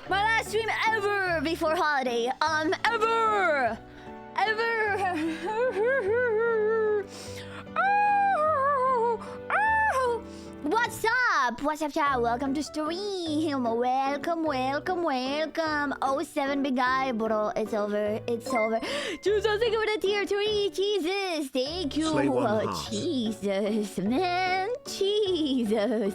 My last stream ever before holiday. Ever. What's up? What's up, chat? Welcome to stream. Welcome. Oh, 7 big guy, bro. It's over. Jesus, thank you for the tier 3. Jesus, thank you. Jesus, man. Jesus.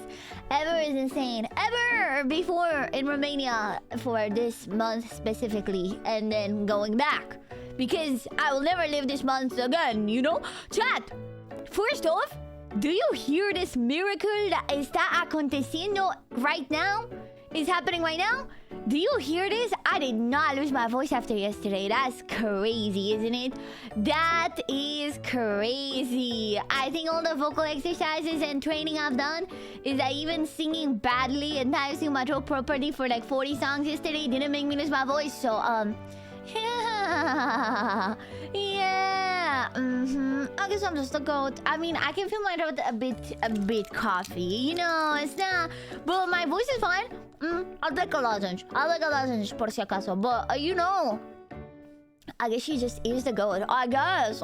Ever is insane. Ever before in Romania for this month specifically, and then going back. Because I will never live this month again, you know? Chat, first off, do you hear this miracle that está aconteciendo right now? Is happening right now? Do you hear this? I did not lose my voice after yesterday. That's crazy, isn't it? That is crazy. I think all the vocal exercises and training I've done is that even singing badly and not using my throat properly for like 40 songs yesterday didn't make me lose my voice. So, yeah. I guess I'm just a goat. I mean, I can feel my throat a bit coffee. You know, it's not. But my voice is fine. I'll take a lozenge. Por si acaso. But you know, I guess she just is the goat. I guess.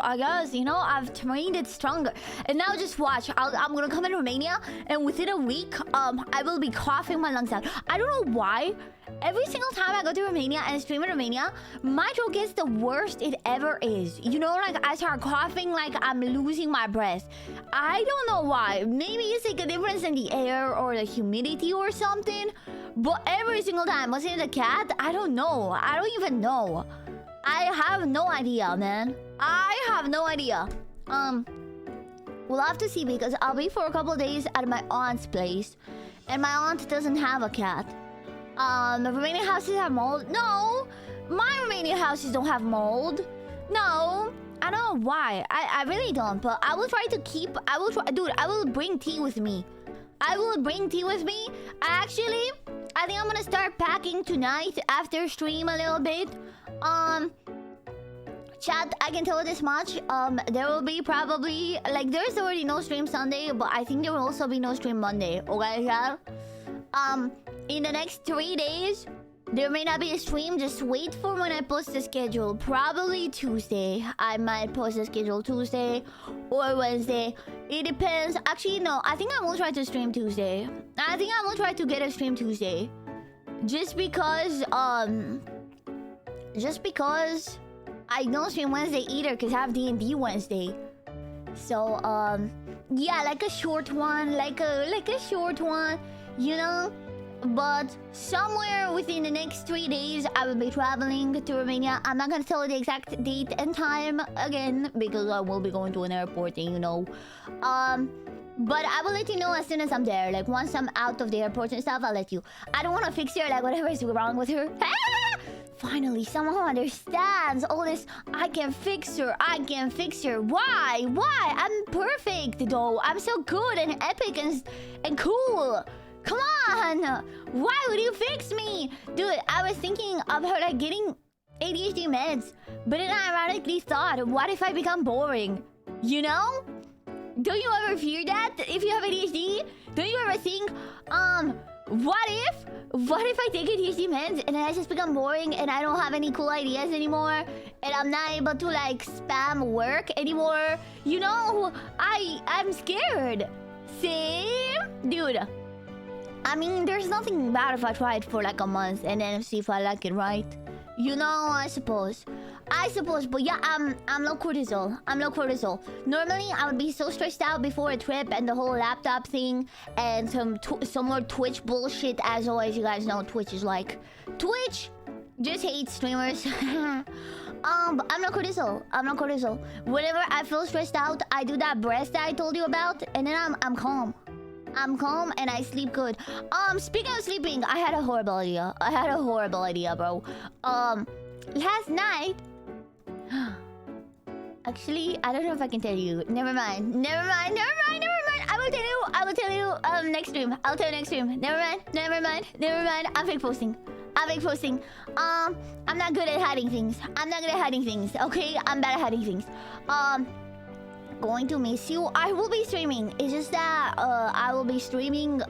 You know, I've trained it stronger. And now just watch. I'm gonna come in Romania, and within a week, I will be coughing my lungs out. I don't know why. Every single time I go to Romania and stream in Romania, my throat gets the worst it ever is. You know, like I start coughing like I'm losing my breath. I don't know why. Maybe it's like a difference in the air or the humidity or something. But every single time, was it a cat? I don't know. I don't even know. I have no idea, man. I have no idea. We'll have to see because I'll be for a couple of days at my aunt's place. And my aunt doesn't have a cat. The Romanian houses have mold. No, my Romanian houses don't have mold. No, I don't know why. I really don't. But I will try to keep. Dude, I will bring tea with me. I think I'm gonna start packing tonight after stream a little bit. Chat, I can tell you this much. There will be probably like there's already no stream Sunday, but I think there will also be no stream Monday. Okay, chat. In the next 3 days, there may not be a stream. Just wait for when I post the schedule. Probably Tuesday. I might post the schedule Tuesday or Wednesday. It depends. Actually, no. I think I will try to stream Tuesday. I think I will try to get a stream Tuesday. Just because I don't stream Wednesday either because I have D&D Wednesday. So, yeah, like a short one. Like a short one. You know? But somewhere within the next 3 days, I will be traveling to Romania. I'm not gonna tell you the exact date and time again because I will be going to an airport, and you know. But I will let you know as soon as I'm there. Like once I'm out of the airport and stuff, I'll let you. I don't want to fix her. Like whatever is wrong with her. Finally, someone who understands all this. I can fix her. Why? I'm perfect though. I'm so good and epic and cool. Come on! Why would you fix me? Dude, I was thinking of her like getting ADHD meds. But then I ironically thought, what if I become boring? You know? Don't you ever fear that? If you have ADHD? Don't you ever think, what if I take ADHD meds and then I just become boring and I don't have any cool ideas anymore? And I'm not able to like spam work anymore? You know, I'm scared. Same? Dude. I mean, there's nothing bad if I try it for like a month and then see if I like it, right? You know, I suppose. But yeah, I'm low cortisol. Normally, I would be so stressed out before a trip and the whole laptop thing and some more Twitch bullshit. As always, you guys know Twitch is like... Twitch just hates streamers. But I'm low cortisol. Whenever I feel stressed out, I do that breath that I told you about, and then I'm calm. I'm calm and I sleep good. Speaking of sleeping, I had a horrible idea, bro. Last night... Actually, I don't know if I can tell you. Never mind. I will tell you next stream. I'll tell you next stream. Never mind. I'm fake posting. I'm not good at hiding things. Okay? I'm bad at hiding things. Going to miss you. I will be streaming. It's just that I will be streaming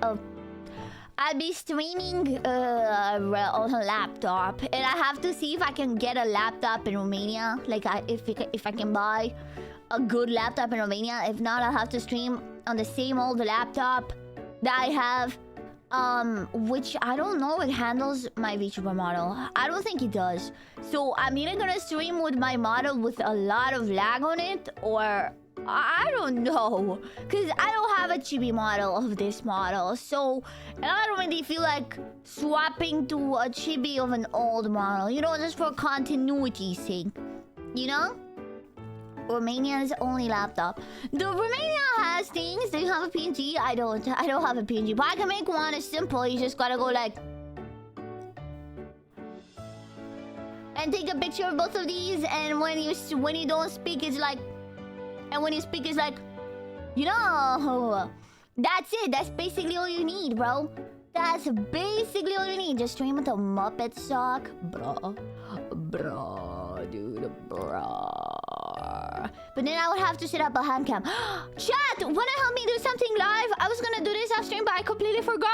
I'll be streaming on a laptop, and I have to see if I can get a laptop in Romania. Like, if I can buy a good laptop in Romania. If not, I'll have to stream on the same old laptop that I have. Which I don't know it handles my VTuber model. I don't think it does. So I'm either gonna stream with my model with a lot of lag on it, or I don't know, because I don't have a chibi model of this model, so I don't really feel like swapping to a chibi of an old model, you know, just for continuity's sake, you know? Romania's only laptop. The Romania has things. Do you have a PNG? I don't have a PNG, but I can make one. It's simple. You just gotta go like and take a picture of both of these, and when you don't speak, it's like. And when you speak, it's like, you know, that's it. That's basically all you need, bro. That's basically all you need. Just stream with a Muppet sock. Bro, dude, bro. But then I would have to set up a hand cam. Chat, wanna help me do something live? I was gonna do this off stream, but I completely forgot.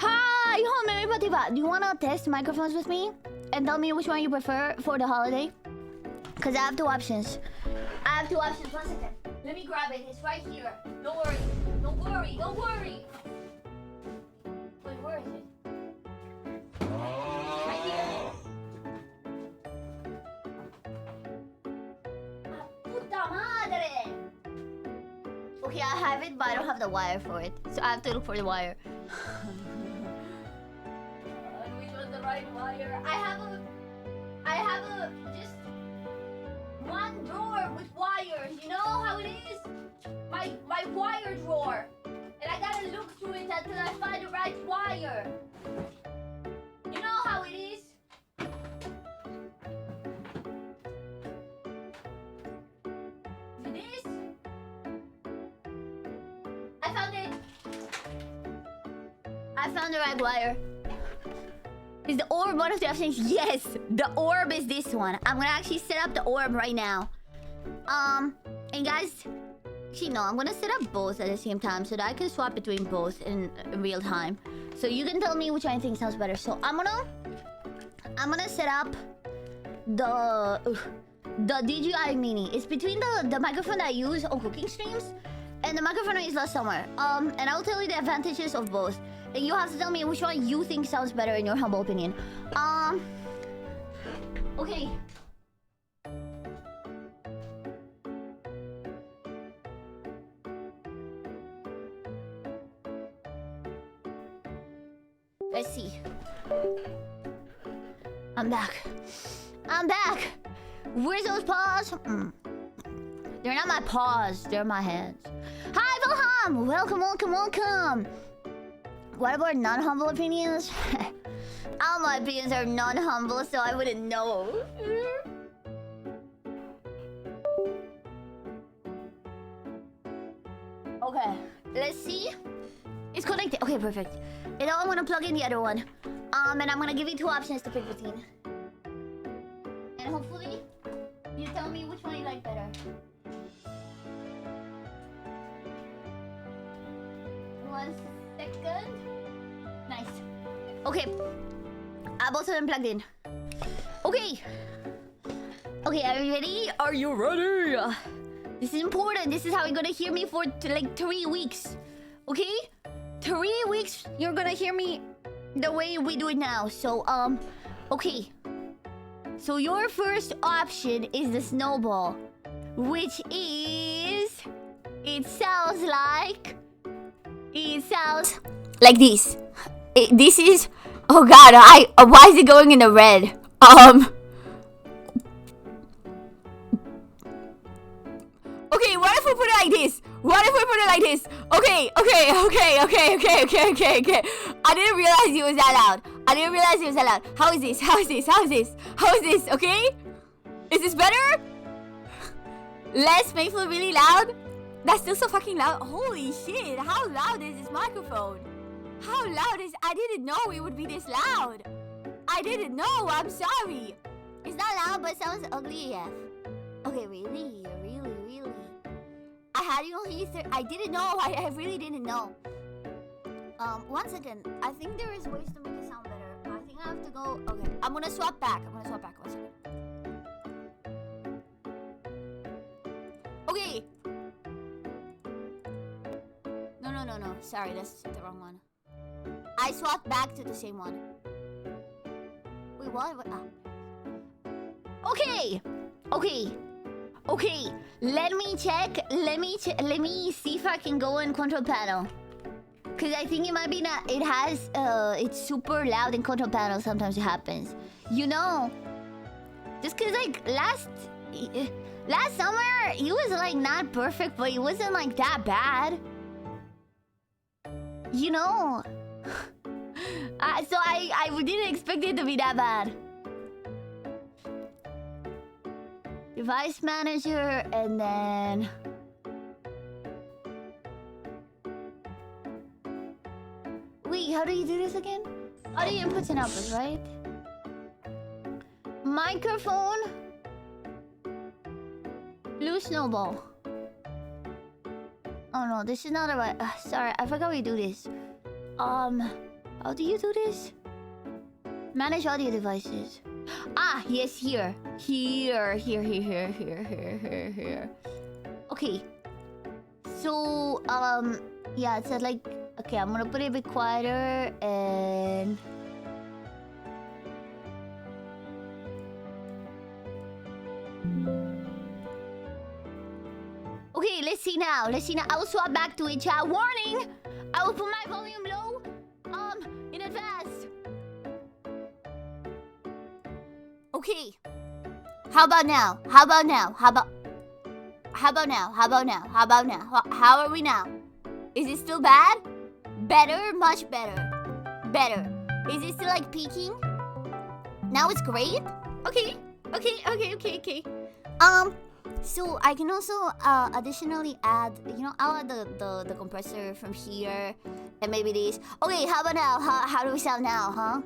Hi, home everybody. Do you wanna test microphones with me? And tell me which one you prefer for the holiday? Because I have two options. One second. Let me grab it. It's right here. Don't worry. Wait, where is it? Right here. Puta madre! Okay, I have it, but I don't have the wire for it. So I have to look for the wire. Which was the right wire? I have a just one drawer with wires. You know how it is? My wire drawer. And I gotta look through it until I find the right wire. You know how it is? This? I found it. I found the right wire. Is the orb one of the options? Yes! The orb is this one. I'm gonna actually set up the orb right now. And guys... Actually, no, I'm gonna set up both at the same time so that I can swap between both in real time. So you can tell me which one I think sounds better. So I'm gonna set up the DJI Mini. It's between the microphone that I use on cooking streams and the microphone I use last summer. And I'll tell you the advantages of both. And you have to tell me which one you think sounds better in your humble opinion. Okay. Let's see. I'm back. Where's those paws? They're not my paws, they're my hands. Hi, Vilham! Welcome. What about non-humble opinions? All my opinions are non-humble, so I wouldn't know. Okay, let's see. It's connected. Okay, perfect. And now I'm gonna plug in the other one. And I'm gonna give you two options to pick between. And hopefully, you tell me which one you like better. One second. Nice. Okay. Both of them plugged in. Okay. Okay, are you ready? Are you ready? This is important. This is how you're gonna hear me for like 3 weeks. Okay? 3 weeks, you're gonna hear me the way we do it now. So, okay. So your first option is the snowball, which is... It sounds like this. This is... Oh god, why is it going in the red? Okay, what if we put it like this? Okay. I didn't realize it was that loud. How is this? Okay? Is this better? Less painful, really loud? That's still so fucking loud. Holy shit, how loud is this microphone? I didn't know it would be this loud. I didn't know, I'm sorry. It's not loud, but it sounds ugly AF. Okay, really? I had you on Ether. I didn't know. I really didn't know. One second. I think there is ways to make it sound better. I think I have to go. Okay, I'm gonna swap back. One second. Okay. No. Sorry, that's the wrong one. I swapped back to the same one. Wait, what? Ah. Okay. Let me check. Let me see if I can go in control panel. Cause I think it might be not. It has. It's super loud in control panel. Sometimes it happens. You know. Just cause like last summer, it was like not perfect, but it wasn't like that bad. You know. So I didn't expect it to be that bad. Device manager and then. Wait, how do you do this again? How do you inputs and outputs, right? Microphone. Blue snowball. Oh no, this is not the right. Sorry, I forgot we do this. How do you do this? Manage audio devices. Ah, yes, here. Okay. So, yeah, it said like. Okay, I'm gonna put it a bit quieter and. Okay, let's see now. I will swap back to it, chat. Warning! I will put my volume low, in advance. Okay. How about now? How are we now? Is it still bad? Better? Much better. Is it still like peaking? Now it's great? Okay. So I can also additionally add, I'll add the compressor from here and maybe this. Okay, how about now? How do we sound now, huh?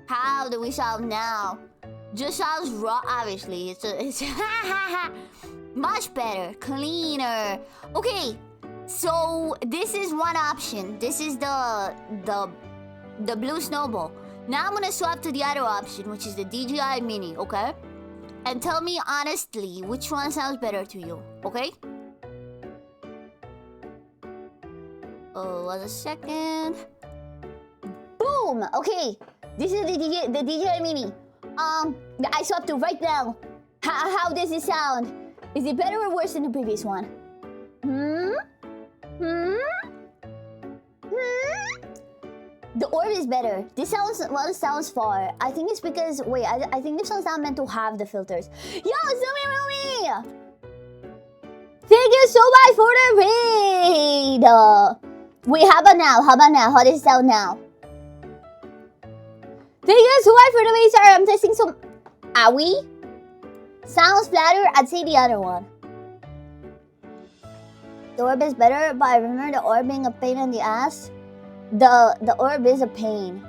How do we sound now? Just sounds raw, obviously. It's much better, cleaner. Okay, so this is one option. This is the blue snowball. Now I'm gonna swap to the other option, which is the DJI Mini, okay? And tell me honestly, which one sounds better to you, okay? Oh, 1 second. Boom! Okay, this is the DJI Mini. I swapped to right now. How does it sound? Is it better or worse than the previous one? The orb is better. This one sounds far. I think it's because I think this one's not meant to have the filters. Yo, Rumi! Thank you so much for the raid. Wait, how about now? How does it sound now? Thank you so much for the raid. Sorry, I'm testing some. Are we? Sounds flatter. I'd say the other one. The orb is better, but I remember the orb being a pain in the ass. The orb is a pain.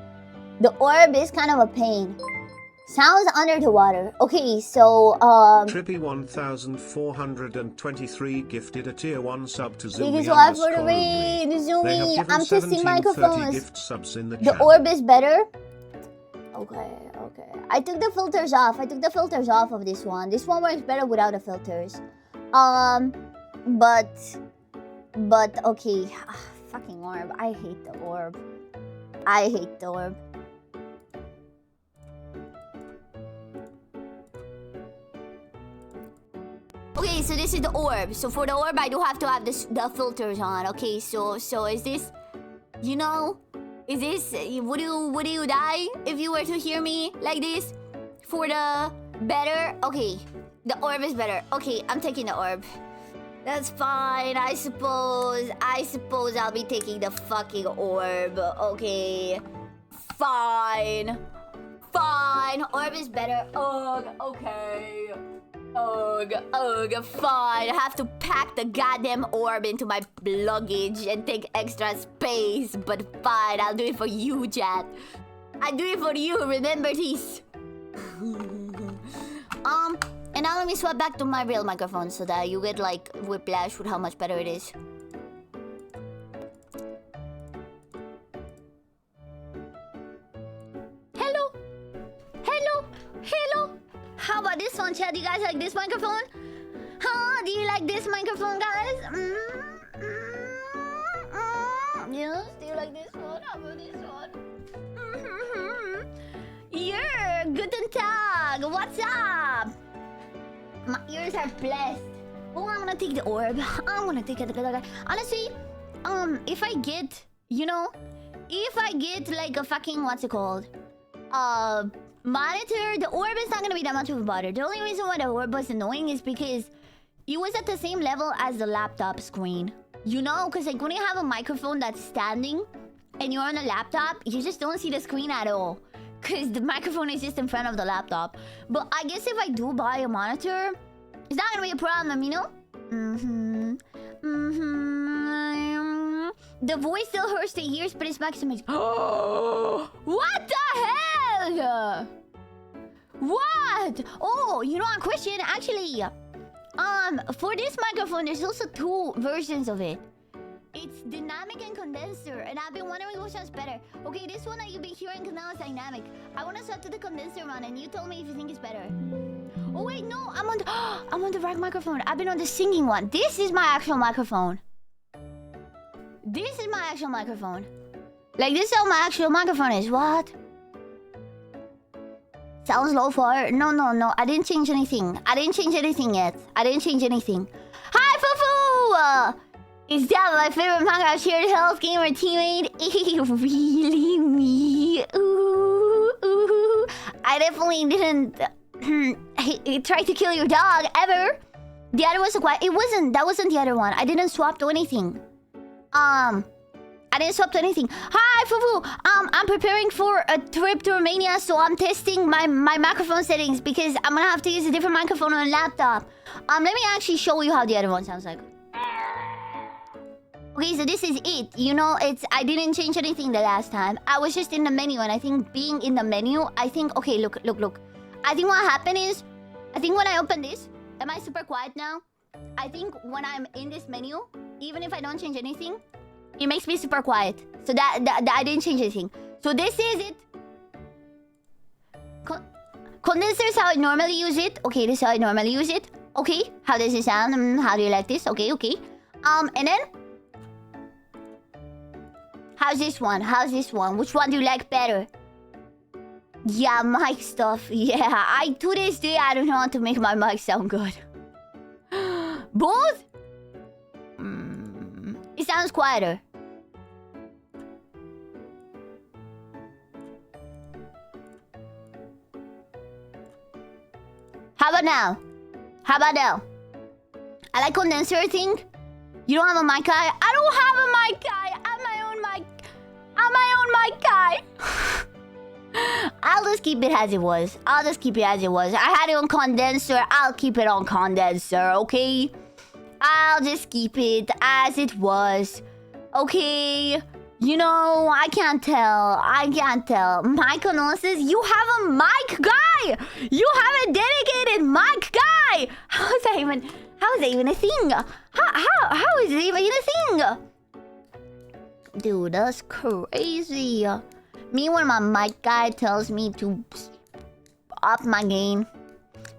The orb is kind of a pain. Sounds under the water. Okay, so Trippy 1423 gifted a tier 1 sub to Zoomy. Thank you so much for the raid, Zoomy. I'm testing microphones. Gift subs in the chat. The orb is better. Okay. I took the filters off. Of this one. This one works better without the filters. But okay. Fucking orb. I hate the orb. Okay, so this is the orb. So for the orb, I do have to have the filters on. Okay, so is this, is this, would you die if you were to hear me like this? For the better? Okay, the orb is better. Okay, I'm taking the orb. That's fine, I suppose I'll be taking the fucking orb. Okay. Fine. Orb is better. Ugh, okay. Ugh, fine. I have to pack the goddamn orb into my luggage and take extra space. But fine, I'll do it for you, chat. I do it for you, remember this. And now let me swap back to my real microphone so that you get like whiplash with how much better it is. chat, do you guys like this microphone? Huh? Do you like this microphone, guys? Yes, do you like this one? How about this one? Yeah, guten Tag. What's up? My ears are blessed. Oh, I'm gonna take the orb. I'm gonna take it. Honestly, if I get, you know, if I get like a fucking, what's it called? Monitor, the orb is not gonna be that much of a bother. The only reason why the orb was annoying is because it was at the same level as the laptop screen. You know, because like when you have a microphone that's standing and you're on a laptop, you just don't see the screen at all. Because the microphone is just in front of the laptop. But I guess if I do buy a monitor, it's not gonna be a problem, you know? The voice still hurts the ears, but it's maximum. What the hell? What? Oh, you know, a question, actually. For this microphone, there's also two versions of it. It's dynamic and condenser, and I've been wondering which one's better. Okay, this one that you've been hearing now is dynamic. I want to swap to the condenser one, and you told me if you think it's better. Oh wait, no, I'm on the right microphone. I've been on the singing one. This is my actual microphone. This is my actual microphone. Like, this is how my actual microphone is. What? Sounds low for... No. I didn't change anything. I didn't change anything yet. Hi, Fufu! Is that my favorite Minecraft shared health gamer teammate? Really me? Ooh. I definitely didn't... he tried to kill your dog, ever. The other was a quiet... That wasn't the other one. I didn't swap to anything. I didn't swap to anything. Hi, Fufu! I'm preparing for a trip to Romania, so I'm testing my microphone settings because I'm gonna have to use a different microphone on a laptop. Let me actually show you how the other one sounds like. Okay, so this is it. You know, I didn't change anything the last time. I was just in the menu, and I think being in the menu, okay, look. I think what happened is, I think when I open this, am I super quiet now? I think when I'm in this menu, even if I don't change anything, it makes me super quiet. So that I didn't change anything. So this is it. Condenser is how I normally use it. Okay, this is how I normally use it. Okay, how does it sound? How do you like this? Okay. And then... How's this one? Which one do you like better? Yeah, mic stuff. Yeah, to this day, I don't know how to make my mic sound good. Both? It sounds quieter. How about now? I like condenser thing. You don't have a mic guy? I don't have a mic guy. I'm my own mic guy. I'll just keep it as it was. I had it on condenser. I'll keep it on condenser, okay? I'll just keep it as it was. Okay? You know, I can't tell. Mike announces, you have a mic guy! You have a dedicated mic guy! How is that even a thing? How is it even a thing? Dude, that's crazy. Me when my mic guy tells me to up my game.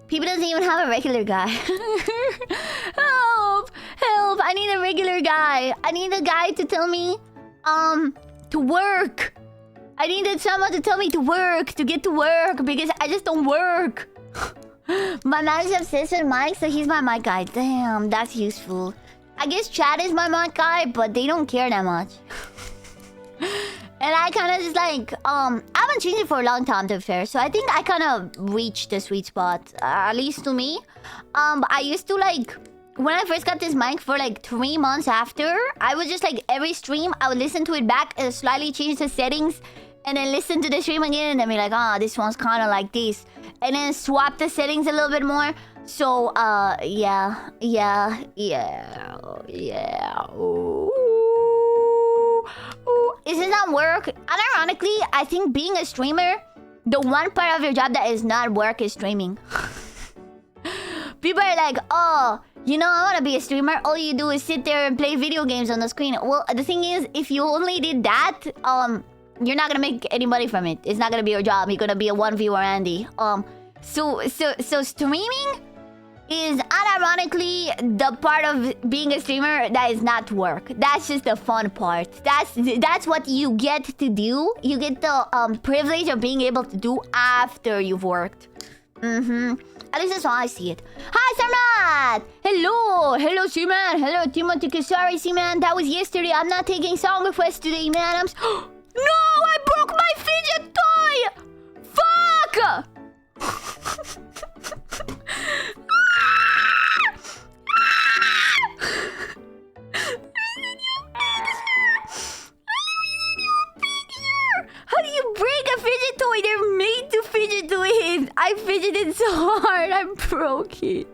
People doesn't even have a regular guy. Help! I need a regular guy. I need a guy to tell me, to work. I needed someone to tell me to work, to get to work, because I just don't work. My man is obsessed with Mike, so he's my mic guy. Damn, that's useful. I guess Chad is my mic guy, but they don't care that much. And I kind of just like, I haven't changed it for a long time, to be fair. So I think I kind of reached the sweet spot, at least to me. I used to like, when I first got this mic for like 3 months after, I would just like every stream, I would listen to it back and slightly change the settings. And then listen to the stream again and then be like, this one's kind of like this. And then swap the settings a little bit more. So, yeah. Ooh. Is it not work? Unironically, I think being a streamer, the one part of your job that is not work is streaming. People are like, you know, I want to be a streamer. All you do is sit there and play video games on the screen. Well, the thing is, if you only did that, you're not gonna make any money from it. It's not gonna be your job. You're gonna be a 1 viewer Andy. So streaming is unironically the part of being a streamer that is not work. That's just the fun part. That's what you get to do. You get the privilege of being able to do after you've worked. At least that's how I see it. Hi, Samrat! Hello! Hello, Seaman! Hello, Timothy. Sorry, Seaman. That was yesterday. I'm not taking song requests today, man. No! I broke my fidget toy! Fuck! How do you break a fidget toy? They're made to fidget with. I fidgeted so hard, I broke it.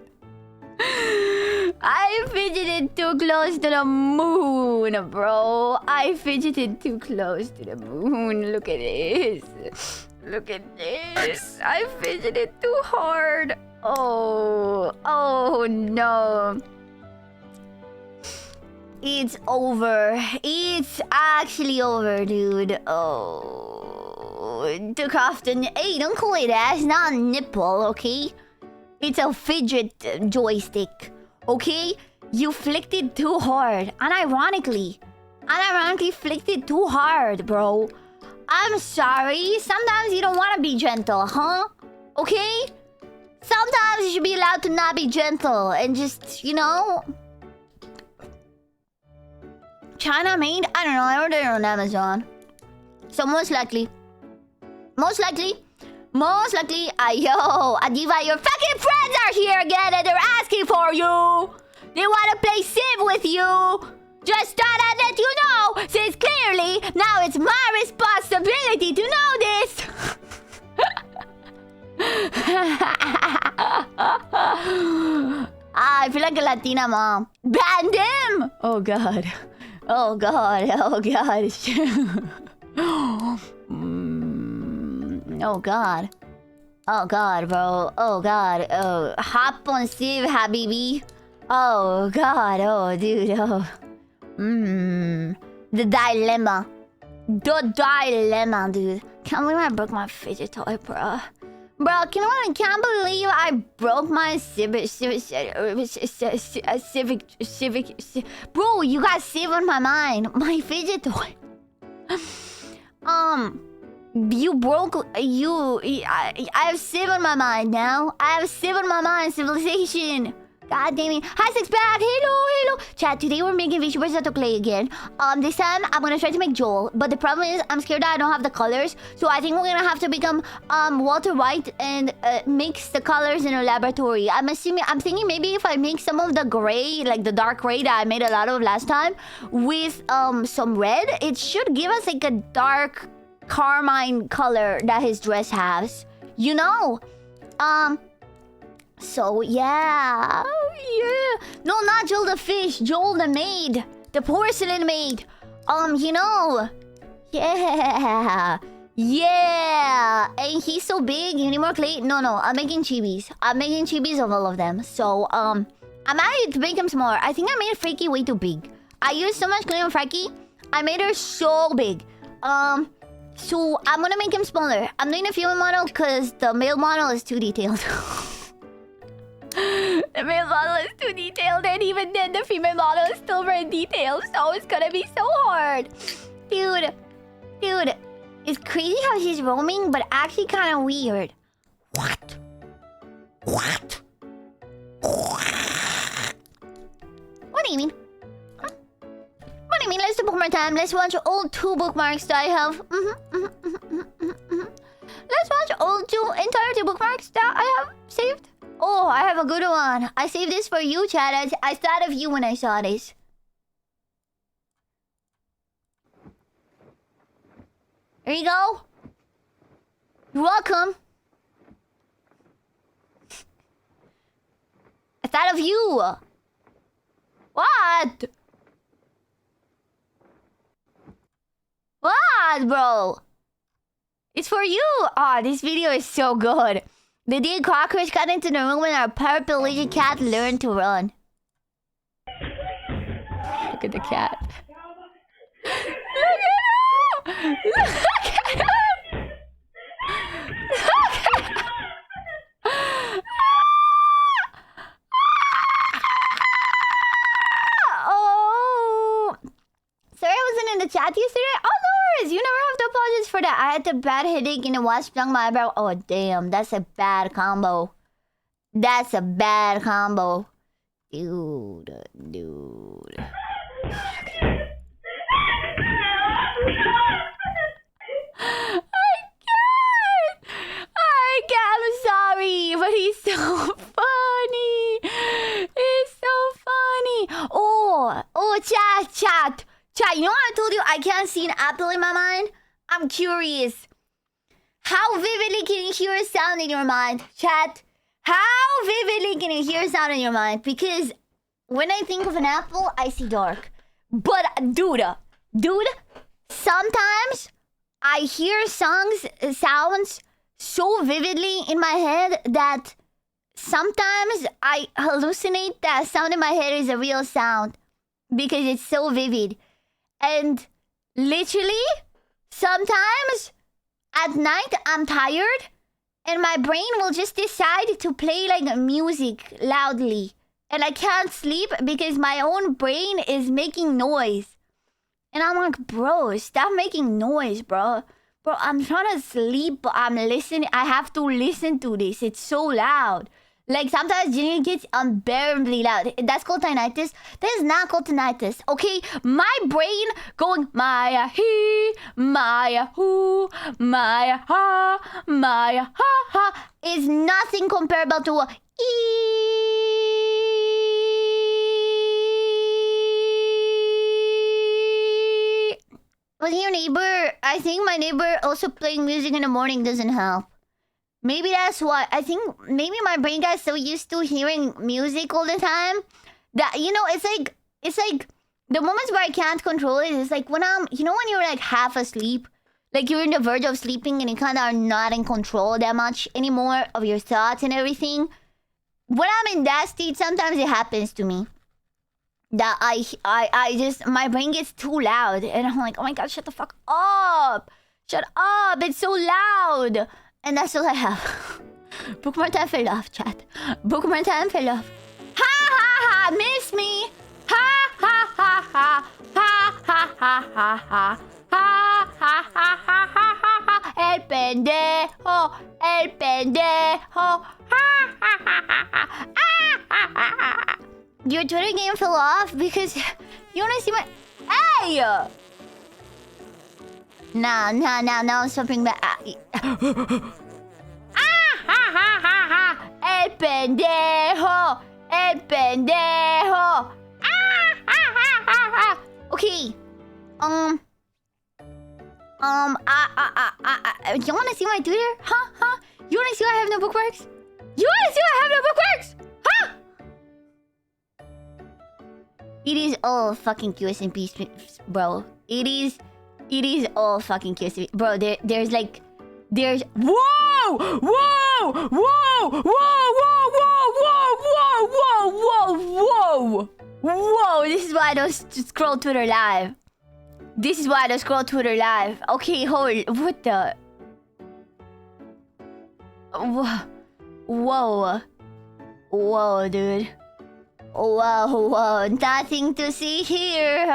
I fidgeted too close to the moon, bro. I fidgeted too close to the moon. Look at this. Look at this. I fidgeted too hard. Oh no. It's over. It's actually over, dude. Oh, took off the... Hey, don't call it that. It's not a nipple, okay? It's a fidget joystick, okay? You flicked it too hard. Unironically flicked it too hard, bro. I'm sorry. Sometimes you don't want to be gentle, huh? Okay? Sometimes you should be allowed to not be gentle and just, you know... China made? I don't know. I ordered it on Amazon. So most likely, Adiva, your fucking friends are here again and they're asking for you. They want to play Civ with you. Just thought I'd let you know, since clearly now it's my responsibility to know this. I feel like a Latina mom. Ban them! Oh god. Oh god. Oh god. Oh god. Oh god, bro. Oh god. Oh, hop on Civ, habibi. Oh god. Oh dude. Oh. The dilemma. The dilemma, dude. Can't believe I broke my fidget toy, bro. Bro, can't believe I broke my civic. Bro, you got Civ on my mind. My fidget toy. You broke. I have Civ on my mind now. I have Civ on my mind. Civilization. God damn it. Hi, Six Pack. Hello. Chat, today we're making Vtubers to play again. This time I'm gonna try to make Joel. But the problem is I'm scared that I don't have the colors. So I think we're gonna have to become Walter White and mix the colors in a laboratory. I'm thinking maybe if I make some of the gray, like the dark gray that I made a lot of last time, with some red, it should give us like a dark carmine color that his dress has. You know? So, yeah. No, not Joel the fish. Joel the maid. The porcelain maid. You know. Yeah. And he's so big. You need more clay? No. I'm making chibis. I'm making chibis of all of them. So, I might make him smaller. I think I made Freaky way too big. I used so much clay on Freaky. I made her so big. So, I'm gonna make him smaller. I'm doing a female model because the male model is too detailed. The male model is too detailed, and even then the female model is still very detailed, so it's gonna be so hard. Dude, it's crazy how she's roaming, but actually kind of weird. What? What do you mean? Huh? What do you mean? Let's do bookmark time. Let's watch all 2 bookmarks that I have. Let's watch all 2 entire 2 bookmarks that I have saved. Oh, I have a good one. I saved this for you, chat. I thought of you when I saw this. Here you go. You're welcome. I thought of you. What? What, bro? It's for you. Ah, this video is so good. The day cockroach got into the room and our paraplegic cat learned to run. Look at the cat. Look at him! Look at him! Look at him! the chat yesterday? Oh, no worries. You never have to apologize for that. I had a bad headache and it was stung my eyebrow. Oh, damn. That's a bad combo. That's a bad combo. Dude. I can't. I'm sorry, but he's so funny. He's so funny. Oh, chat. You know what I told you? I can't see an apple in my mind. I'm curious. How vividly can you hear a sound in your mind, chat? How vividly can you hear a sound in your mind? Because when I think of an apple, I see dark. But dude, sometimes I hear sounds so vividly in my head that sometimes I hallucinate that sound in my head is a real sound because it's so vivid. And literally, sometimes at night I'm tired and my brain will just decide to play like music loudly. And I can't sleep because my own brain is making noise. And I'm like, bro, stop making noise, bro. Bro, I'm trying to sleep, but I'm listening. I have to listen to this. It's so loud. Like, sometimes Junior gets unbearably loud. That's called tinnitus. That is not called tinnitus, okay? My brain going, Maya he, Maya who, Maya ha, Maya ha ha, is nothing comparable to a With your neighbor, I think my neighbor also playing music in the morning doesn't help. Maybe that's why. I think maybe my brain got so used to hearing music all the time that, you know, it's like the moments where I can't control it is like when when you're like half asleep, like you're in the verge of sleeping and you kind of are not in control that much anymore of your thoughts and everything. When I'm in that state, sometimes it happens to me that I just, my brain gets too loud and I'm like, oh my god, shut the fuck up. Shut up. It's so loud. And that's all I have. Bookmark time fell off, chat. Bookmark time fell off. Ha ha ha, miss me. Ha ha ha ha. Ha ha ha ha ha. Ha ha ha ha ha ha. El pendejo. El pendejo. Ha ha ha ha ha. Ah ha ha ha. Your Twitter game fell off because you wanna see my... Hey! Now I'm swapping back. Ah ha ha ha ha! El pendejo! El pendejo! Ah ha ha ha ha! Okay. You wanna see my Twitter? Huh? You wanna see why I have no bookmarks? You wanna see why I have no bookmarks? Huh? It is all fucking QSMP, bro. It is all fucking QSMP. Bro, there's Whoa! Whoa! Whoa! Whoa! Whoa! Whoa! This is why I don't scroll Twitter live. Okay, hold. What the? Whoa, dude. Whoa. Nothing to see here.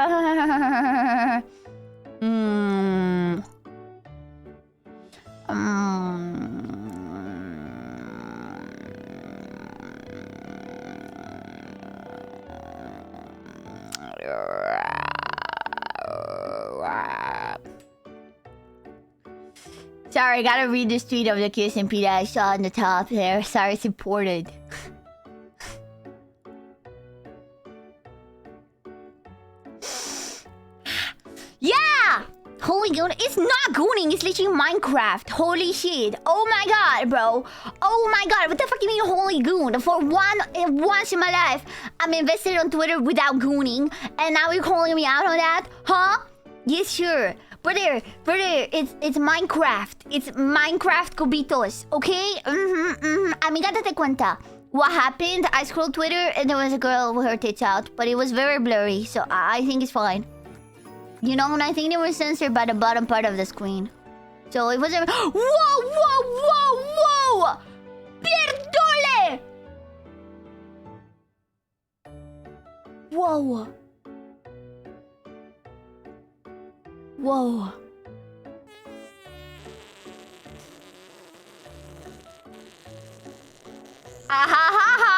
Sorry, I gotta read this tweet of the QSMP that I saw on the top there. Sorry, it's important. Yeah! Holy goon, it's not gooning, it's literally Minecraft. Holy shit. Oh my god, bro. Oh my god, what the fuck do you mean holy goon? For once in my life, I'm invested on Twitter without gooning, and now you're calling me out on that? Huh? Yes, sure. Brother, it's Minecraft. It's Minecraft Cubitos, okay? Amiga, date cuenta. What happened? I scrolled Twitter and there was a girl with her tits out, but it was very blurry, so I think it's fine. You know, and I think they were censored by the bottom part of the screen. So it wasn't... Whoa! Pierdole! Whoa. Whoa. Ah ha ha ha.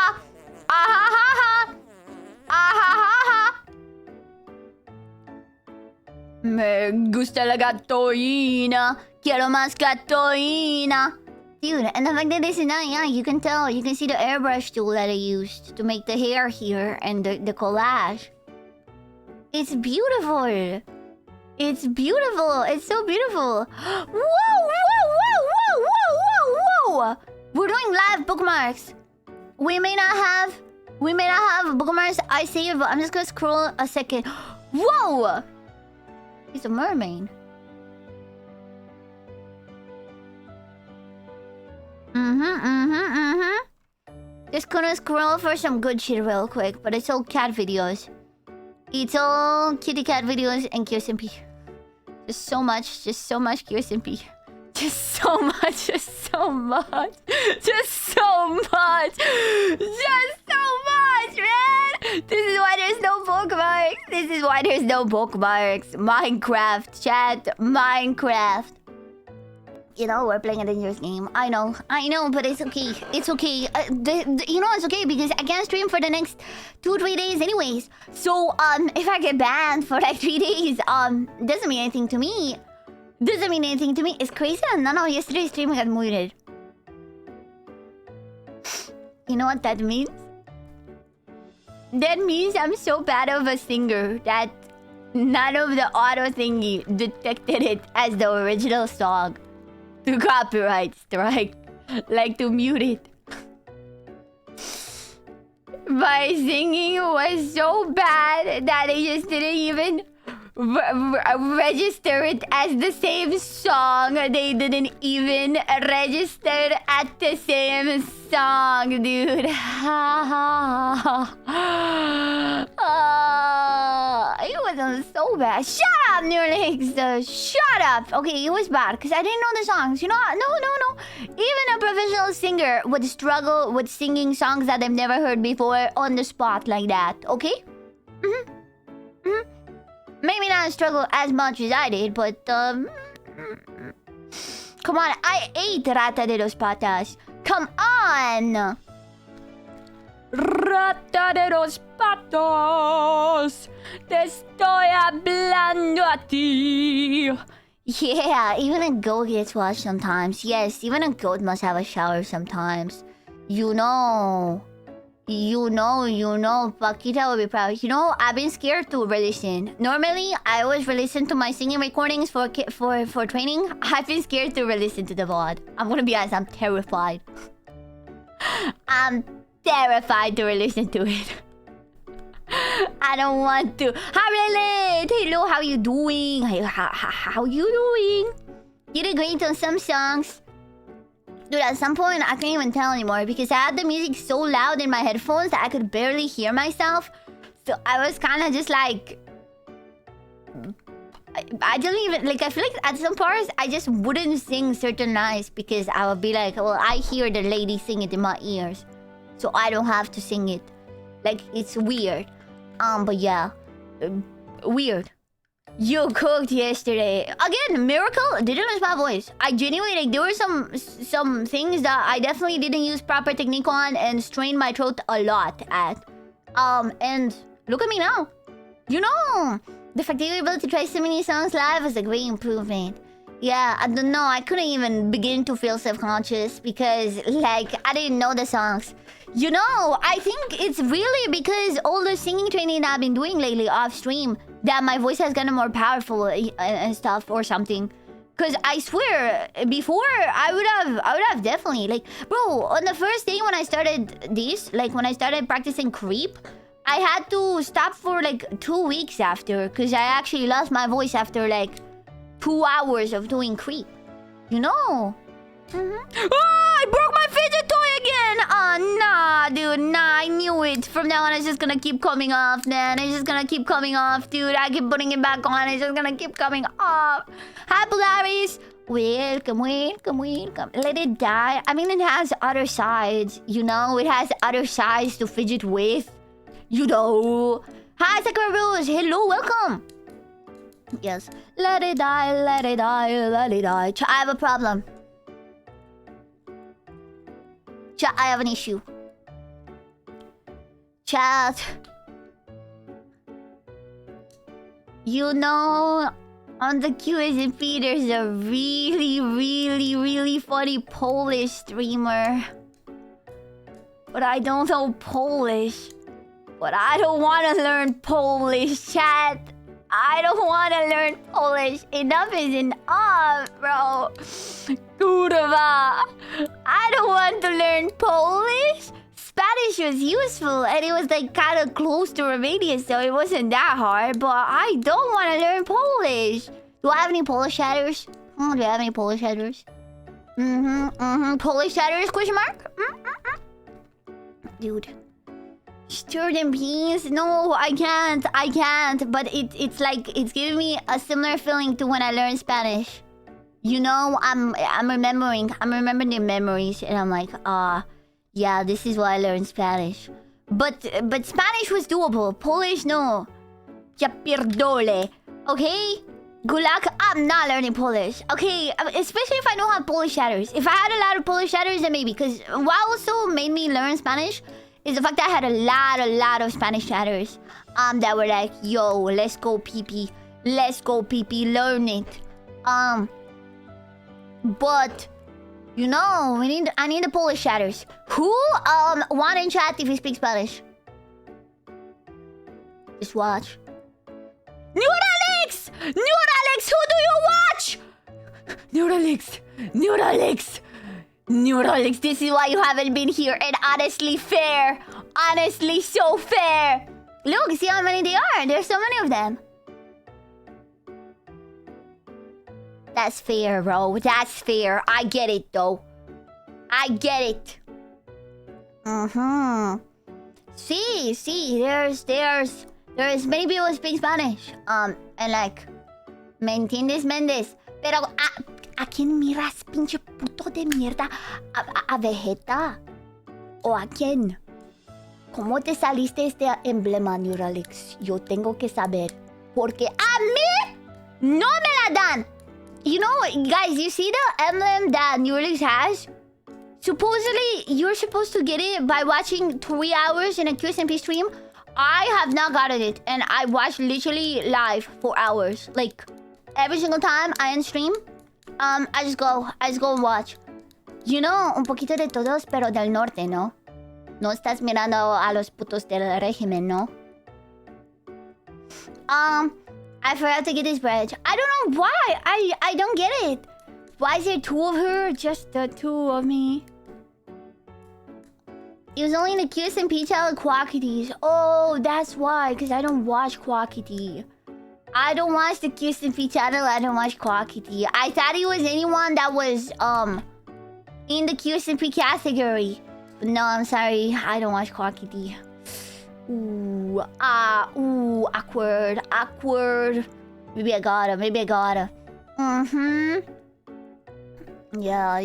Ah ha ha ha. Ah ha ha ha. Me gusta la gatoina. Quiero más gatoina. Dude, and the fact that this is not, yeah, you can tell. You can see the airbrush tool that I used to make the hair here and the collage. It's beautiful. It's beautiful. It's so beautiful. Whoa, whoa, whoa, whoa, whoa, whoa, whoa. We're doing live bookmarks. We may not have bookmarks I save, but I'm just gonna scroll a second. Whoa! He's a mermaid. Just gonna scroll for some good shit real quick, but it's all cat videos. It's all kitty cat videos and Kirsten. Just so much Kirsten. Just so much. Just so much, man! This is why there's no bookmarks. Minecraft, chat. Minecraft. You know, we're playing a dangerous game. I know, but it's okay. It's okay. You know, it's okay because I can't stream for the next 2-3 days anyways. So, if I get banned for like 3 days, doesn't mean anything to me. It's crazy that none of yesterday's stream got muted. You know what that means? That means I'm so bad of a singer that none of the auto thingy detected it as the original song. To copyright strike. Like to mute it. My singing was so bad that they just didn't even register it as the same song. They didn't even register at the same song, dude. It wasn't so bad. Shut up, Neuralix. Shut up. Okay, it was bad because I didn't know the songs. You know, no. Even a professional singer would struggle with singing songs that they've never heard before on the spot like that. Okay? Maybe not struggle as much as I did, but come on, I ate Rata de los Patas. Come on! Rata de los Patos, te estoy hablando a ti. Yeah, even a goat gets washed sometimes. Yes, even a goat must have a shower sometimes. You know, Paquita will be proud. You know, I've been scared to re-listen. Normally, I always re-listen to my singing recordings for training. I've been scared to re-listen to the VOD. I'm gonna be honest, I'm terrified. I'm terrified to re-listen to it. I don't want to. Hi, Relate! Hello, how you doing? How you doing? You did great on some songs. Dude, at some point, I can't even tell anymore because I had the music so loud in my headphones that I could barely hear myself. So I was kind of just like... I don't even... Like, I feel like at some parts, I just wouldn't sing certain lines because I would be like, well, I hear the lady sing it in my ears. So I don't have to sing it. Like, it's weird. But yeah. Weird. You cooked yesterday. Again, miracle didn't lose my voice. I genuinely, like, there were some things that I definitely didn't use proper technique on and strained my throat a lot at. And look at me now. You know, the fact that you were able to try so many songs live was a great improvement. Yeah, I don't know. I couldn't even begin to feel self-conscious because, like, I didn't know the songs. You know, I think it's really because all the singing training that I've been doing lately off stream that my voice has gotten more powerful and stuff or something. Cause I swear, before I would have definitely, like, bro, on the first day when I started this, like when I started practicing Creep, I had to stop for like 2 weeks after, cause I actually lost my voice after like 2 hours of doing Creep. You know? Oh, I broke my fidget toy again! Oh, nah, dude, nah, I knew it. From now on, it's just gonna keep coming off, man. It's just gonna keep coming off, dude. I keep putting it back on. It's just gonna keep coming off. Hi, Polaris. Welcome. Let it die. I mean, it has other sides, you know? It has other sides to fidget with. You know. Hi, Sakura Rose. Hello, welcome. Yes. Let it die, let it die, let it die. I have a problem. Chat, I have an issue. Chat. You know, on the QSP there's a really funny Polish streamer. But I don't know Polish. But I don't want to learn Polish, chat. I don't want to learn Polish. Enough is enough, bro. Kurwa. I don't want to learn Polish. Spanish was useful and it was like kind of close to Romanian, so it wasn't that hard. But I don't want to learn Polish. Do I have any Polish chatters? Do I have any Polish chatters? Polish chatters? Question mark? Dude. Stir them beans? No, I can't. I can't. But it's like it's giving me a similar feeling to when I learned Spanish. You know, I'm remembering the memories, and I'm like, yeah, this is why I learned Spanish. But Spanish was doable. Polish, no. Ya pierdole. Okay? Good luck. I'm not learning Polish. Okay, especially if I don't have Polish shatters. If I had a lot of Polish shatters, then maybe. Because what also made me learn Spanish is the fact that I had a lot of Spanish chatters that were like, yo, let's go pee-pee. Let's go pee-pee, learn it. But, you know, I need the Polish chatters. Who want in chat if you speak Spanish? Just watch. Neuralix! Neuralix, who do you watch? Neuralix! Neuralix! Neuralix, this is why you haven't been here. And honestly fair. Honestly so fair. Look, see how many they are. There's so many of them. That's fair, bro. That's fair. I get it, though. I get it. See, there's many people who speak Spanish. And like, ¿me entiendes, Méndez? Pero, ¿a quién miras, pinche puto de mierda? ¿A Vegeta? ¿O a quién? ¿Cómo te saliste este emblema, Neuralix? Yo tengo que saber. Porque a mí no me la dan. You know, guys, you see the emblem that Neuralix has? Supposedly, you're supposed to get it by watching 3 hours in a QSMP stream. I have not gotten it, and I watched literally live for hours. Like, every single time I end stream, I just go and watch. You know, un poquito de todos, pero del norte, ¿no? No estás mirando a los putos del régimen, ¿no? I forgot to get this bridge. I don't know why. I don't get it. Why is there 2 of her? Just the 2 of me. It was only in the QSMP channel Quackities. Oh, that's why. Because I don't watch Quackity. I don't watch the QSMP channel. I don't watch Quackity. I thought it was anyone that was in the QSMP category. But no, I'm sorry. I don't watch Quackity. Ooh, awkward. Maybe I gotta. Yeah.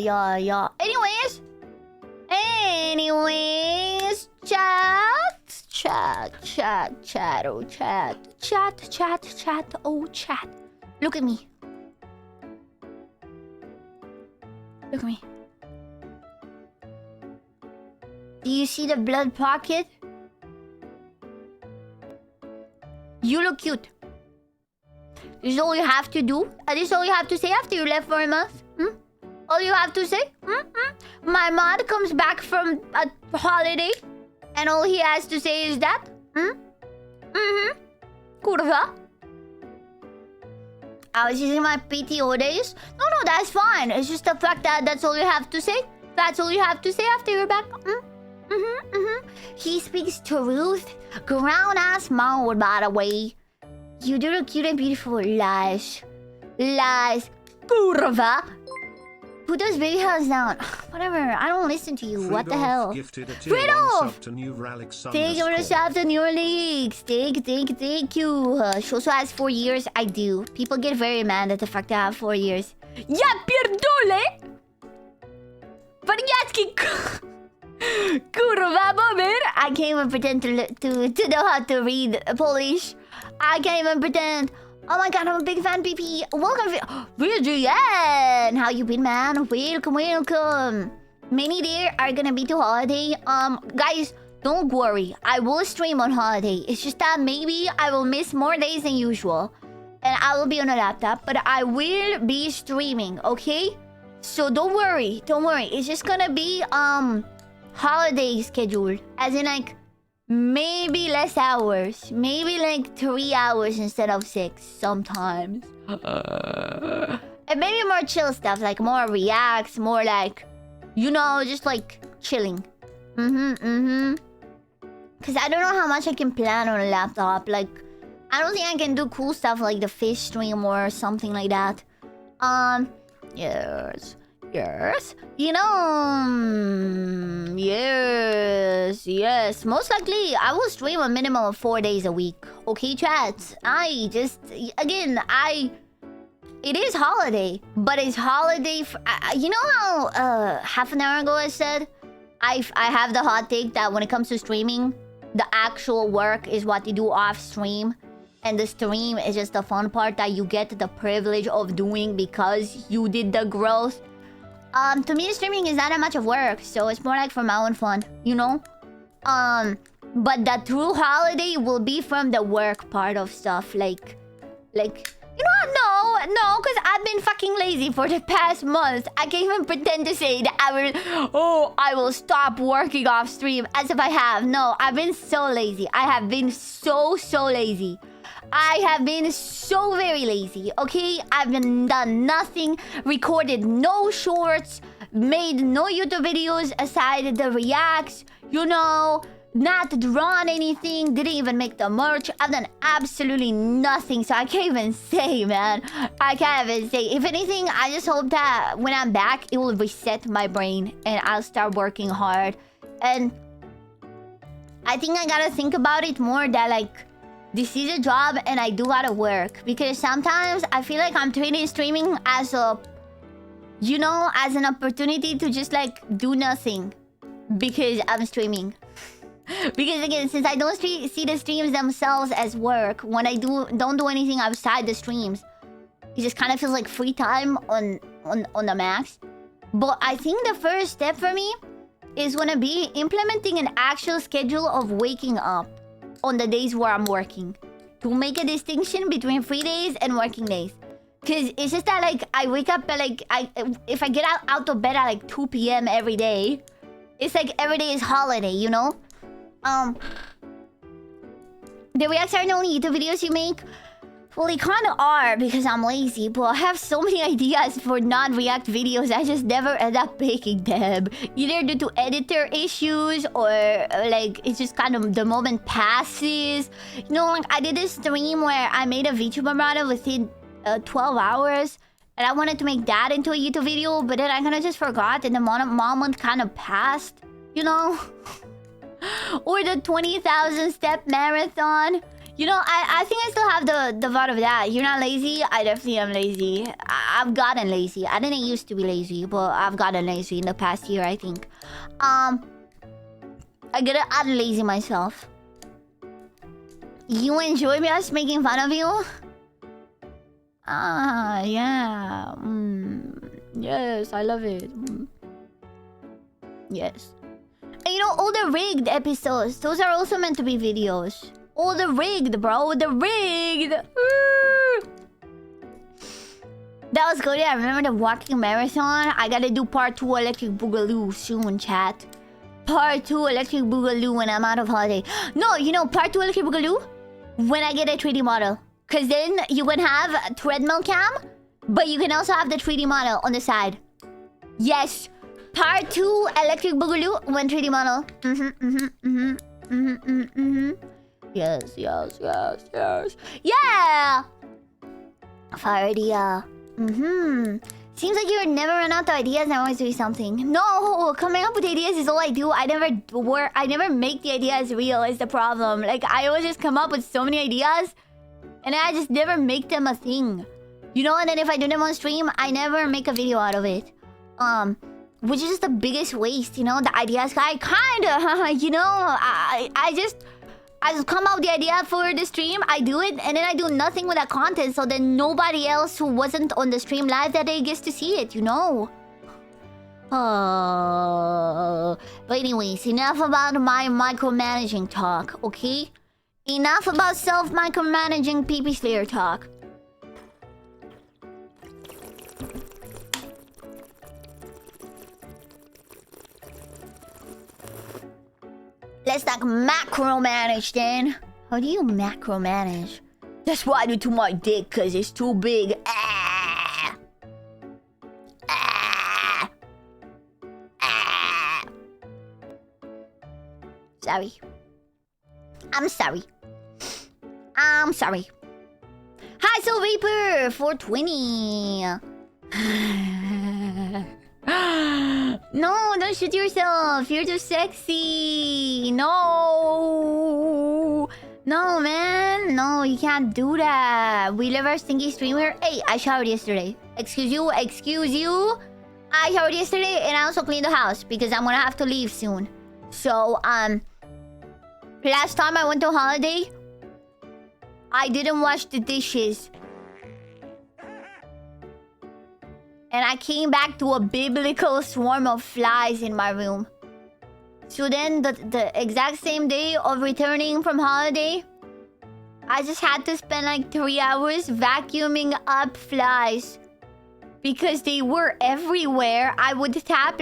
Anyways, chat, oh chat. Look at me. Do you see the blood pocket? You look cute. This is all you have to do? This is all you have to say after you left for a month? All you have to say? My mod comes back from a holiday and all he has to say is that? Kurwa. I was using my PTO days? No, that's fine. It's just the fact that that's all you have to say. That's all you have to say after you're back. He speaks truth. Ground-ass mode, by the way. You do look cute and beautiful. Lies. Kurva. Who does baby hairs down? Whatever. I don't listen to you. What the hell? Freedom! Thank you for the sub to New Leagues. Thank you. She also has 4 years. I do. People get very mad at the fact that I have 4 years. Ya pierdole! Pariatski! Kurwa, moment! I can't even pretend to know how to read Polish. I can't even pretend. Oh my god, I'm a big fan, PP. Welcome, Virgin. How you been, man? Welcome, welcome. Many there are gonna be to holiday. Guys, don't worry. I will stream on holiday. It's just that maybe I will miss more days than usual. And I will be on a laptop, but I will be streaming, okay? So don't worry. Don't worry. It's just gonna be, holiday schedule. As in, like, maybe less hours. Maybe, like, 3 hours instead of 6 sometimes. And maybe more chill stuff, like more reacts, more like, you know, just like chilling. Because I don't know how much I can plan on a laptop. Like, I don't think I can do cool stuff like the fish stream or something like that. Yes. You know, yes. Most likely, I will stream a minimum of 4 days a week. Okay, chat? It is holiday, but it's holiday. You know how half an hour ago I said I have the hot take that when it comes to streaming, the actual work is what you do off stream, and the stream is just the fun part that you get the privilege of doing because you did the growth. To me, streaming is not that much of work, so it's more like for my own fun, you know. But the true holiday will be from the work part of stuff, like. You know what? No, because I've been fucking lazy for the past month. I can't even pretend to say that I will stop working off stream as if I have. No, I've been so lazy. I have been so lazy. I have been so very lazy, okay? I've done nothing, recorded no shorts, made no YouTube videos aside the reacts, you know, not drawn anything, didn't even make the merch. I've done absolutely nothing, so I can't even say, man. I can't even say. If anything, I just hope that when I'm back, it will reset my brain and I'll start working hard. And I think I gotta think about it more that, like, this is a job and I do gotta work. Because sometimes I feel like I'm treating streaming as a, you know, as an opportunity to just, like, do nothing. Because I'm streaming. Because again, since I don't see the streams themselves as work, when I don't do anything outside the streams, it just kind of feels like free time on the max. But I think the first step for me is gonna be implementing an actual schedule of waking up on the days where I'm working, to make a distinction between free days and working days. Cause it's just that, like, I wake up at, like, if I get out of bed at like 2 p.m. every day, it's like every day is holiday, you know? The reacts are the only YouTube videos you make? Well, they kind of are because I'm lazy, but I have so many ideas for non-react videos, I just never end up making them. Either due to editor issues or, like, it's just kind of the moment passes. You know, like, I did this stream where I made a VTuber model within 12 hours. And I wanted to make that into a YouTube video, but then I kind of just forgot and the moment kind of passed, you know? Or the 20,000 step marathon. You know, I think I still have the vibe of that. You're not lazy? I definitely am lazy. I've gotten lazy. I didn't used to be lazy, but I've gotten lazy in the past year, I think. I gotta unlazy myself. You enjoy us making fun of you? Ah, yeah. Yes, I love it. Yes. And you know, all the rigged episodes, those are also meant to be videos. All the rigged, bro. The rigged. That was good. Yeah, I remember the walking marathon. I gotta do part 2 Electric Boogaloo soon, chat. Part 2 Electric Boogaloo when I'm out of holiday. No, you know, part 2 Electric Boogaloo when I get a 3D model. Because then you can have a treadmill cam, but you can also have the 3D model on the side. Yes. Part 2 Electric Boogaloo when 3D model. Yes. Yeah! Fire idea. Seems like you never run out of ideas and always do something. No, coming up with ideas is all I do. I never make the ideas real is the problem. Like, I always just come up with so many ideas and I just never make them a thing. You know, and then if I do them on stream, I never make a video out of it. Which is just the biggest waste, you know? The ideas guy, kinda, you know? I just come up with the idea for the stream, I do it, and then I do nothing with that content, so then nobody else who wasn't on the stream live that day gets to see it, you know? But anyways, enough about my micromanaging talk, okay? Enough about self-micromanaging PP Slayer talk. Let's like macro-manage then. How do you macro-manage? That's what I do to my dick, cause it's too big. Ah! Ah! Ah! Sorry. I'm sorry. I'm sorry. Hi, Soul Reaper! 420. No, don't shoot yourself. You're too sexy. No. No, man. No, you can't do that. We love our stinky streamer. Hey, I showered yesterday. Excuse you. Excuse you. I showered yesterday and I also cleaned the house because I'm gonna have to leave soon. So, last time I went to holiday, I didn't wash the dishes. And I came back to a biblical swarm of flies in my room. So then, the exact same day of returning from holiday, I just had to spend like 3 hours vacuuming up flies. Because they were everywhere. I would tap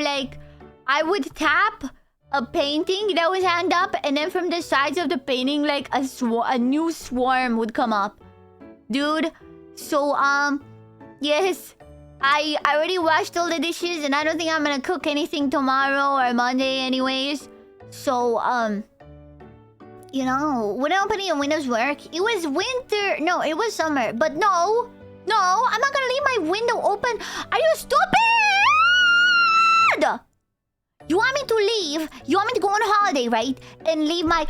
a painting that was hanged up, and then from the sides of the painting, like a new swarm would come up. Dude, so, yes. I already washed all the dishes, and I don't think I'm gonna cook anything tomorrow or Monday anyways. So, you know, wouldn't opening your windows work? It was winter. No, it was summer. But no, I'm not gonna leave my window open. Are you stupid? You want me to leave? You want me to go on holiday, right? And leave my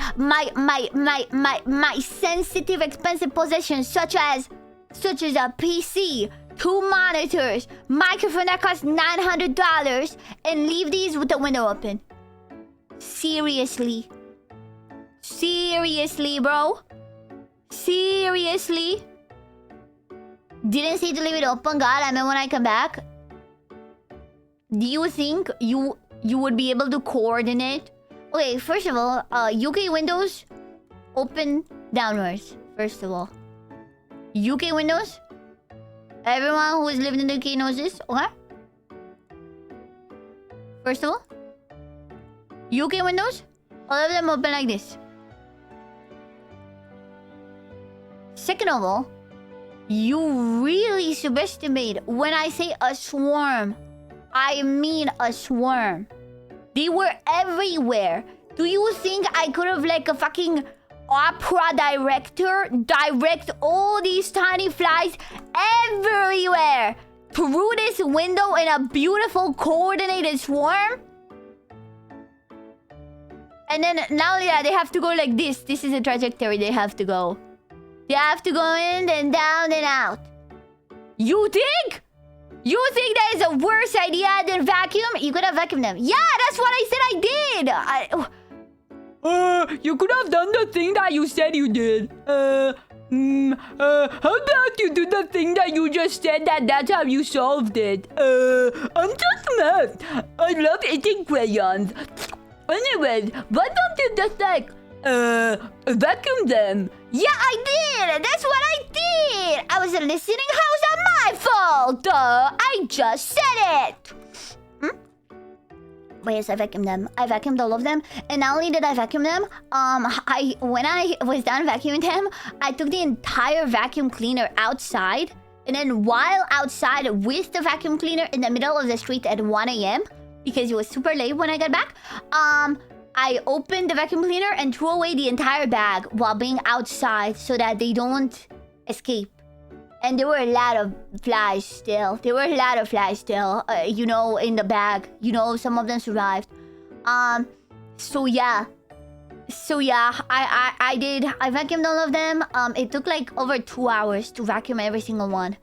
sensitive, expensive possessions, such as a PC, 2 monitors, microphone that costs $900, and leave these with the window open? Seriously? Seriously, bro? Seriously? Didn't say to leave it open, God. I mean, when I come back. Do you think you would be able to coordinate? Okay, first of all, UK windows open downwards. First of all, UK windows. Everyone who is living in the UK knows this, okay? First of all, UK windows, all of them open like this. Second of all, you really subestimate when I say a swarm. I mean a swarm. They were everywhere. Do you think I could have, like a fucking opera director, direct all these tiny flies everywhere through this window in a beautiful coordinated swarm? And then now, yeah, they have to go like this. This is the trajectory they have to go. They have to go in, then down, then out. You think? You think that is a worse idea than vacuum? You could have vacuumed them. Yeah, that's what I said I did. You could have done the thing that you said you did. How about you do the thing that you just said that's how you solved it? I'm just mad. I love eating crayons. Anyways, why don't you just like, vacuum them? Yeah, I did. That's what I did. I wasn't listening. How's that my fault? I just said it. Wait, yes, I vacuumed them. I vacuumed all of them. And not only did I vacuum them, when I was done vacuuming them, I took the entire vacuum cleaner outside. And then while outside with the vacuum cleaner in the middle of the street at 1 a.m., because it was super late when I got back, I opened the vacuum cleaner and threw away the entire bag while being outside so that they don't escape. And there were a lot of flies still. You know, in the bag. You know, some of them survived. So yeah, I did. I vacuumed all of them. It took like over 2 hours to vacuum every single one.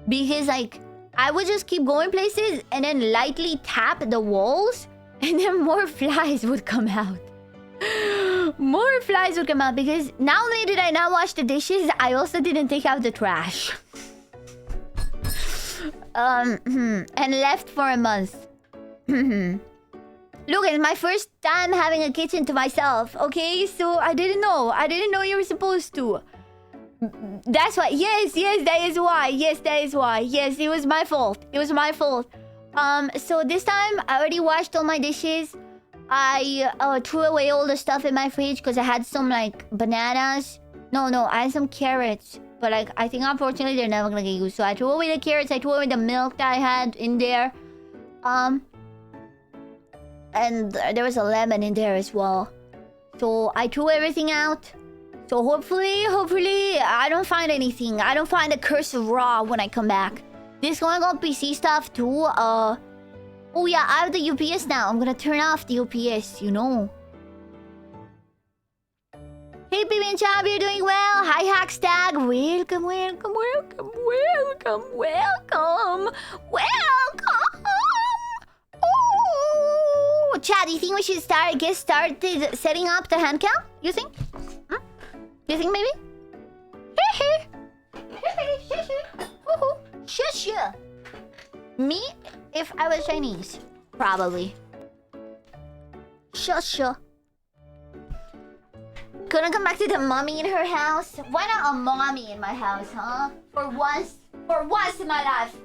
Because like, I would just keep going places and then lightly tap the walls. And then more flies would come out. More flies would come out because not only did I not wash the dishes, I also didn't take out the trash. And left for a month. Look, it's my first time having a kitchen to myself, okay? So I didn't know. I didn't know you were supposed to. That's why. Yes, that is why. Yes, that is why. Yes, it was my fault. It was my fault. So this time I already washed all my dishes. I threw away all the stuff in my fridge because I had some like bananas. No, I had some carrots. But like I think unfortunately they're never gonna get used. So I threw away the carrots, I threw away the milk that I had in there. And there was a lemon in there as well. So I threw everything out. So hopefully I don't find anything. I don't find a curse of raw when I come back. This going on PC stuff too. Oh yeah, I have the UPS now. I'm gonna turn off the UPS, you know. Hey, baby and Chab, you're doing well. Hi, Hackstag. Welcome. Oh, Chad, do you think we should get started setting up the hand cam? You think? You think maybe? Shush. Me, if I was Chinese, probably. Shush. Gonna come back to the mommy in her house. Why not a mommy in my house, huh? For once in my life,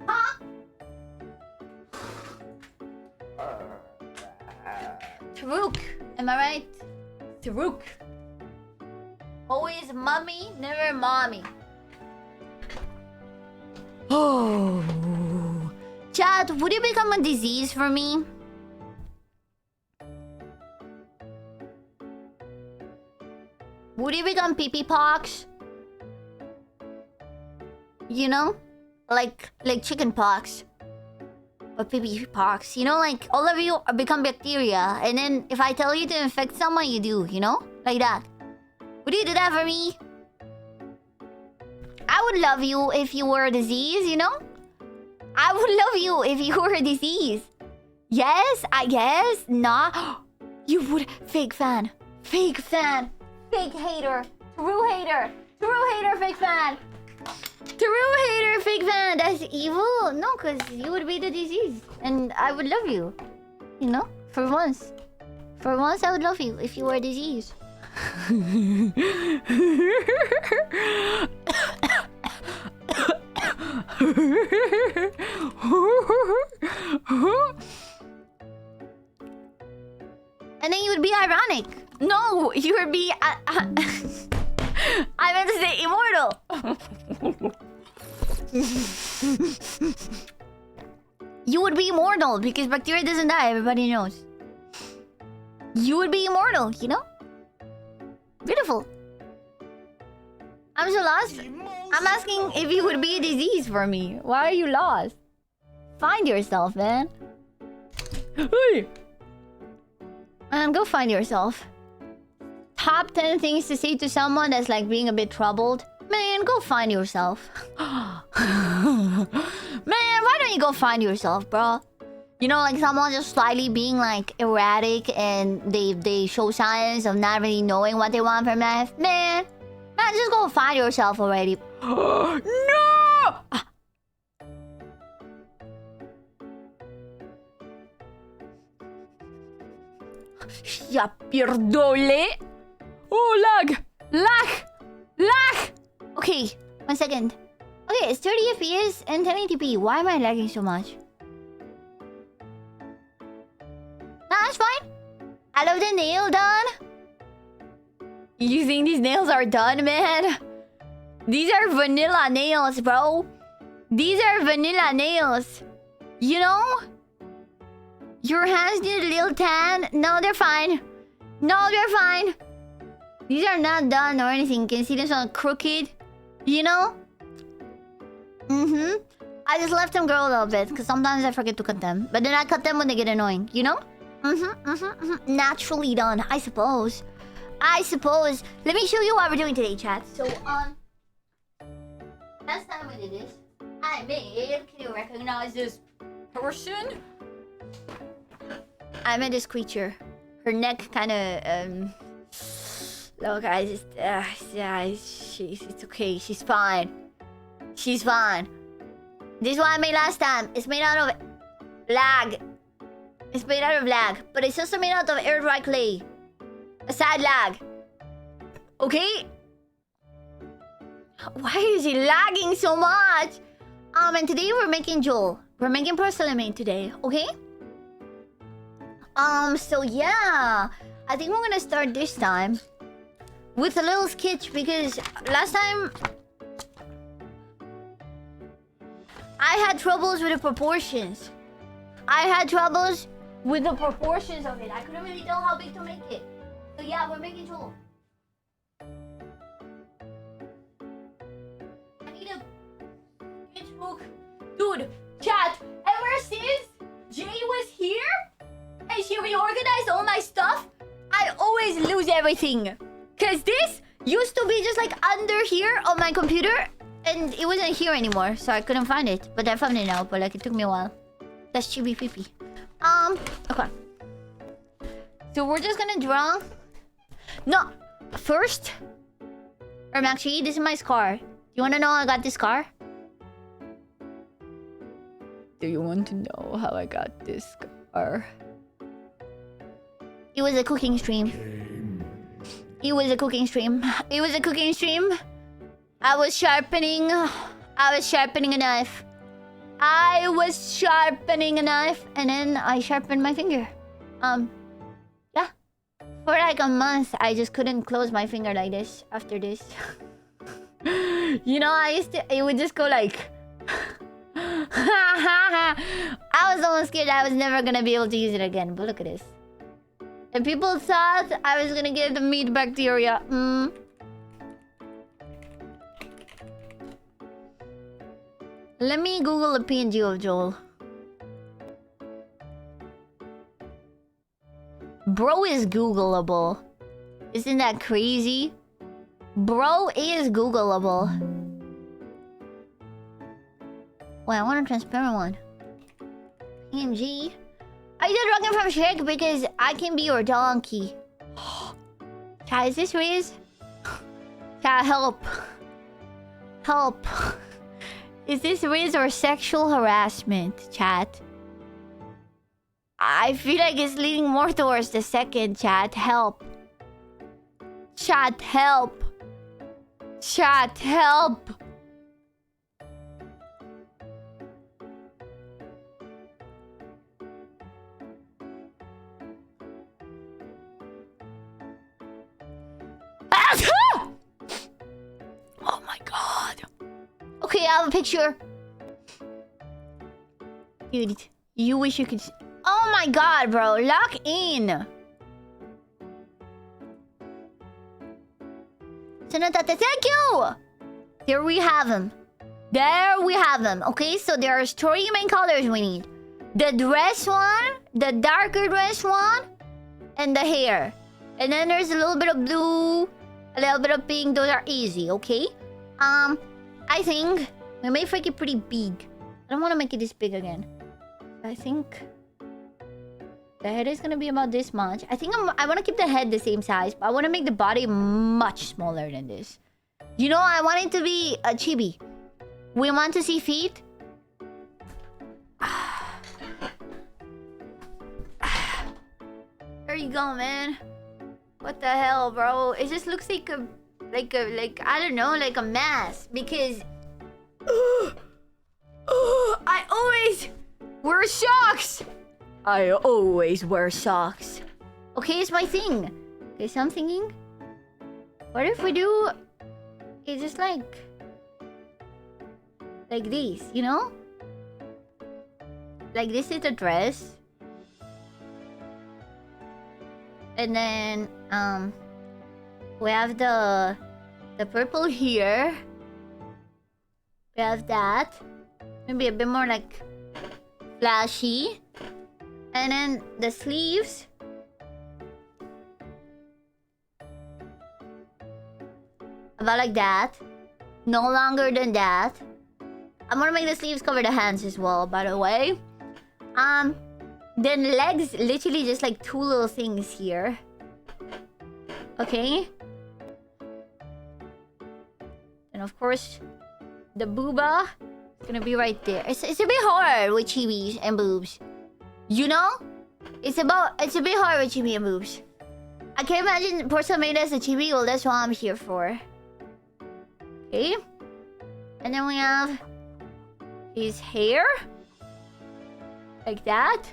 huh? Taruk, am I right? Taruk. Always mummy, never mommy. Oh. Chad, would you become a disease for me? Would you become pee-pee pox? You know? Like chicken pox. Or pee-pee pox. You know, like all of you become bacteria. And then if I tell you to infect someone, you do, you know? Like that. Would you do that for me? I would love you if you were a disease, you know? I would love you if you were a disease. Yes, I guess. Nah. You would. Fake fan. Fake hater. True hater, fake fan. True hater, fake fan. That's evil. No, because you would be the disease. And I would love you. You know? For once. For once, I would love you if you were a disease. And then you would be ironic. No, you would be... I meant to say immortal. You would be immortal because bacteria doesn't die, everybody knows. You would be immortal, you know? Beautiful. I'm so lost. I'm asking if you would be a disease for me. Why are you lost? Find yourself, man. Hey! Go find yourself. Top 10 things to say to someone that's like being a bit troubled. Man, go find yourself. Man, why don't you go find yourself, bro? You know, like someone just slightly being like erratic and they show signs of not really knowing what they want from life. Man, just go find yourself already. No! Ya pierdole. Oh, lag! Okay, 1 second. Okay, it's 30 FPS and 1080p. Why am I lagging so much? Nah, that's fine. I love the nail done. You think these nails are done, man? These are vanilla nails, bro. These are vanilla nails. You know? Your hands need a little tan. No, they're fine. No, they're fine. These are not done or anything. You can see this one crooked. You know? I just left them grow a little bit because sometimes I forget to cut them. But then I cut them when they get annoying. You know? Naturally done, I suppose. Let me show you what we're doing today, chat. So, last time we did this, I made... Can you recognize this person? I made this creature. Her neck kind of Look, I just, yeah, it's okay. She's fine. She's fine. This is what I made last time. It's made out of lag. It's made out of lag, but it's also made out of air dry clay. A sad lag. Okay? Why is it lagging so much? And today we're making Joel. We're making porcelain today, okay? So yeah. I think we're gonna start this time with a little sketch because last time I had troubles with the proportions. I had troubles with the proportions of it. I couldn't really tell how big to make it. So yeah, we're making Joel. I need a sketchbook. Dude, chat, ever since Jay was here and she reorganized all my stuff, I always lose everything. Cause this used to be just like under here on my computer and it wasn't here anymore, so I couldn't find it. But I found it now, but like it took me a while. That's chibi pee. Okay. So we're just gonna draw. No, first. Or actually, this is my scar. You wanna know how I got this scar? Do you want to know how I got this scar? It was a cooking stream. It was a cooking stream. It was a cooking stream. I was sharpening a knife. I was sharpening a knife and then I sharpened my finger. Yeah. For like a month, I just couldn't close my finger like this after this. You know, it would just go like... I was almost scared I was never gonna be able to use it again, but look at this. And people thought I was gonna get the meat bacteria. Let me Google a PNG of Joel. Bro is Googleable. Isn't that crazy? Bro is Googleable. Wait, I want a transparent one. PNG. I did Rockin' from Shrek because I can be your donkey. Chat, is this Riz? Chat, help. Help. Is this Riz or sexual harassment, chat? I feel like it's leaning more towards the second, chat. Help. Chat, help. Chat, help. Oh my god. Okay, I have a picture. Dude, you wish you could... Oh my god, bro. Lock in. Thank you. There we have him. There we have him. Okay, so there are 3 main colors we need. The dress one, the darker dress one, and the hair. And then there's a little bit of blue, a little bit of pink. Those are easy, okay? I think we may make it pretty big. I don't want to make it this big again. I think the head is gonna be about this much. I think I want to keep the head the same size, but I want to make the body much smaller than this. You know, I want it to be a chibi. We want to see feet. There you go, man. What the hell, bro? It just looks like I don't know, like a mask. Because I always wear socks. I always wear socks. Okay, it's my thing. Okay, so I'm thinking, what if we do it just like this, you know? Like this is the dress. And then we have the purple here. We have that. Maybe a bit more like flashy. And then the sleeves. About like that. No longer than that. I'm gonna make the sleeves cover the hands as well, by the way. Then legs, literally just like 2 little things here. Okay. And of course, the booba is gonna be right there. It's a bit hard with chibis and boobs. You know? It's a bit hard with chibi and boobs. I can't imagine porcelain made as a chibi. Well, that's what I'm here for. Okay. And then we have his hair. Like that.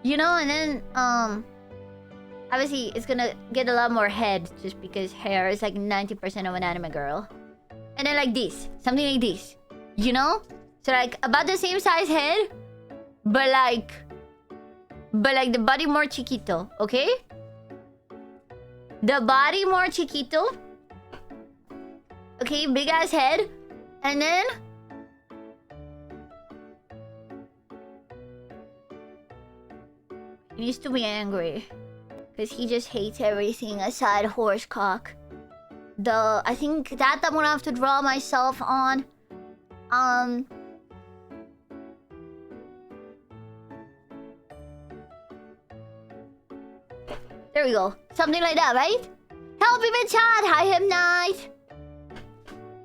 You know, and then, obviously, it's gonna get a lot more head just because hair is like 90% of an anime girl. And then like this. Something like this. You know? So like, about the same size head. But like the body more chiquito. Okay? The body more chiquito. Okay, big ass head. And then... he needs to be angry. Because he just hates everything aside horsecock. I think that I'm gonna have to draw myself on. There we go. Something like that, right? Help him in chat! Hi, Hymnite!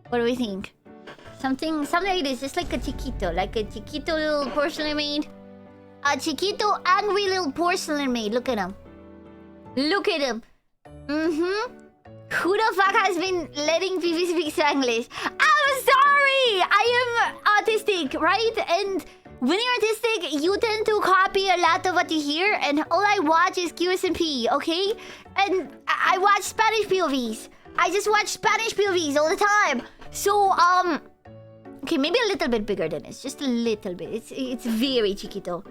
What do we think? Something like this. Just like a chiquito. Like a chiquito little porcelain maid. A chiquito angry little porcelain maid. Look at him. Look at him. Mm-hmm. Who the fuck has been letting people speak Spanglish? I'm sorry! I am autistic, right? And when you're autistic, you tend to copy a lot of what you hear. And all I watch is QSMP, okay? And I watch Spanish POVs. I just watch Spanish POVs all the time. So, okay, maybe a little bit bigger than this. Just a little bit. It's very chiquito.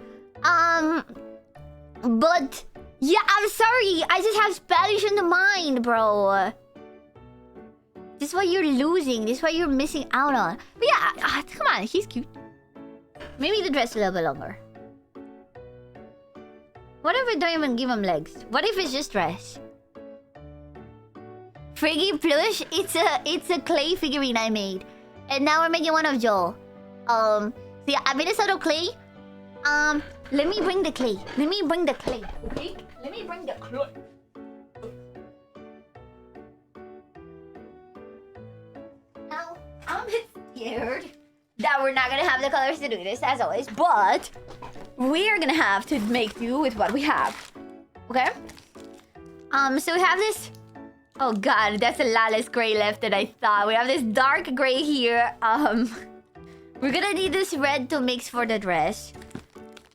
But... yeah, I'm sorry. I just have Spanish in the mind, bro. This is what you're losing. This is what you're missing out on. But yeah, come on. He's cute. Maybe the dress a little bit longer. What if we don't even give him legs? What if it's just dress? Friggy plush? It's a clay figurine I made. And now we're making one of Joel. So yeah, I made this out of clay. Let me bring the clay. Let me bring the clay, okay? Let me bring the clay. Now, I'm a bit scared that we're not gonna have the colors to do this, as always. But, we're gonna have to make do with what we have. Okay? So we have this... oh god, that's a lot less gray left than I thought. We have this dark gray here. We're gonna need this red to mix for the dress.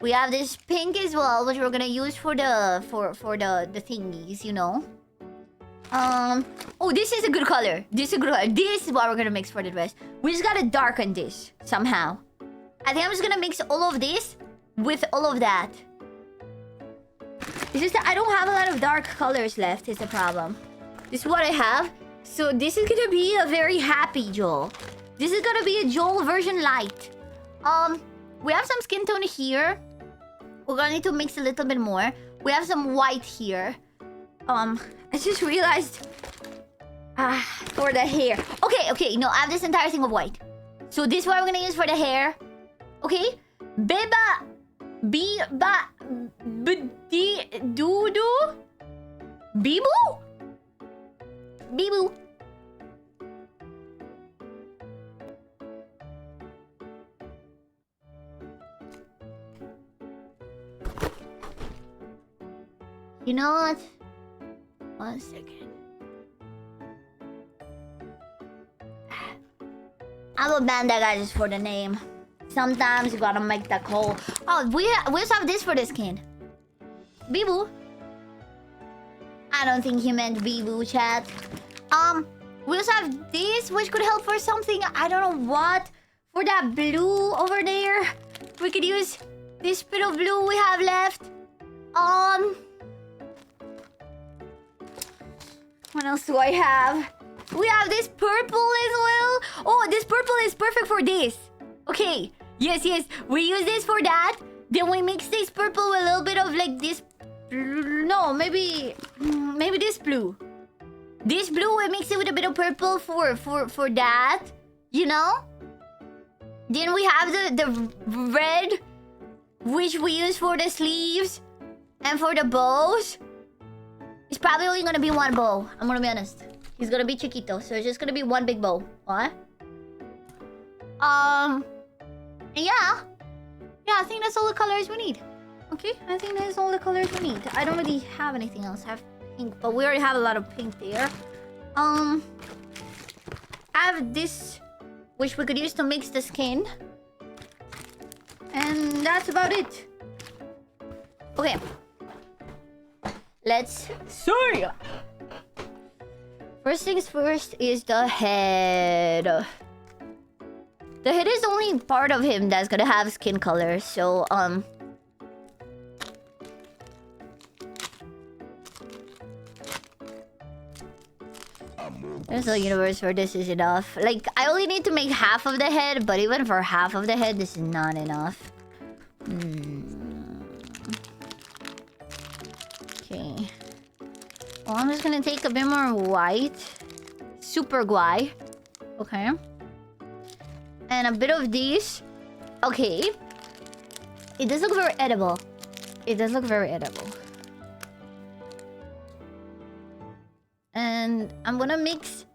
We have this pink as well, which we're gonna use for the thingies, you know. Oh, this is a good color. This is a good color. This is what we're gonna mix for the dress. We just gotta darken this somehow. I think I'm just gonna mix all of this with all of that. It's just that I don't have a lot of dark colors left, is the problem. This is what I have. So this is gonna be a very happy Joel. This is gonna be a Joel version light. We have some skin tone here. We're gonna need to mix a little bit more. We have some white here. I just realized... for the hair. Okay, no, I have this entire thing of white. So this is what we're gonna use for the hair. Okay? Beba... Biba... Bdi... Doo-doo? Bibu? Bibu. You know what? 1 second. I will ban that guy just for the name. Sometimes you gotta make that call. Oh, we also have this for the skin. Bibu. I don't think he meant Bibu, chat. We also have this, which could help for something. I don't know what. For that blue over there. We could use this bit of blue we have left. What else do I have? We have this purple as well. Oh, this purple is perfect for this. Okay. Yes. We use this for that. Then we mix this purple with a little bit of like this... no, maybe this blue. This blue, we mix it with a bit of purple for that. You know? Then we have the red, which we use for the sleeves and for the bows. It's probably only gonna be one bow. I'm gonna be honest. He's gonna be chiquito, so it's just gonna be one big bow. What? Yeah. Yeah, I think that's all the colors we need. Okay, I think that's all the colors we need. I don't really have anything else. I have pink, but we already have a lot of pink there. I have this, which we could use to mix the skin. And that's about it. Okay. Let's see. First things first is the head. The head is the only part of him that's gonna have skin color, so there's a universe where this is enough. Like, I only need to make half of the head, but even for half of the head, this is not enough. Okay. Well, I'm just gonna take a bit more white. Super guai. Okay. And a bit of these. Okay. It does look very edible. It does look very edible. And I'm gonna mix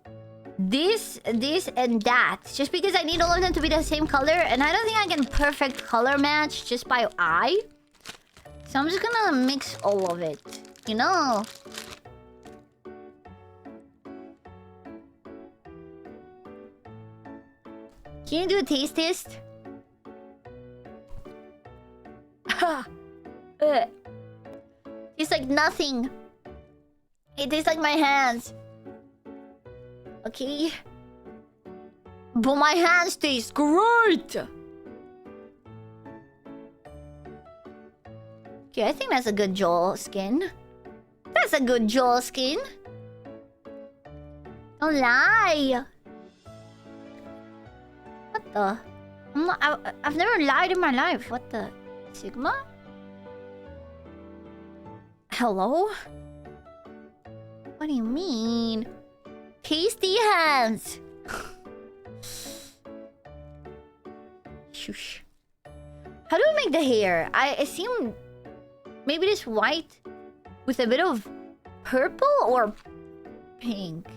this, and that. Just because I need all of them to be the same color. And I don't think I can perfect color match just by eye. So I'm just gonna mix all of it. You know? Can you do a taste test? Tastes like nothing. It tastes like my hands. Okay. But my hands taste great. Okay, I think that's a good Joel skin. That's a good Joel skin. Don't lie. What the? I've never lied in my life. What the? Sigma? Hello? What do you mean? Tasty hands. Shush. How do I make the hair? I assume maybe this white with a bit of purple or pink.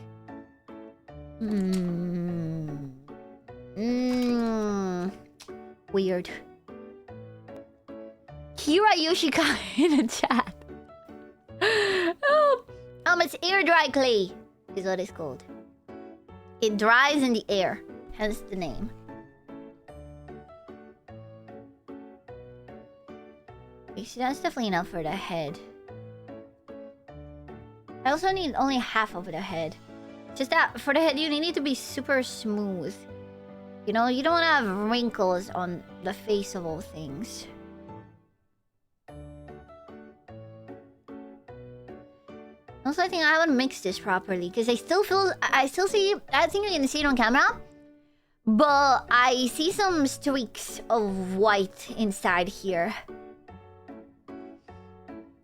Weird. Kira Yoshika in the chat. Oh, it's air dry clay is what it's called. It dries in the air, hence the name. Okay, so that's definitely enough for the head. I also need only half of the head. Just that for the head, you need to be super smooth. You know, you don't want to have wrinkles on the face of all things. Also, I think I haven't mixed this properly because I still see. I think you can see it on camera, but I see some streaks of white inside here.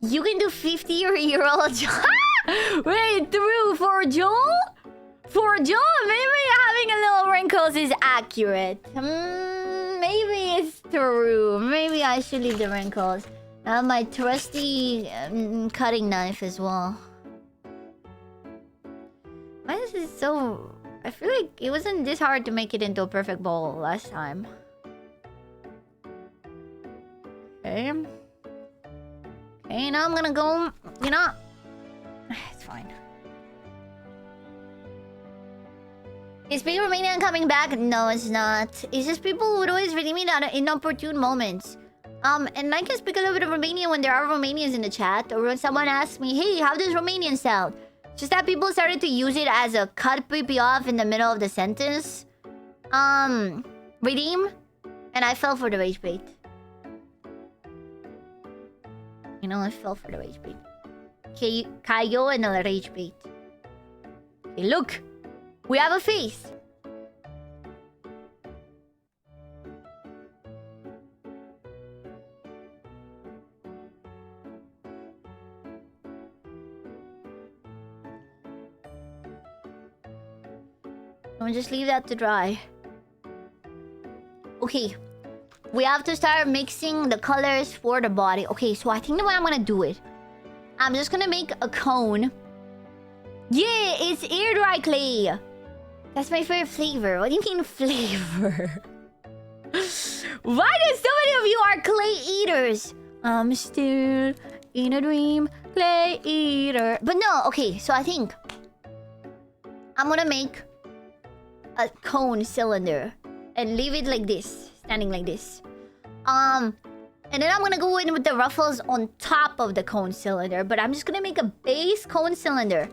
You can do 50-year-old Joel. Wait, through for Joel? For Joel, maybe having a little wrinkles is accurate. Maybe it's true. Maybe I should leave the wrinkles. I have my trusty cutting knife as well. Why is it so... I feel like it wasn't this hard to make it into a perfect bowl last time. Okay. Okay, now I'm gonna go... You know... It's fine. Is Big Romanian coming back? No, it's not. It's just people would always redeem me at inopportune moments. And I can speak a little bit of Romanian when there are Romanians in the chat. Or when someone asks me, hey, how does Romanian sound? Just that people started to use it as a cut PP off in the middle of the sentence. Redeem. And I fell for the rage bait. You know, I fell for the rage bait. Kayo and a rage bait. Hey, look! We have a face! I'll just leave that to dry. Okay. We have to start mixing the colors for the body. Okay, so I think the way I'm gonna do it, I'm just gonna make a cone Yeah, it's air dry clay. That's my favorite flavor. What do you mean flavor? Why do so many of you are clay eaters? I'm still in a dream, clay eater. But no, okay, so I think I'm gonna make a cone cylinder and leave it like this, standing like this. And then I'm gonna go in with the ruffles on top of the cone cylinder, but I'm just gonna make a base cone cylinder.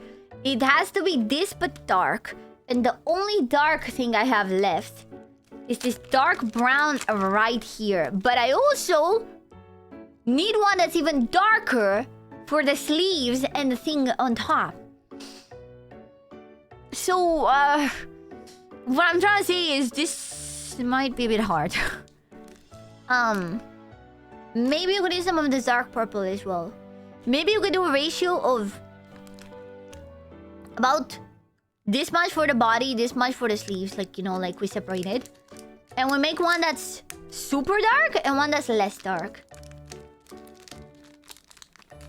It has to be this but dark, and the only dark thing I have left is this dark brown right here. But I also need one that's even darker for the sleeves and the thing on top. So, what I'm trying to say is this might be a bit hard. Maybe we could do some of this dark purple as well. Maybe we could do a ratio of about this much for the body, this much for the sleeves, like, you know, like we separated. And we make one that's super dark and one that's less dark.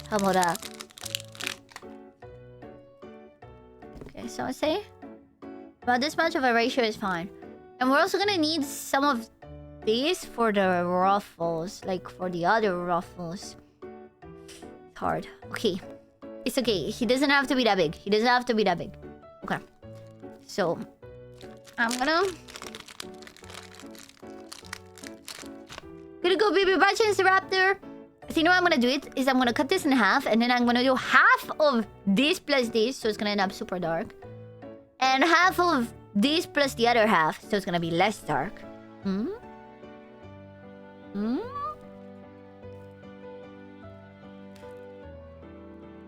How about that? Okay, so I say about this much of a ratio is fine. And we're also gonna need some of these for the ruffles, like for the other ruffles. It's hard. Okay. It's okay. He doesn't have to be that big. He doesn't have to be that big. Okay. So, I'm gonna go baby by chance raptor. So you know how I'm gonna do it? Is I'm gonna cut this in half, and then I'm gonna do half of this plus this, so it's gonna end up super dark. And half of this plus the other half, so it's gonna be less dark. Hmm? Hmm?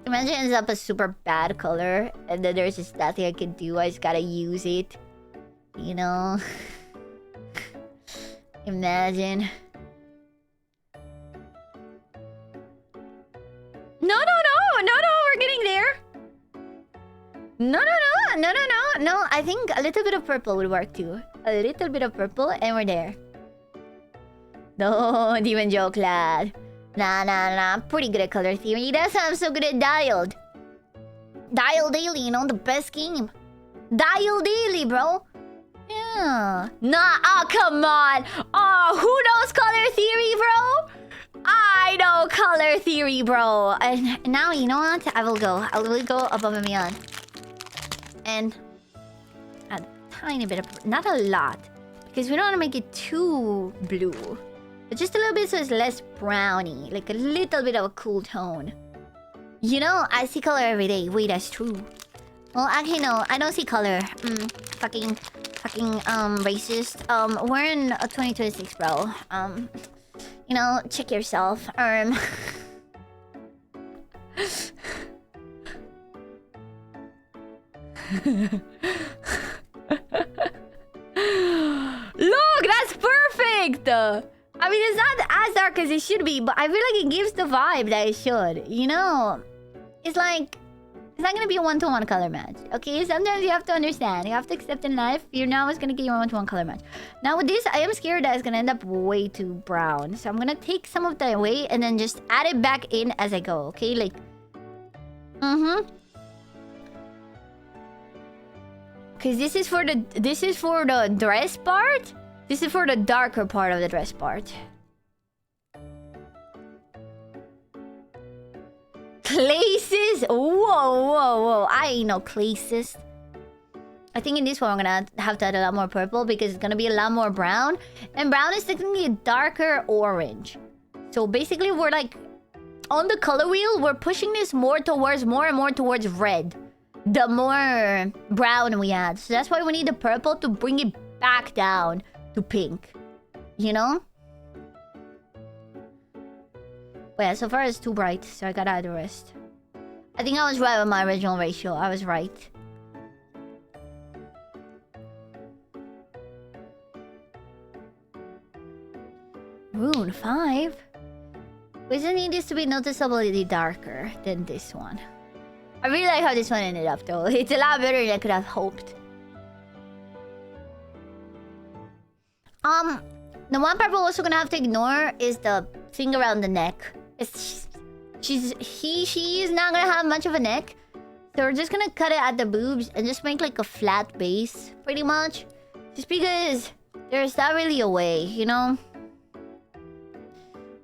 Imagine it ends up a super bad color, and then there's just nothing I can do. I just gotta use it. You know? Imagine. No, we're getting there. No, I think a little bit of purple would work too. A little bit of purple, and we're there. Don't even joke, lad. Nah. Pretty good at color theory. That's why I'm so good at Dialed. Dial Daily, you know, the best game. Dial Daily, bro. Yeah. Nah, oh, come on. Oh, who knows color theory, bro? I know color theory, bro. And now, you know what? I will go above and beyond. And a tiny bit of... Not a lot. Because we don't want to make it too blue. But just a little bit so it's less browny. Like a little bit of a cool tone. You know, I see color every day. Wait, that's true. Well, actually, no. I don't see color. Fucking, racist. We're in 2026, bro. You know, check yourself. Look, that's perfect! I mean, it's not as dark as it should be, but I feel like it gives the vibe that it should. You know? It's like... It's not gonna be a one-to-one color match. Okay? Sometimes you have to understand. You have to accept in life. You're not always gonna get your one-to-one color match. Now with this, I am scared that it's gonna end up way too brown. So I'm gonna take some of that away and then just add it back in as I go. Okay? Like... Because this is for the dress part. This is for the darker part of the dress part. Places? Whoa. I ain't no classist. I think in this one, we're gonna have to add a lot more purple because it's gonna be a lot more brown. And brown is technically a darker orange. So basically, we're like... On the color wheel, we're pushing this more and more towards red. The more brown we add. So that's why we need the purple to bring it back down to pink. You know? But yeah, so far it's too bright, so I gotta add the rest. I think I was right with my original ratio. I was right. Rune 5? We just need this to be noticeably darker than this one. I really like how this one ended up though. It's a lot better than I could have hoped. The one part we're also gonna have to ignore is the thing around the neck. She is not gonna have much of a neck. So we're just gonna cut it at the boobs and just make like a flat base, pretty much. Just because there's not really a way, you know?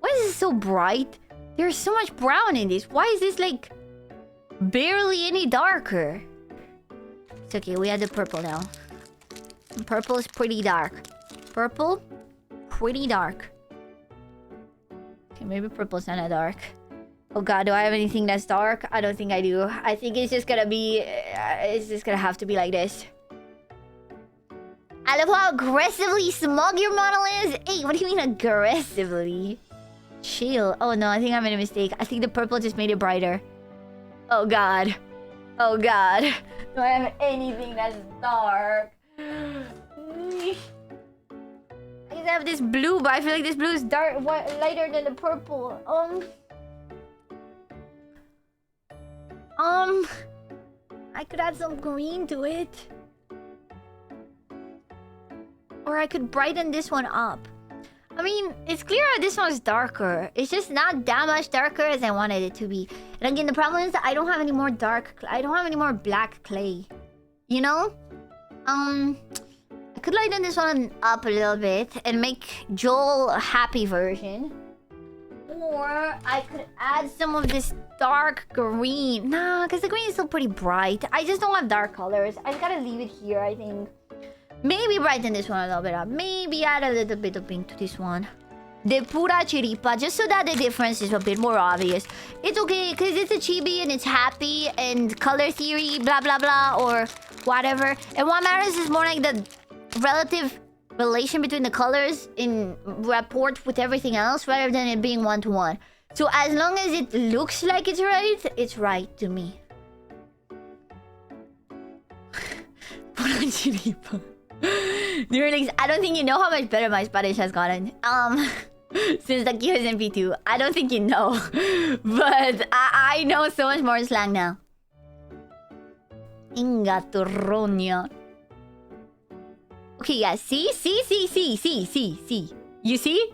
Why is this so bright? There's so much brown in this. Why is this like barely any darker? It's okay, we have the purple now. Purple is pretty dark. Purple, pretty dark. Okay, maybe purple's not that dark. Oh god, do I have anything that's dark? I don't think I do. I think it's just gonna be... it's just gonna have to be like this. I love how aggressively smug your model is. Hey, what do you mean aggressively? Chill. Oh no, I think I made a mistake. I think the purple just made it brighter. Oh god. Oh god. Do I have anything that's dark? I just have this blue, but I feel like this blue is dark, lighter than the purple. I could add some green to it. Or I could brighten this one up. I mean, it's clear that this one's darker. It's just not that much darker as I wanted it to be. And again, the problem is that I don't have any more I don't have any more black clay. You know? I could lighten this one up a little bit and make Joel a happy version. Or I could add some of this dark green. Nah, because the green is still pretty bright. I just don't have dark colors. I just gotta leave it here, I think. Maybe brighten this one a little bit up. Maybe add a little bit of pink to this one. De pura chiripa, just so that the difference is a bit more obvious. It's okay, because it's a chibi and it's happy and color theory, blah, blah, blah, or whatever. And what matters is more like the relative relation between the colors in rapport with everything else rather than it being one-to-one. So as long as it looks like it's right to me. Pura chiripa. I don't think you know how much better my Spanish has gotten. Since the key was in P2. I don't think you know. But I know so much more slang now. Inga turronia. Okay, yeah, see? You see?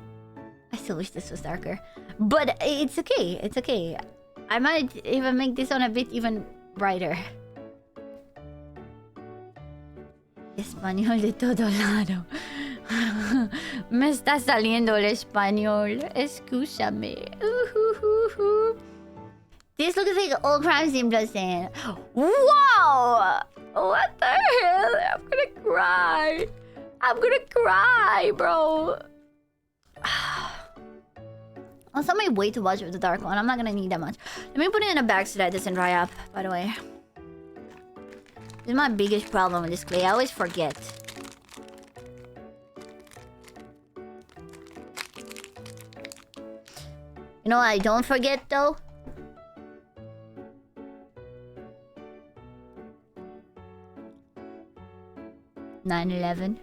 I still wish this was darker. But it's okay, it's okay. I might even make this one a bit even brighter. Español de todo lado. Me está saliendo el español. Escúchame. This looks like old crime scene blood sand. Wow! What the hell? I'm gonna cry. I'm gonna cry, bro. I'll sell me way too much of the dark one. I'm not gonna need that much. Let me put it in a bag so that it doesn't dry up, by the way. This is my biggest problem with this clay. I always forget. You know what I don't forget, though? (9/11).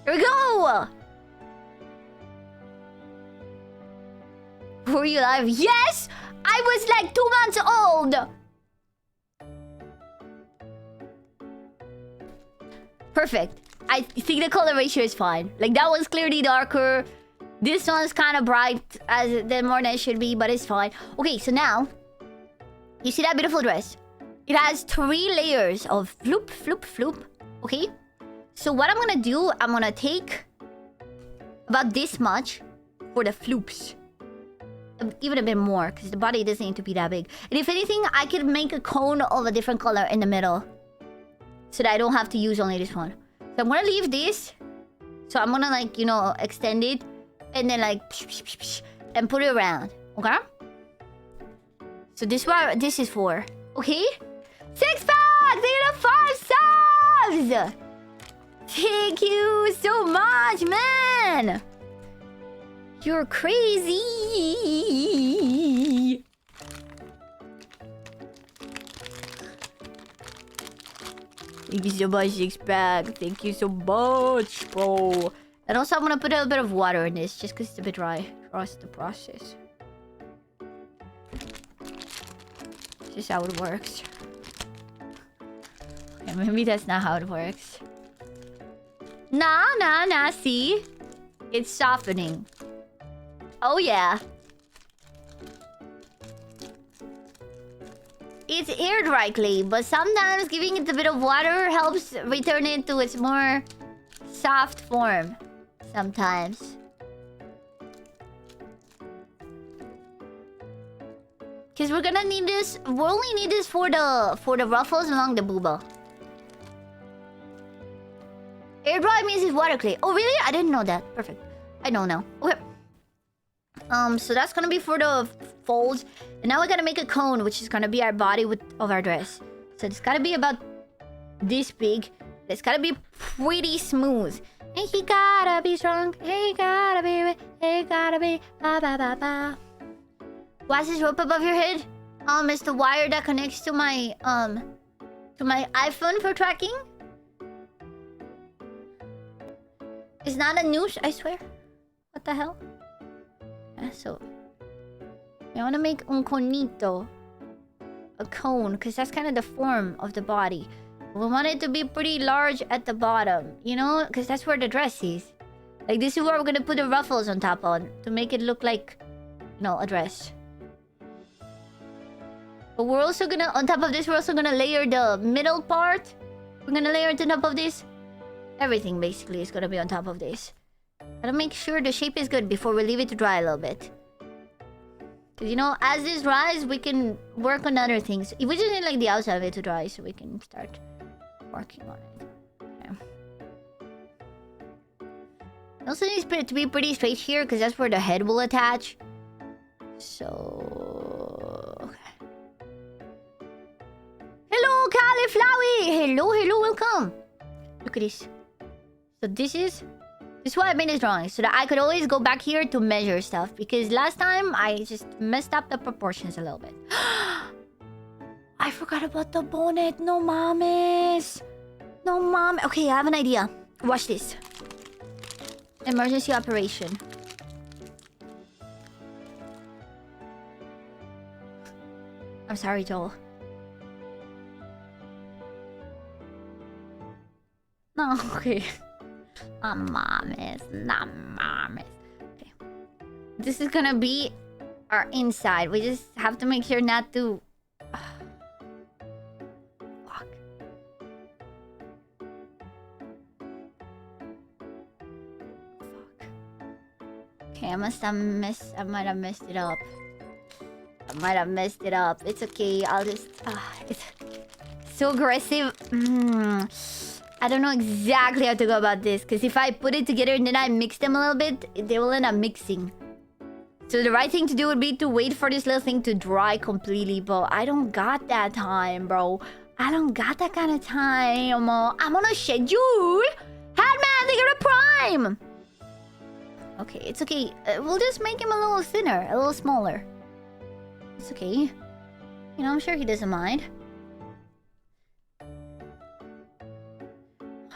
Here we go! Were you alive? Yes! I was like 2 months old! Perfect. I think the color ratio is fine. Like, that one's clearly darker. This one's kind of bright than more than it should be, but it's fine. Okay, so now... You see that beautiful dress? It has 3 layers of floop, floop, floop. Okay? So what I'm gonna do, I'm gonna take about this much for the floops. Even a bit more, because the body doesn't need to be that big. And if anything, I could make a cone of a different color in the middle. So that I don't have to use only this one. So I'm gonna leave this. So I'm gonna, like, you know, extend it. And then, like, and put it around. Okay? So this is for. Okay? 6 packs! They got 5 subs! Thank you so much, man! You're crazy! Thank you so much, 6-pack. Thank you so much, bro. And also, I'm gonna put a little bit of water in this, just because it's a bit dry. Trust the process. It's just how it works. Okay, maybe that's not how it works. Nah, see? It's softening. Oh, yeah. It's air dry clay, but sometimes giving it a bit of water helps return it to its more soft form. Sometimes. Because we're gonna need this. We'll only need this for the ruffles along the booba. Air dry means it's water clay. Oh really? I didn't know that. Perfect. I know now. Okay. So that's gonna be for the folds. And now we gotta make a cone, which is gonna be our body of our dress. So it's gotta be about this big. It's gotta be pretty smooth. And he gotta be strong. He gotta be. Ba ba ba ba. Why is this rope above your head? It's the wire that connects to my iPhone for tracking. It's not a noose, I swear. What the hell? So I want to make un conito, a cone, because that's kind of the form of the body. We want it to be pretty large at the bottom, you know, because that's where the dress is. Like this is where we're gonna put the ruffles on top on to make it look like, you know, a dress. But we're also gonna, on top of this, we're also gonna layer the middle part. We're gonna layer it on top of this. Everything basically is gonna be on top of this. Gotta make sure the shape is good before we leave it to dry a little bit. Because, you know, as this dries, we can work on other things. We just need, like, the outside of it to dry so we can start working on it. Okay. It also needs it to be pretty straight here because that's where the head will attach. So... Okay. Hello, Cauliflower! Hello, welcome! Look at this. So this is why I made this drawing. So that I could always go back here to measure stuff. Because last time, I just messed up the proportions a little bit. I forgot about the bonnet. No mames. No mom. Okay, I have an idea. Watch this. Emergency operation. I'm sorry, Joel. No, okay. Mames. Okay. This is gonna be our inside. We just have to make sure not to... Fuck. Okay, I might have messed it up. It's okay. I'll just... it's so aggressive. I don't know exactly how to go about this. Because if I put it together and then I mix them a little bit, they will end up mixing. So the right thing to do would be to wait for this little thing to dry completely. But I don't got that time, bro. I don't got that kind of time. I'm on a schedule. Hatman, they got a prime. Okay, it's okay. We'll just make him a little thinner, a little smaller. It's okay. You know, I'm sure he doesn't mind.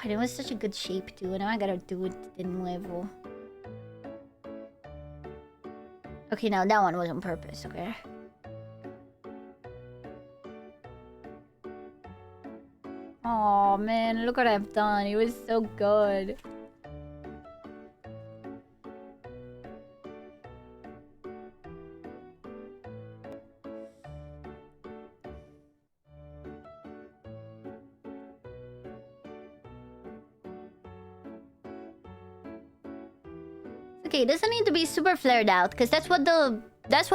It was such a good shape too, and now I gotta do it de nuevo. Okay, now that one was on purpose, okay? Oh man, look what I've done. It was so good. Okay, it doesn't need to be super flared out because that's what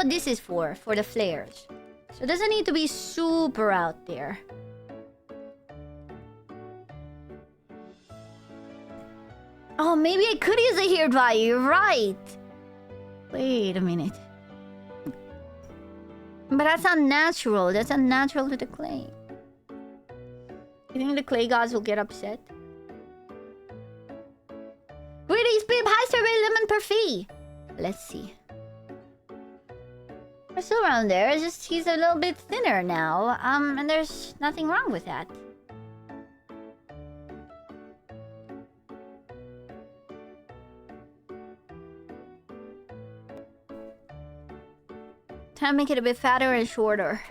this is for the flares. So it doesn't need to be super out there. Oh, maybe I could use a hairdryer. You're right. Wait a minute. But that's unnatural. That's unnatural to the clay. You think the clay gods will get upset? Greetings, babe. Hi, Strawberry Lemon Parfait. Let's see. We're still around there. It's just he's a little bit thinner now. And there's nothing wrong with that. Try to make it a bit fatter and shorter.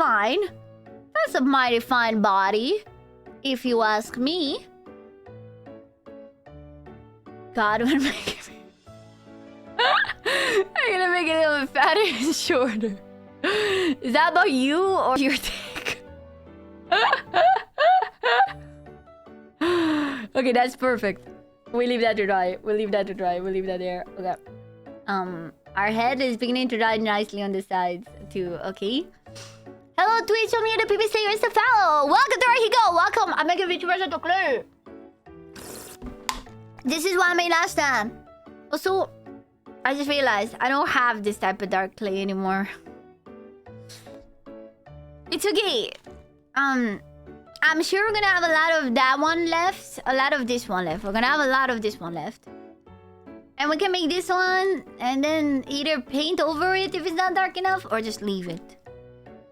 fine. That's a mighty fine body, if you ask me. God, I'm gonna make it. I'm gonna make it a little bit fatter and shorter. Is that about you or your dick? Okay, that's perfect. We leave that to dry. We'll leave that to dry. We'll leave that there. Okay. Our head is beginning to dry nicely on the sides too. Okay. Hello, Twitch. Show me the people say you're a fellow. Welcome to Higo. Welcome. I'm making Vtubers to clear. This is what I made last time. Also, I just realized I don't have this type of dark clay anymore. It's okay. I'm sure we're gonna have a lot of that one left. A lot of this one left. We're gonna have a lot of this one left. And we can make this one and then either paint over it if it's not dark enough or just leave it.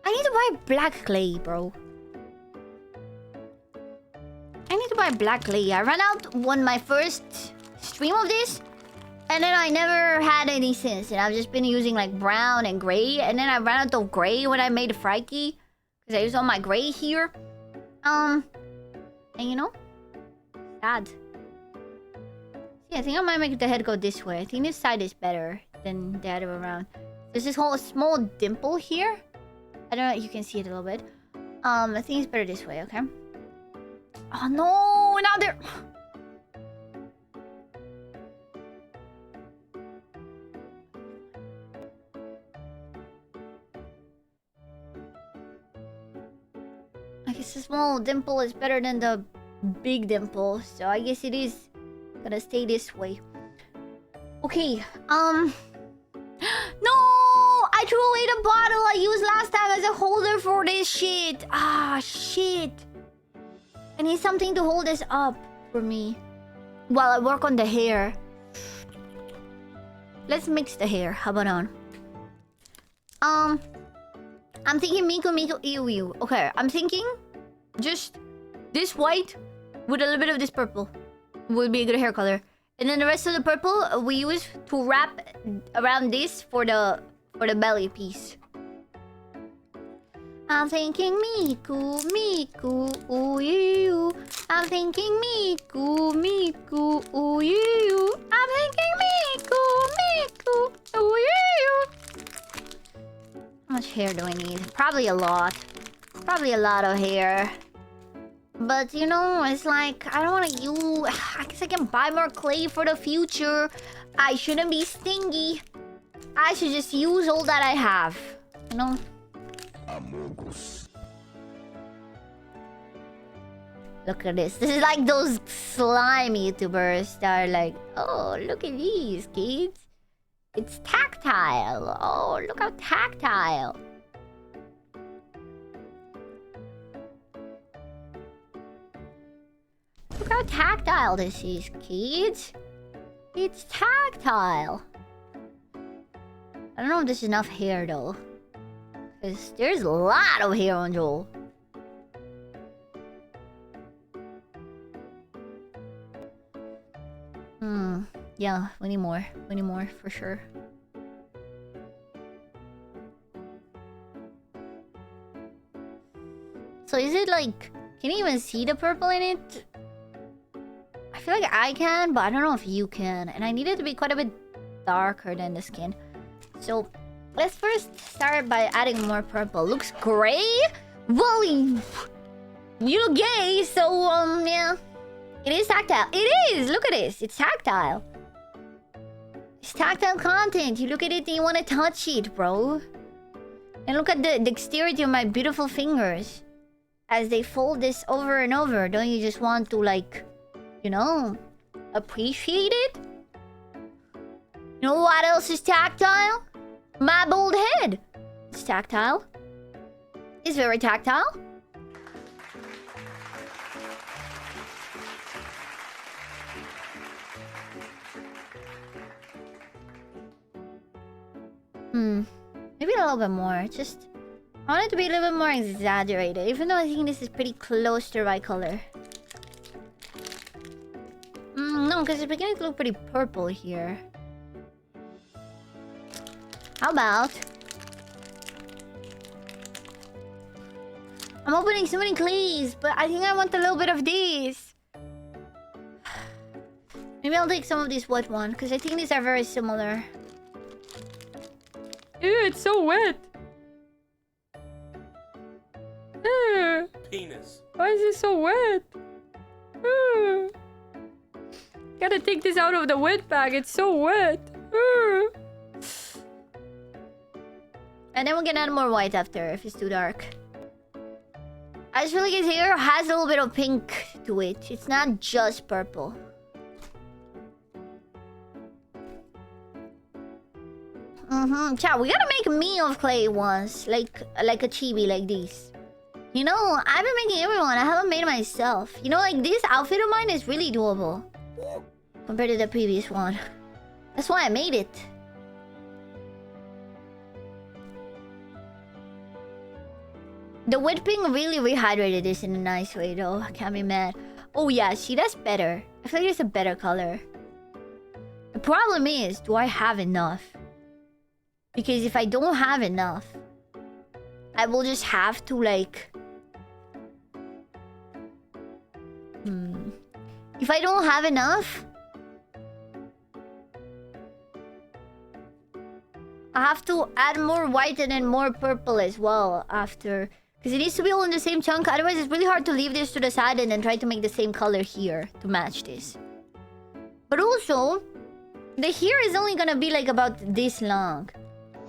I need to buy black clay, bro. I need to buy black clay. I ran out on my first stream of this. And then I never had any since. And I've just been using like brown and gray. And then I ran out of gray when I made the Frikey. Because I used all my gray here. And you know, sad. Yeah, I think I might make the head go this way. I think this side is better than the other way around. There's this whole small dimple here. I don't know if you can see it a little bit. I think it's better this way, okay? Oh no, now they're... I guess the small dimple is better than the big dimple. So I guess it is gonna stay this way. Okay, no! I threw away the bottle I used last time as a holder for this shit. Ah, shit. I need something to hold this up for me while I work on the hair. Let's mix the hair. How about on? I'm thinking Miku Ew Ew. Okay, I'm thinking just this white with a little bit of this purple would be a good hair color. And then the rest of the purple we use to wrap around this for the belly piece. I'm thinking Miku, ooh you. I'm thinking Miku, ooh you. I'm thinking Miku, ooh you. How much hair do I need? Probably a lot. Probably a lot of hair. But you know, it's like I don't want to use. I guess I can buy more clay for the future. I shouldn't be stingy. I should just use all that I have. You know? Look at this. This is like those slime YouTubers that are like, oh, look at these kids. It's tactile. Oh, look how tactile. Look how tactile this is, kids. It's tactile. I don't know if there's enough hair though. Because there's a lot of hair on Joel. Yeah, we need more. We need more for sure. So is it like... Can you even see the purple in it? I feel like I can, but I don't know if you can. And I need it to be quite a bit darker than the skin. So let's first start by adding more purple. Looks gray? Well, you look gay, so yeah. It is tactile. It is! Look at this. It's tactile. It's tactile content. You look at it and you want to touch it, bro. And look at the dexterity of my beautiful fingers. As they fold this over and over. Don't you just want to, like, you know, appreciate it? You know what else is tactile? My bald head. It's tactile. It's very tactile. Maybe a little bit more. Just... I want it to be a little bit more exaggerated. Even though I think this is pretty close to my color. No, because it's beginning to look pretty purple here. How about... I'm opening so many clays, but I think I want a little bit of this. Maybe I'll take some of this wet one, because I think these are very similar. Ew, it's so wet. Ew. Penis. Why is it so wet? Ew. Gotta take this out of the wet bag. It's so wet. Ew. And then we can add more white after if it's too dark. I just feel like his hair has a little bit of pink to it. It's not just purple. Chat, we gotta make me of clay once. Like a chibi like this. You know, I've been making everyone. I haven't made myself. You know, like this outfit of mine is really doable. Compared to the previous one. That's why I made it. The wet pink really rehydrated this in a nice way though. I can't be mad. Oh yeah, see, that's better. I feel like it's a better color. The problem is, do I have enough? Because if I don't have enough, I will just have to like... If I don't have enough, I have to add more white and then more purple as well after. Because it needs to be all in the same chunk. Otherwise, it's really hard to leave this to the side and then try to make the same color here to match this. But also, the hair is only gonna be like about this long.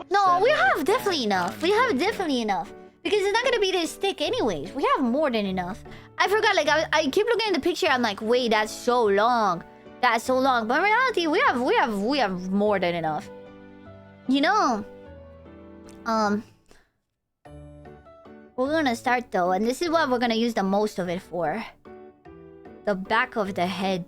No, we have definitely enough. We have definitely enough. Because it's not gonna be this thick anyways. We have more than enough. I forgot, like, I keep looking at the picture. I'm like, wait, that's so long. That's so long. But in reality, we have more than enough. You know, we're gonna start though, and this is what we're gonna use the most of it for. The back of the head.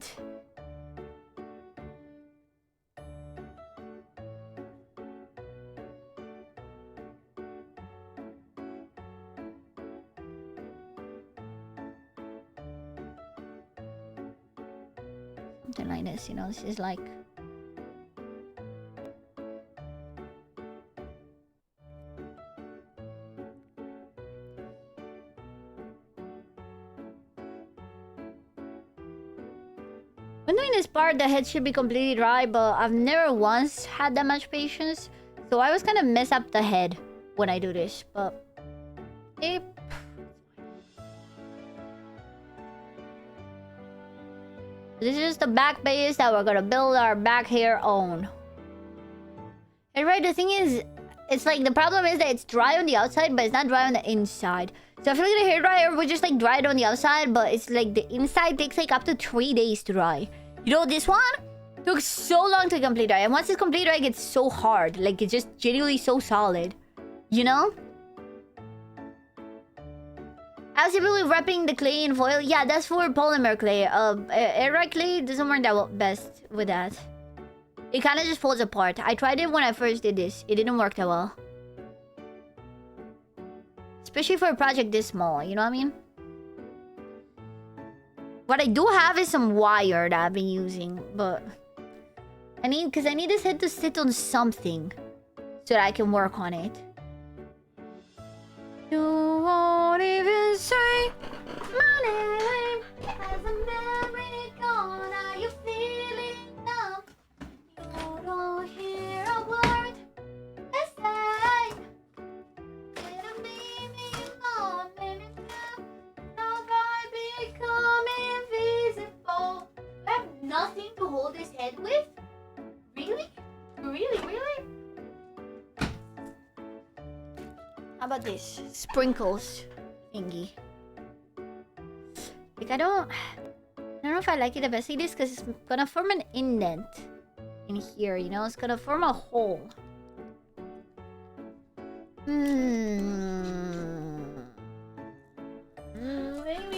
Something like this, you know, this is like... When doing this part, the head should be completely dry, but I've never once had that much patience. So I always kind of mess up the head when I do this, but... This is just the back base that we're gonna build our back hair on. And right, the thing is, it's like the problem is that it's dry on the outside, but it's not dry on the inside. So I feel like the hairdryer would just like dry it on the outside, but it's like the inside takes like up to 3 days to dry. You know, this one took so long to complete dry, and once it's complete dry, it gets so hard. Like, it's just genuinely so solid. You know? I was typically wrapping the clay in foil. Yeah, that's for polymer clay. Air dry clay doesn't work that best with that. It kind of just falls apart. I tried it when I first did this. It didn't work that well. Especially for a project this small, you know what I mean? What I do have is some wire that I've been using, but... I need this head to sit on something so that I can work on it. You won't even say my name as a memory gone. Are you feeling numb? You don't hear a word they say. It'll make me more, maybe now I become invisible. I have nothing to hold this head with? Really? Really? How about this? Sprinkles thingy. Like, I don't know if I like it the best like this, because it's gonna form an indent in here, you know? It's gonna form a hole. Maybe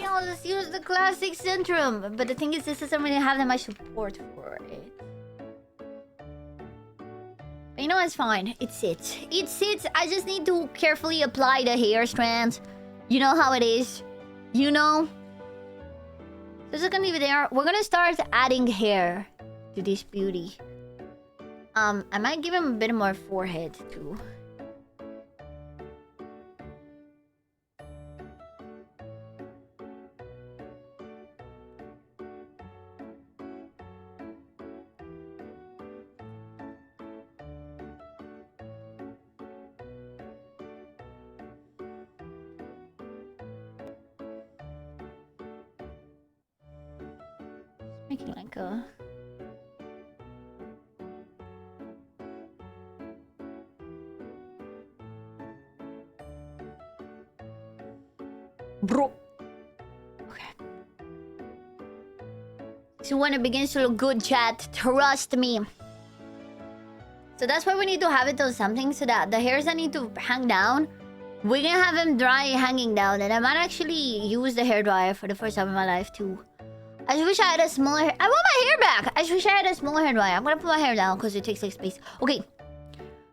I'll just use the classic Centrum. But the thing is, this doesn't really have that much support for it. But you know, it's fine. It sits. It sits. I just need to carefully apply the hair strands. You know how it is. You know? This is gonna leave it there. We're gonna start adding hair to this beauty. I might give him a bit more forehead too. making like a... Bro. Okay. So when it begins to look good, chat, trust me. So that's why we need to have it on something so that the hairs that need to hang down, we can have them dry hanging down. And I might actually use the hairdryer for the first time in my life too. I just wish I had a smaller hair. I want my hair back. I just wish I had a smaller hairdryer. I'm gonna put my hair down because it takes like space. Okay.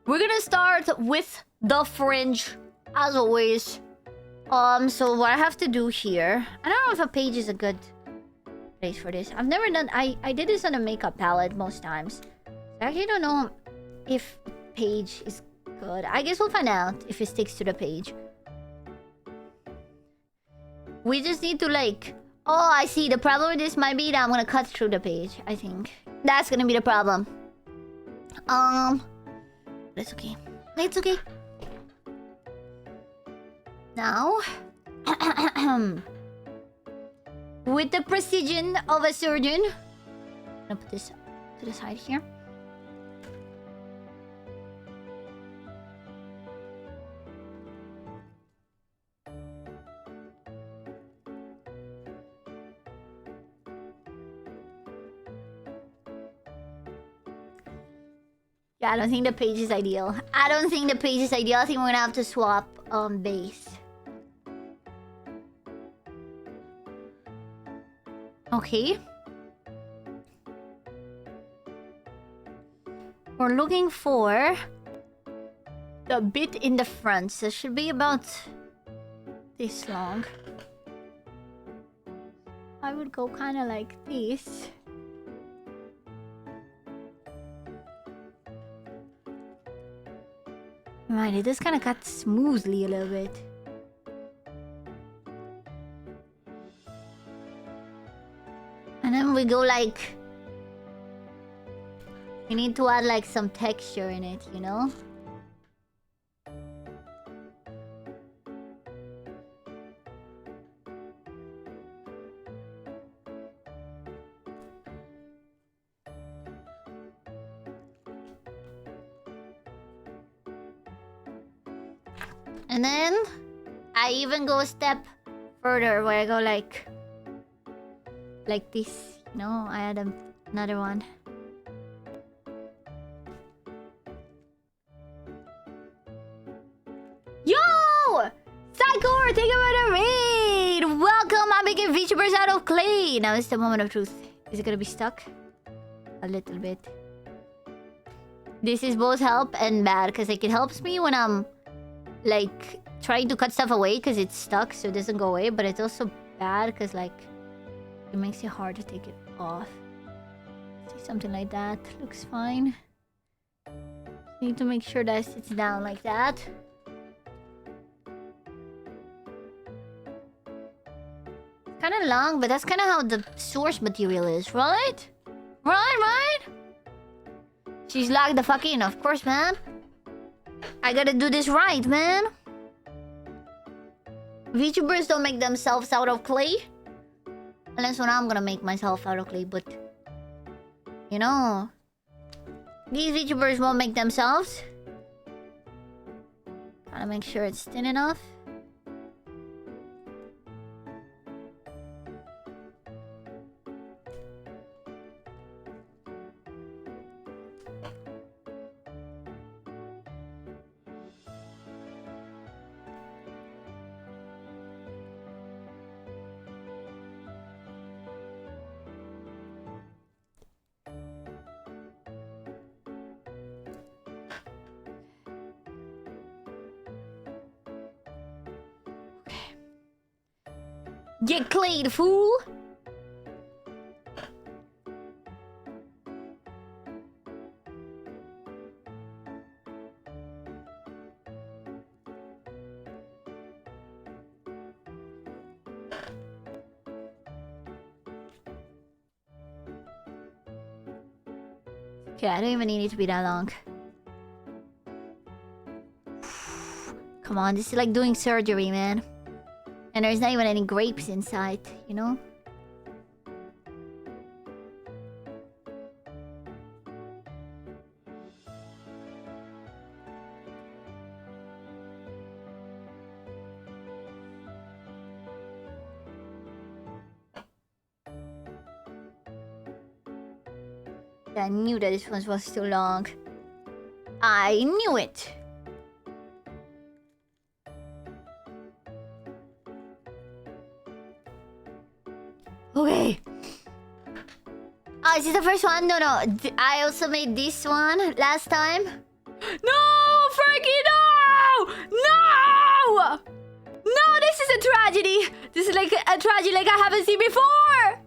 We're gonna start with the fringe, as always. So what I have to do here... I don't know if a page is a good place for this. I've never done... I did this on a makeup palette most times. I actually don't know if page is good. I guess we'll find out if it sticks to the page. We just need to like... Oh, I see. The problem with this might be that I'm gonna cut through the page, I think. That's gonna be the problem. It's okay. It's okay. Now... with the precision of a surgeon... I'm gonna put this to the side here. Yeah, I don't think the page is ideal. I don't think the page is ideal. I think we're gonna have to swap base. Okay. We're looking for the bit in the front. So it should be about this long. I would go kind of like this. Right, it just kind of cut smoothly a little bit. And then we go like... We need to add like some texture in it, you know? And then I even go a step further where I go like this, you know? I add another one. Yo! Psychor, thank you for the raid! Welcome, I'm making Vtubers out of clay! Now it's the moment of truth. Is it gonna be stuck? A little bit. This is both help and bad, because like it helps me when I'm like trying to cut stuff away because it's stuck so it doesn't go away, but it's also bad because like it makes it hard to take it off. See, something like that looks fine. Need to make sure that it sits down like that. Kind of long, but that's kind of how the source material is, right? Right? She's like the fucking, of course, man. I gotta do this right, man. VTubers don't make themselves out of clay. Unless when I'm gonna make myself out of clay, but... You know... These VTubers won't make themselves. Gotta make sure it's thin enough. Get clayed, fool! Okay, I don't even need it to be that long. Come on, this is like doing surgery, man. And there's not even any grapes inside, you know? I knew that this one was too long. I knew it. Okay. Oh, is this the first one? No. I also made this one last time. No, Frankie, no! No! No, this is a tragedy. This is like a tragedy like I haven't seen before.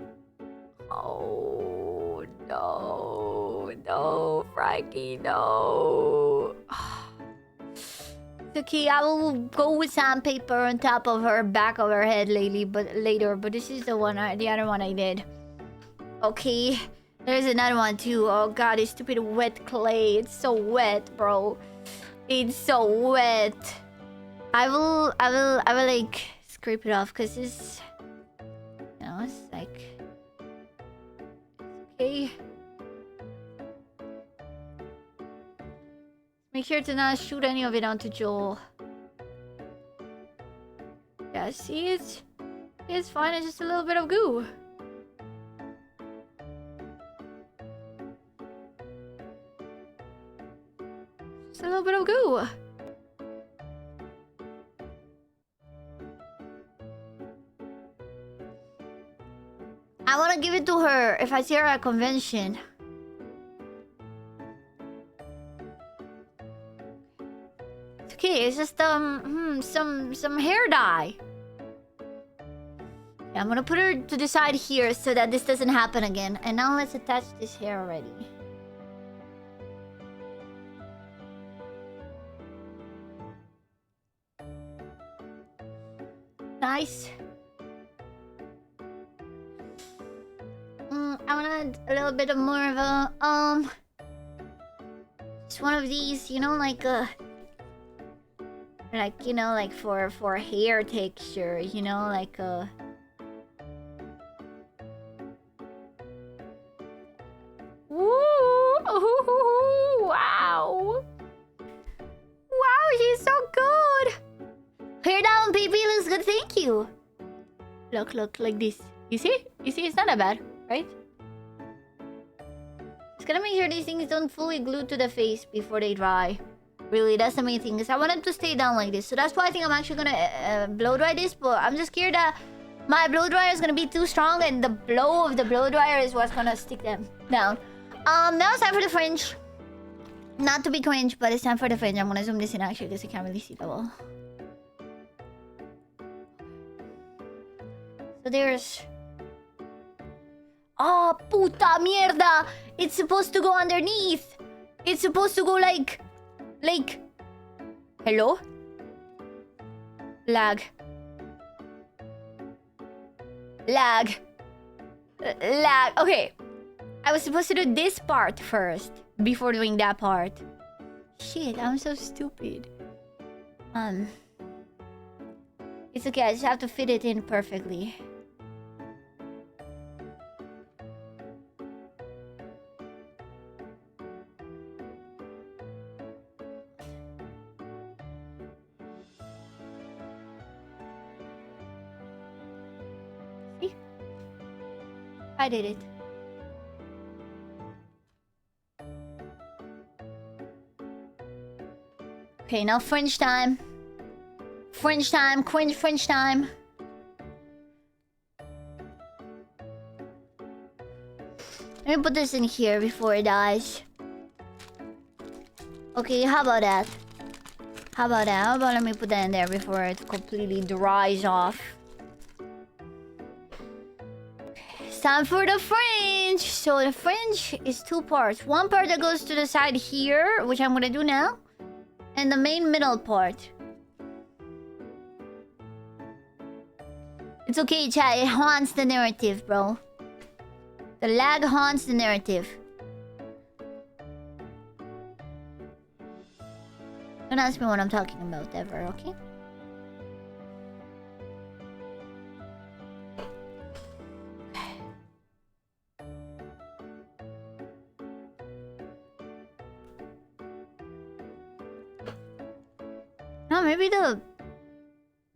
Oh, no, Frankie, no. It's okay, I will go with sandpaper on top of her back of her head later. But this is the other one I did. Okay, there's another one too. Oh god, this stupid wet clay. It's so wet, bro. It's so wet. I will like scrape it off because it's, you know, it's like, okay. Make sure to not shoot any of it onto Joel. Yeah, see, it's fine. It's just a little bit of goo. Just a little bit of goo. I want to give it to her if I see her at convention. It's okay. It's just some hair dye. Yeah, I'm gonna put her to the side here so that this doesn't happen again. And now let's attach this hair already. Nice. I want a little bit of more of a just one of these, you know, like you know, like for hair texture, you know, like Ooh, wow. Wow, she's so good. Hair down, baby, looks good, thank you. Look, like this. You see? It's not that bad, right? Just gotta make sure these things don't fully glue to the face before they dry. Really, that's the main thing, because I want them to stay down like this. So that's why I think I'm actually gonna blow dry this, but I'm just scared that my blow dryer is gonna be too strong and the blow of the blow dryer is what's gonna stick them down. Now it's time for the fringe. Not to be cringe, but it's time for the fringe. I'm gonna zoom this in actually because I can't really see that well. So there's... Oh, puta mierda! It's supposed to go underneath! It's supposed to go like... Hello? Lag. Okay. I was supposed to do this part first before doing that part. Shit, I'm so stupid. It's okay, I just have to fit it in perfectly. See? I did it. Okay, now fringe time. Fringe time, fringe time. Let me put this in here before it dies. Okay, how about that? How about let me put that in there before it completely dries off. It's time for the fringe. So the fringe is two parts. One part that goes to the side here, which I'm gonna do now. And the main middle part. It's okay, chat. It haunts the narrative, bro. The lag haunts the narrative. Don't ask me what I'm talking about ever, okay? No, maybe the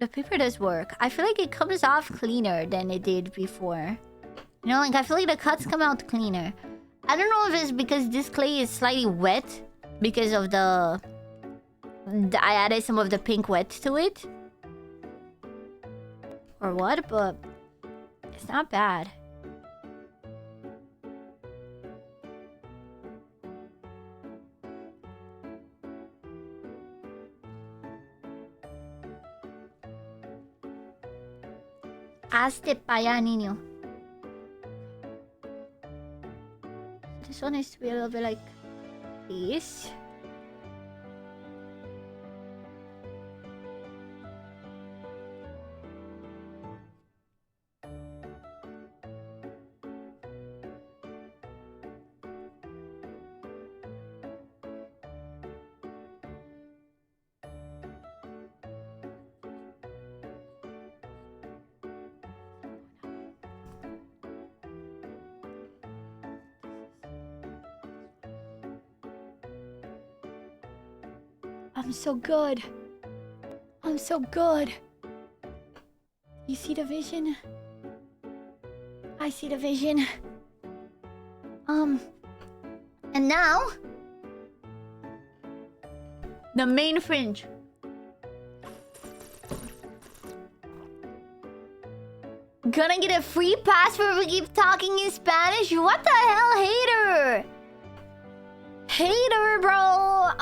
paper does work. I feel like it comes off cleaner than it did before. You know, like I feel like the cuts come out cleaner. I don't know if it's because this clay is slightly wet because of the I added some of the pink wet to it. Or what, but it's not bad. Hazte pa' allá, niño. This one needs to be a little bit like this. I'm so good. I'm so good. You see the vision? I see the vision. And now the main fringe. Gonna get a free pass for if we keep talking in Spanish? What the hell, hater? Hater, bro!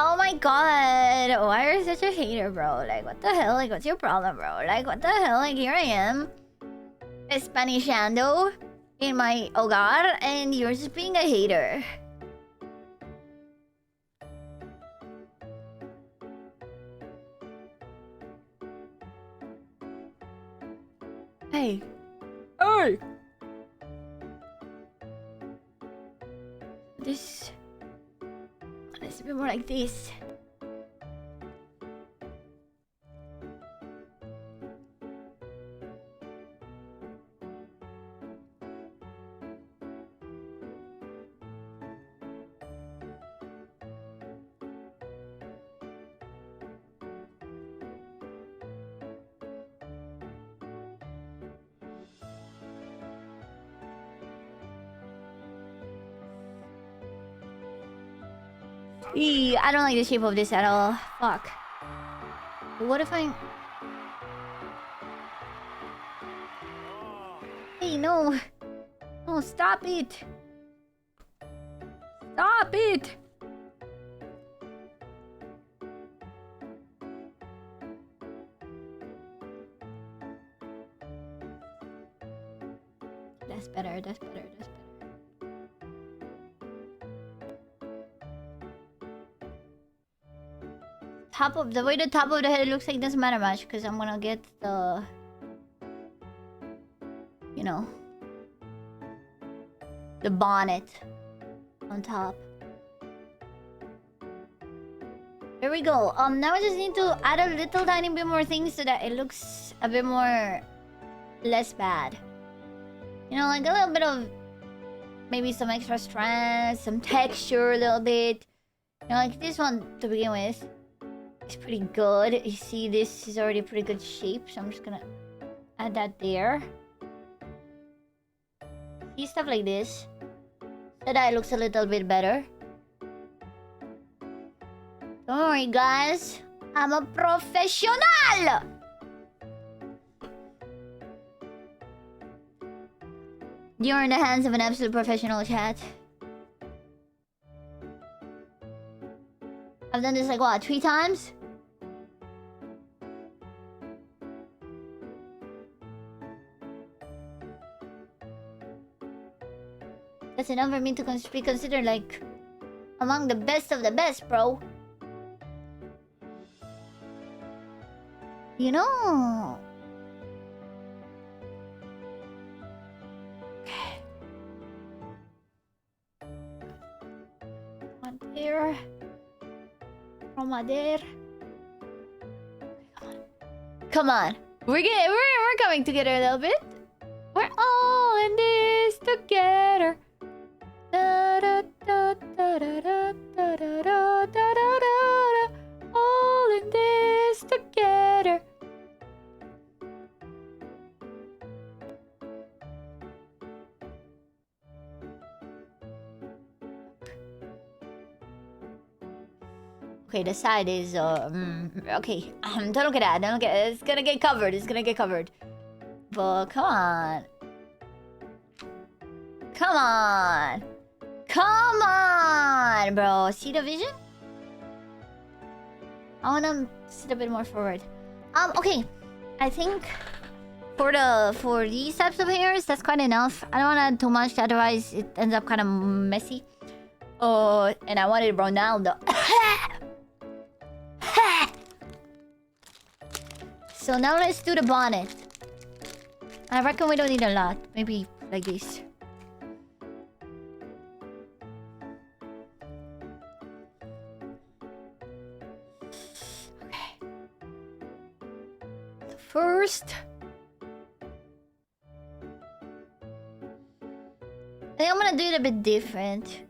Oh my god. Why are you such a hater, bro? Like, what the hell? Like, what's your problem, bro? Like, what the hell? Like, here I am, Spanishando in my hogar, and you're just being a hater. Hey. Hey! This... Let's be more like this. I don't like the shape of this at all. Fuck. What if I... Hey, no. No, stop it. Stop it. That's better, that's better, that's better. Top of the way the top of the head looks like doesn't matter much because I'm gonna get the, you know, the bonnet on top. There we go. Now I just need to add a little tiny bit more things so that it looks a bit more less bad. You know, like a little bit of maybe some extra strands, some texture a little bit. You know, like this one to begin with. It's pretty good. You see, this is already pretty good shape, so I'm just gonna add that there. See, stuff like this, so that it looks a little bit better. Don't worry, guys. I'm a professional! You're in the hands of an absolute professional, chat. I've done this like, what, 3 times? That's enough for me to be considered like among the best of the best, bro. You know. Okay. One there. From there. Come on. We're coming together a little bit. We're all in this together. Da, da, da, da, da, da, da, da, da, da, da, all in this together. Okay, the side is okay. Don't look at that. Don't look at it. It's gonna get covered. It's gonna get covered. But come on. Come on. Come on, bro. See the vision? I wanna sit a bit more forward. Okay. I think for these types of hairs, that's quite enough. I don't want to add too much, otherwise it ends up kind of messy. And I want it Ronaldo. So now let's do the bonnet. I reckon we don't need a lot. Maybe like this. Okay. First, I think I'm gonna do it a bit different.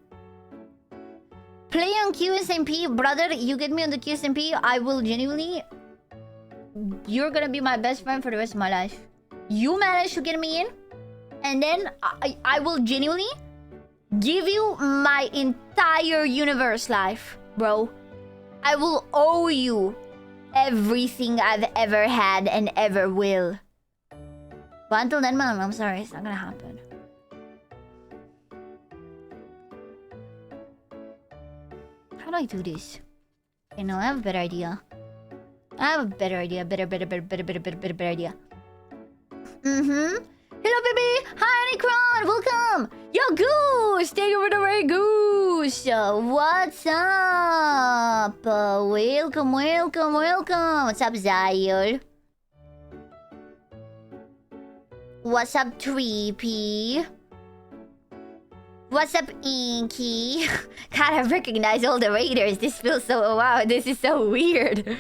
Play on QSMP, brother. You get me on the QSMP, I will genuinely... You're gonna be my best friend for the rest of my life. You manage to get me in, and then I will genuinely give you my entire universe life, bro. I will owe you everything I've ever had and ever will. But until then, man, I'm sorry, it's not gonna happen. How do I do this? Okay, no, I have a better idea. I have a better idea. Better idea. Hello, baby. Hi, Nikron. Welcome. Yo, Goose. Thank you for the raid, Goose. What's up? Welcome. What's up, Zayel? What's up, 3P? What's up, Inky? God, I recognize all the raiders. This feels so... Wow, this is so weird.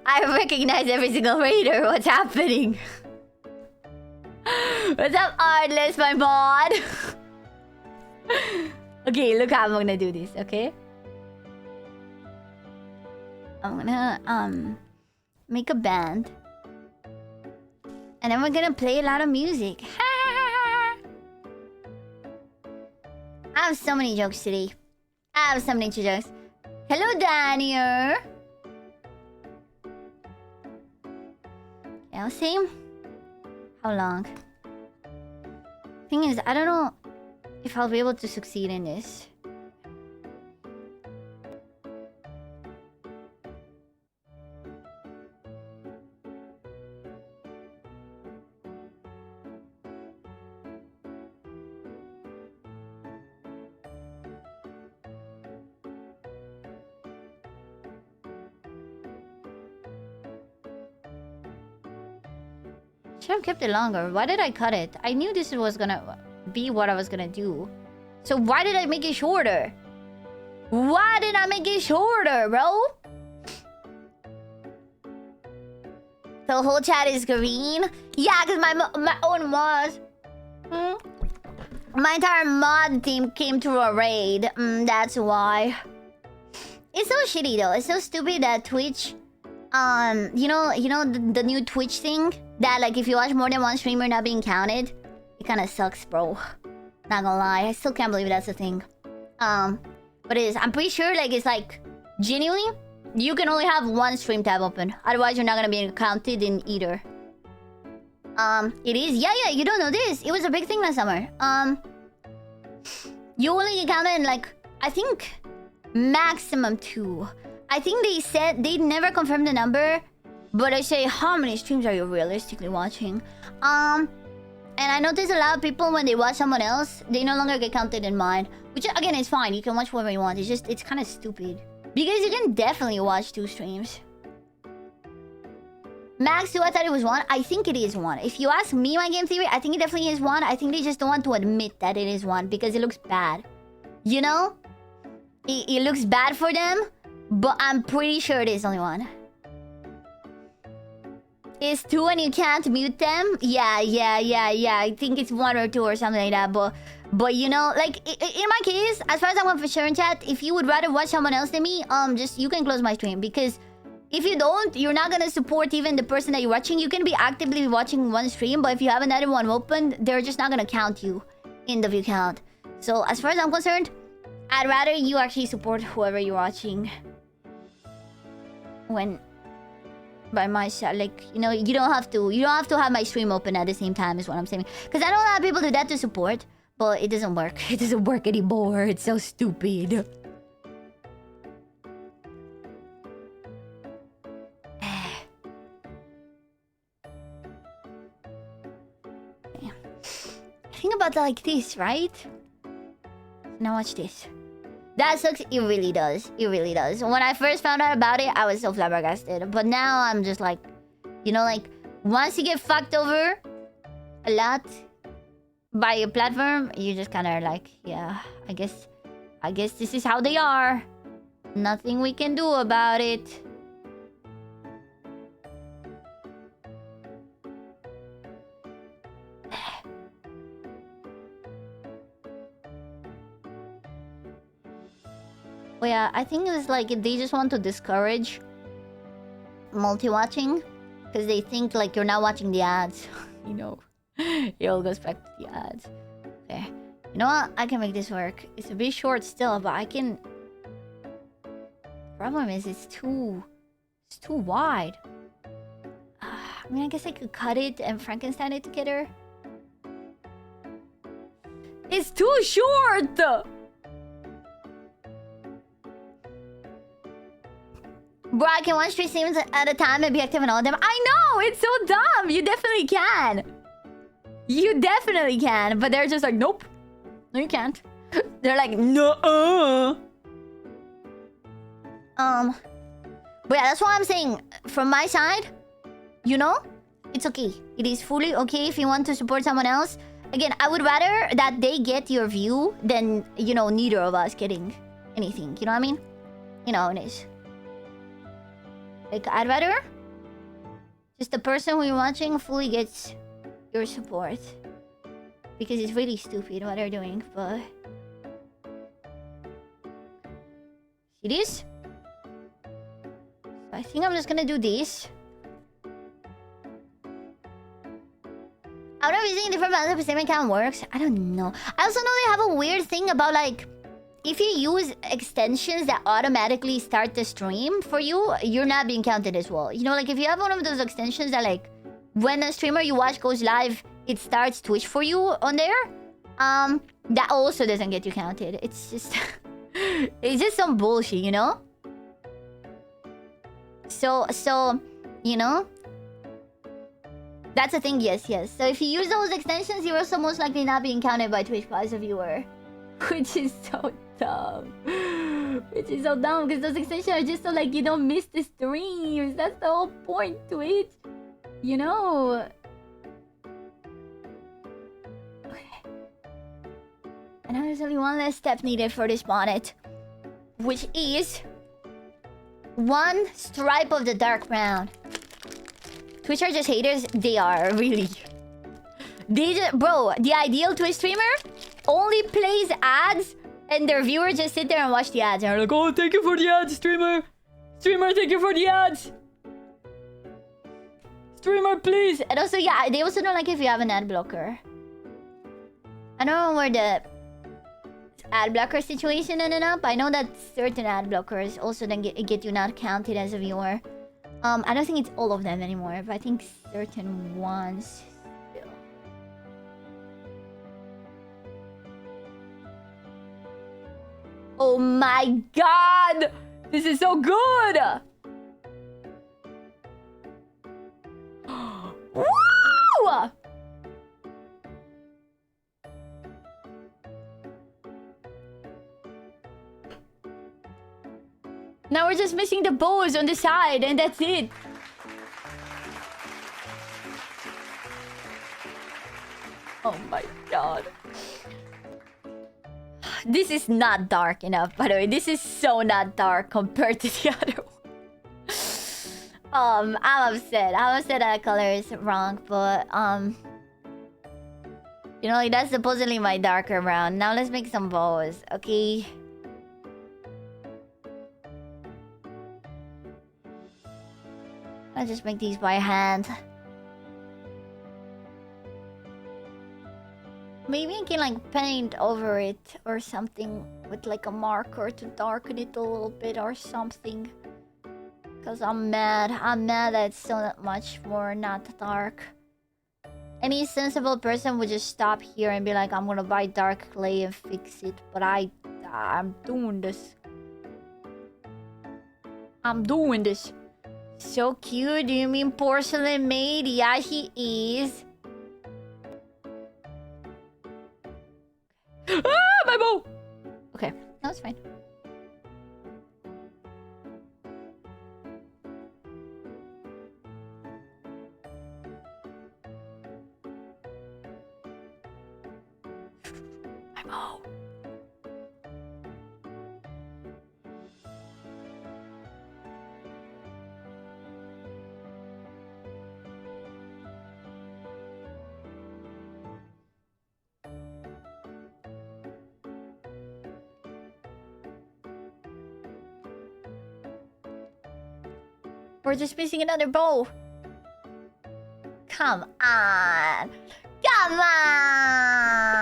I recognize every single raider. What's happening? What's up, Artless, my mod? Okay, look how I'm gonna do this, okay? I'm gonna, make a band. And then we're gonna play a lot of music. I have so many jokes today. I have so many jokes. Hello, Daniel. Yeah, same. How long? Thing is, I don't know if I'll be able to succeed in this. Should have kept it longer. Why did I cut it? I knew this was gonna be what I was gonna do. So why did I make it shorter? Why did I make it shorter, bro? The whole chat is green? Yeah, because my own mod... My entire mod team came to a raid. That's why. It's so shitty though. It's so stupid that Twitch... you know the new Twitch thing? That like if you watch more than one streamer not being counted? It kinda sucks, bro. Not gonna lie. I still can't believe that's a thing. But it is. I'm pretty sure like it's like... Genuinely, you can only have one stream tab open. Otherwise you're not gonna be counted in either. It is? Yeah, you don't know this. It was a big thing last summer. You only get counted in like... I think... maximum 2. I think they said... They never confirmed the number. But I say, how many streams are you realistically watching? And I notice a lot of people, when they watch someone else, they no longer get counted in mine. Which, again, is fine. You can watch whatever you want. It's just... It's kind of stupid. Because you can definitely watch 2 streams. Max 2, I thought it was 1. I think it is 1. If you ask me my game theory, I think it definitely is 1. I think they just don't want to admit that it is 1. Because it looks bad. You know? It looks bad for them. But I'm pretty sure it is only 1. It's 2 and you can't mute them? Yeah. I think it's 1 or 2 or something like that. But you know, like, in my case, as far as I'm for sure in chat, if you would rather watch someone else than me, just, you can close my stream. Because if you don't, you're not gonna support even the person that you're watching. You can be actively watching one stream, but if you have another one open, they're just not gonna count you in the view count. So, as far as I'm concerned, I'd rather you actually support whoever you're watching. when by my side, like, you know, you don't have to have my stream open at the same time is what I'm saying. Because I know a lot of people do that to support, but it doesn't work. It doesn't work anymore. It's so stupid. Think about it like this, right? Now watch this. That sucks. It really does. It really does. When I first found out about it, I was so flabbergasted. But now I'm just like, you know, like, once you get fucked over a lot by a platform, you just kind of like, yeah, I guess this is how they are. Nothing we can do about it. Well, yeah, I think it's like they just want to discourage multi-watching because they think like you're not watching the ads. You know, it all goes back to the ads. Okay, you know what? I can make this work. It's a bit short still, but I can. Problem is, it's too wide. I mean, I guess I could cut it and Frankenstein it together. It's too short. Bro, I can watch 3 streams at a time and be active in all of them. I know! It's so dumb! You definitely can! You definitely can, but they're just like, nope. No, you can't. They're like, no. But yeah, that's what I'm saying. From my side, you know, it's okay. It is fully okay if you want to support someone else. Again, I would rather that they get your view than, you know, neither of us getting anything. You know what I mean? You know, it is. Like, I'd rather just the person who you're watching fully gets your support. Because it's really stupid what they're doing, but... See this? So I think I'm just gonna do this. I don't know if using different buttons of the same account works. I don't know. I also know they have a weird thing about, like... If you use extensions that automatically start the stream for you, you're not being counted as well. You know, like if you have one of those extensions that like when a streamer you watch goes live, it starts Twitch for you on there. That also doesn't get you counted. It's just it's just some bullshit, you know? So you know? That's the thing, yes. So if you use those extensions, you're also most likely not being counted by Twitch as a viewer. Which is so dumb. Which is so dumb because those extensions are just so like you don't miss the streams. That's the whole point to it. You know? Okay. And now there's only one last step needed for this bonnet. Which is... 1 stripe of the dark brown. Twitch are just haters? They are, really. They just... Bro, the ideal Twitch streamer... only plays ads and their viewers just sit there and watch the ads and are like, oh, thank you for the ads, streamer. Streamer, thank you for the ads. Streamer, please. And also, yeah, they also don't like if you have an ad blocker. I don't know where the ad blocker situation ended up. I know that certain ad blockers also then get you not counted as a viewer. I don't think it's all of them anymore, but I think certain ones... Oh my god! This is so good! Woo! Now we're just missing the bows on the side and that's it. Oh my god. This is not dark enough, by the way. This is so not dark compared to the other one. I'm upset. I'm upset that color is wrong, but you know, like that's supposedly my darker brown. Now let's make some bows, okay? I'll just make these by hand. Maybe I can like paint over it or something with like a marker to darken it a little bit or something. Because I'm mad. I'm mad that it's so much more not dark. Any sensible person would just stop here and be like, I'm gonna buy dark clay and fix it. But I'm doing this. I'm doing this. So cute. Do you mean porcelain maid? Yeah, he is. Ah, my bow! Okay, that's fine. My bow. We're just missing another bow. Come on. Come on.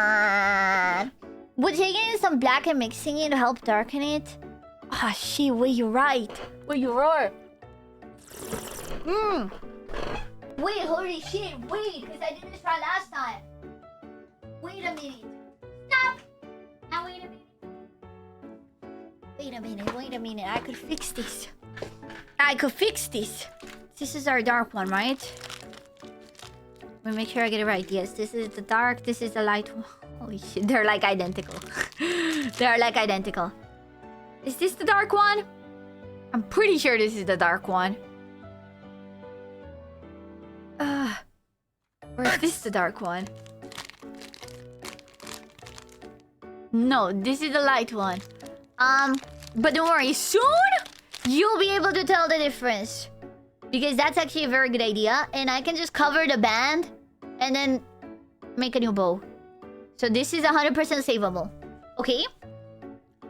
Would taking in some black and mixing it help darken it? Ah, shit, wait, you're right. Wait, you are. Wait, holy shit, wait, because I did this right last time. Wait a minute. Stop. Now wait a minute. Wait a minute. I could fix this. This is our dark one, right? Let me make sure I get it right. Yes, this is the dark. This is the light one. Holy shit, they're like identical. They're like identical. Is this the dark one? I'm pretty sure this is the dark one. Or is this the dark one? No, this is the light one. But don't worry, soon you'll be able to tell the difference. Because that's actually a very good idea. And I can just cover the band and then make a new bow. So this is 100% savable. Okay?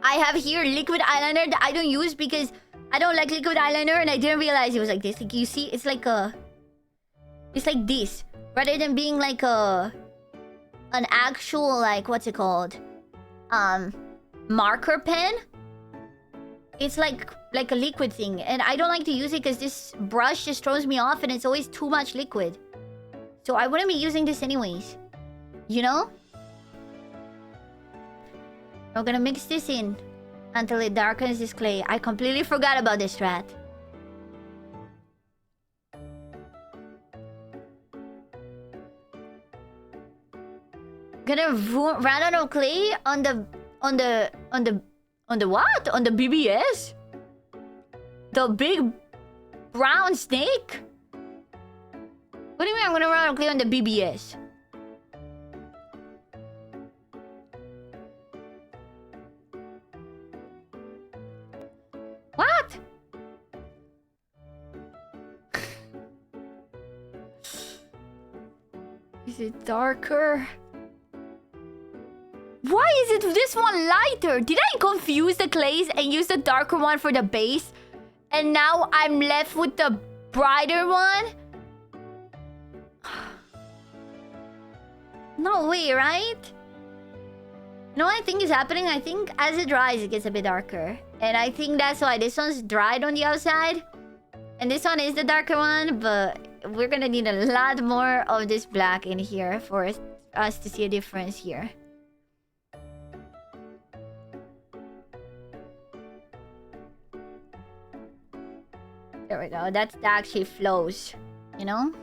I have here liquid eyeliner that I don't use because I don't like liquid eyeliner and I didn't realize it was like this. Like you see, it's like this. Rather than being like an actual, like, what's it called? Marker pen. It's like a liquid thing. And I don't like to use it because this brush just throws me off and it's always too much liquid. So I wouldn't be using this anyways. You know? We're gonna mix this in until it darkens this clay. I completely forgot about this strat. Gonna run out of clay on the what? On the BBS? The big brown snake? What do you mean I'm gonna run out of clay on the BBS? What? Is it darker? Why is it this one lighter? Did I confuse the clays and use the darker one for the base? And now I'm left with the brighter one? No way, right? You know what I think is happening? I think as it dries, it gets a bit darker. And I think that's why this one's dried on the outside. And this one is the darker one, but we're gonna need a lot more of this black in here for us to see a difference here. There we go. That actually flows, you know?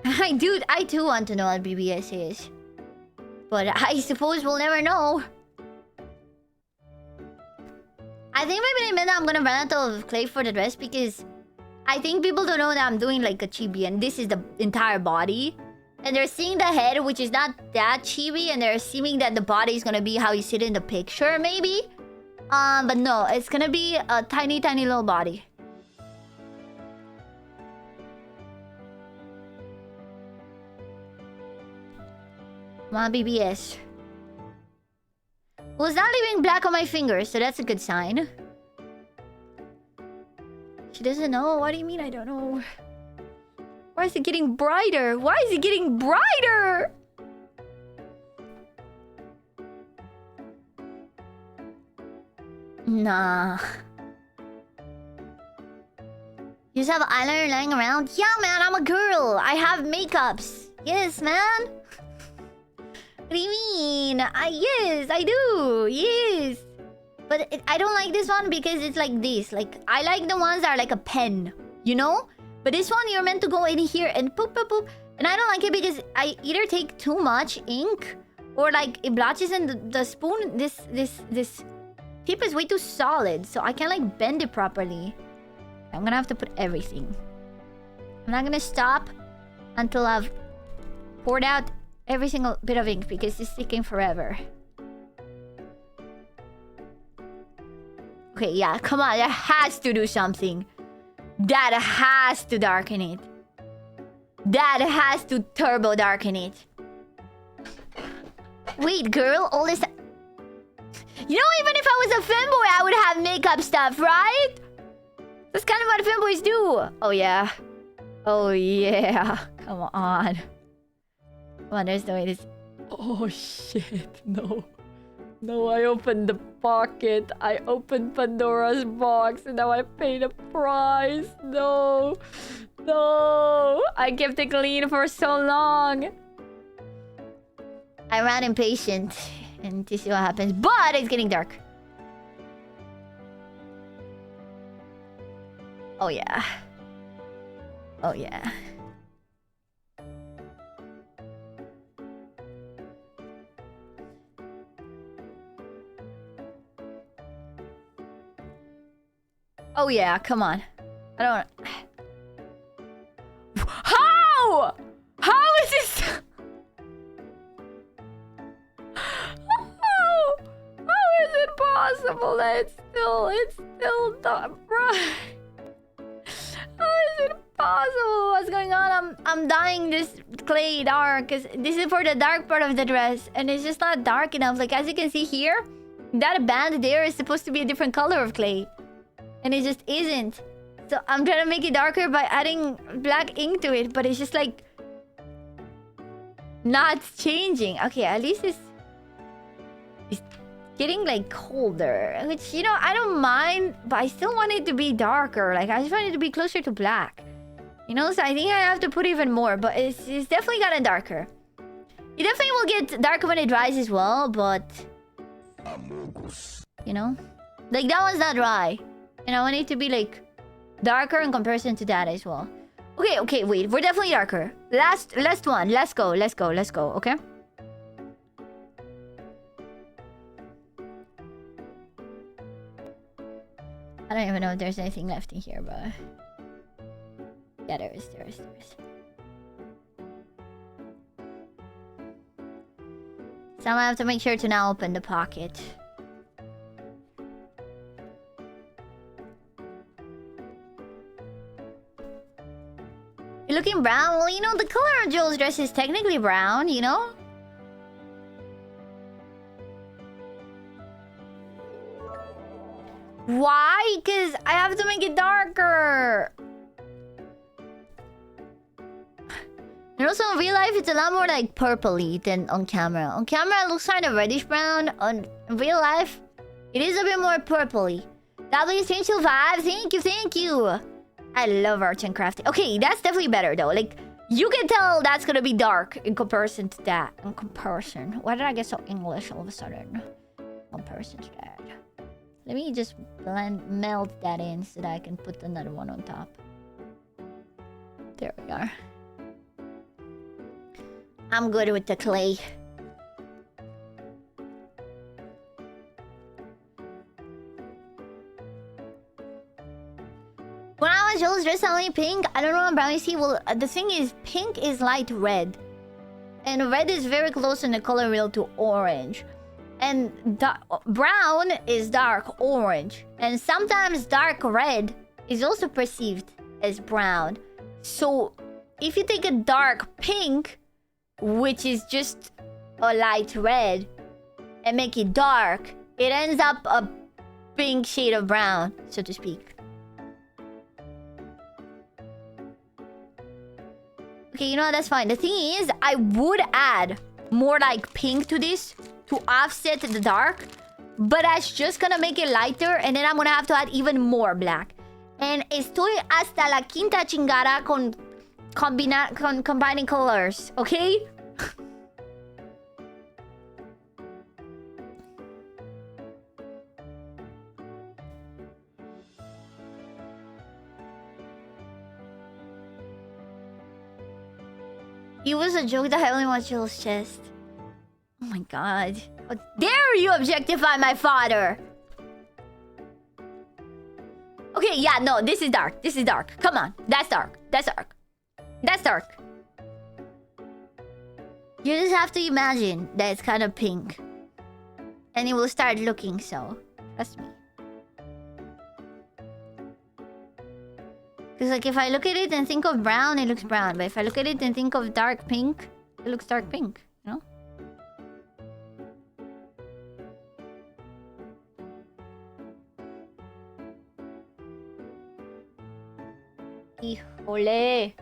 I too want to know what BBS is. But I suppose we'll never know. I think maybe they meant that I'm gonna run out of clay for the dress because I think people don't know that I'm doing like a chibi and this is the entire body. And they're seeing the head, which is not that chibi, and they're assuming that the body is gonna be how you sit in the picture, maybe. But no, it's gonna be a tiny, tiny little body. Come on, BBS. Well, it's not leaving black on my fingers, so that's a good sign. She doesn't know? What do you mean I don't know? Why is it getting brighter? Why is it getting brighter? Nah. You just have eyeliner lying around? Yeah, man, I'm a girl. I have makeups. Yes, man. What do you mean? Yes, I do. Yes. But I don't like this one because it's like this. Like, I like the ones that are like a pen. You know? But this one, you're meant to go in here and poop, poop, poop. And I don't like it because I either take too much ink or like it blotches in the spoon. This tip is way too solid. So I can't like bend it properly. I'm gonna have to put everything. I'm not gonna stop until I've poured out every single bit of ink because it's taking forever. Okay, yeah, come on. That has to do something. That has to darken it. That has to turbo darken it. Wait, girl, all this... You know, even if I was a femboy, I would have makeup stuff, right? That's kind of what femboys do. Oh, yeah. Oh, yeah. Come on. Come on, there's no way this... Oh, shit. No. No, I opened the pocket. I opened Pandora's box and now I paid a price. No. No. I kept it clean for so long. I ran impatient and to see what happens. But it's getting dark. Oh, yeah. Oh, yeah. Oh, yeah. Come on. I don't... How? How is this? How is it possible that it's still dark? How is it possible? What's going on? I'm dyeing this clay dark. Cause this is for the dark part of the dress. And it's just not dark enough. Like, as you can see here, that band there is supposed to be a different color of clay. And it just isn't. So I'm trying to make it darker by adding black ink to it. But it's just like... not changing. Okay, at least it's getting like colder. Which, you know, I don't mind. But I still want it to be darker. Like, I just want it to be closer to black. You know, so I think I have to put even more. But it's definitely gotten darker. It definitely will get darker when it dries as well. But... you know? Like, that one's not dry. And I want it to be like darker in comparison to that as well. Okay, wait. We're definitely darker. Last one. Let's go, okay? I don't even know if there's anything left in here, but... yeah, there is. So I'm gonna have to make sure to now open the pocket. You're looking brown? Well, you know, the color of Joel's dress is technically brown, you know? Why? Because I have to make it darker. And also, in real life, it's a lot more like purpley than on camera. On camera, it looks kind of reddish brown. In real life, it is a bit more purpley. W Strange 5, thank you. I love arts and crafting. Okay, that's definitely better though. Like, you can tell that's gonna be dark in comparison to that. In comparison. Why did I get so English all of a sudden? In comparison to that. Let me just melt that in so that I can put another one on top. There we are. I'm good with the clay. When I was Joel's dress only pink, I don't know about brownie. See, well, the thing is, pink is light red. And red is very close in the color wheel to orange. And brown is dark orange. And sometimes dark red is also perceived as brown. So, if you take a dark pink, which is just a light red, and make it dark, it ends up a pink shade of brown, so to speak. Okay, you know what? That's fine. The thing is, I would add more like pink to this to offset the dark. But that's just gonna make it lighter. And then I'm gonna have to add even more black. And estoy hasta la quinta chingada con combining colors, okay? It was a joke that I only watched Joel's chest. Oh my god. How dare you objectify my father? Okay, yeah, no, this is dark. This is dark. Come on. That's dark. That's dark. That's dark. You just have to imagine that it's kind of pink. And it will start looking so. Trust me. Because like if I look at it and think of brown, it looks brown. But if I look at it and think of dark pink, it looks dark pink. You know? Híjole.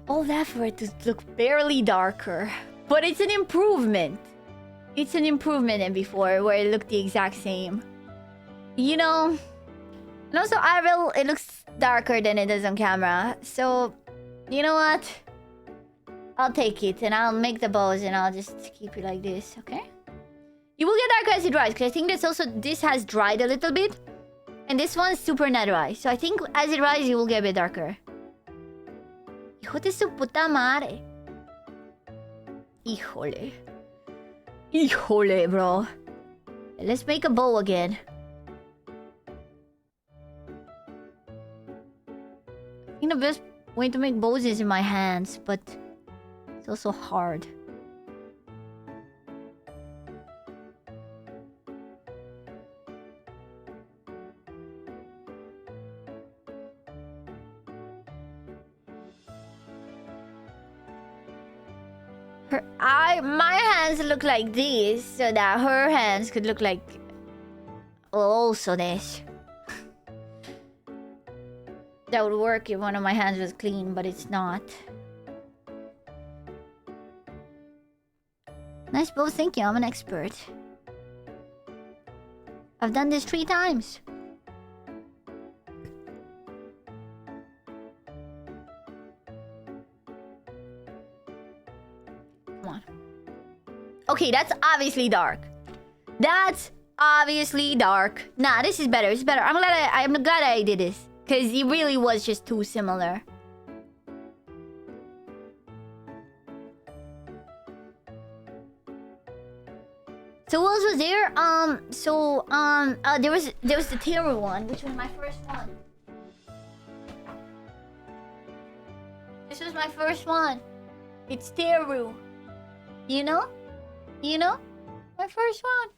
All that for it to look barely darker. But it's an improvement. It's an improvement than before, where it looked the exact same. You know? And also, IRL, it looks darker than it does on camera. So, you know what? I'll take it, and I'll make the bows, and I'll just keep it like this, okay? You will get darker as it dries, because I think that's also... This has dried a little bit. And this one's super not dry. So I think as it dries, you will get a bit darker. Hijo de su puta madre. Híjole. Híjole, bro. Let's make a bow again. I think the best way to make bows is in my hands, but it's also hard. My hands look like this, so that her hands could look like also this. That would work if one of my hands was clean, but it's not. Nice bow, thank you. I'm an expert. I've done this 3 times. Okay, that's obviously dark. That's obviously dark. Nah, this is better. It's better. I'm glad I did this, because it really was just too similar. So what else was there? There was the Teru one, which was my first one. This was my first one. It's Teru. You know? You know? My first one.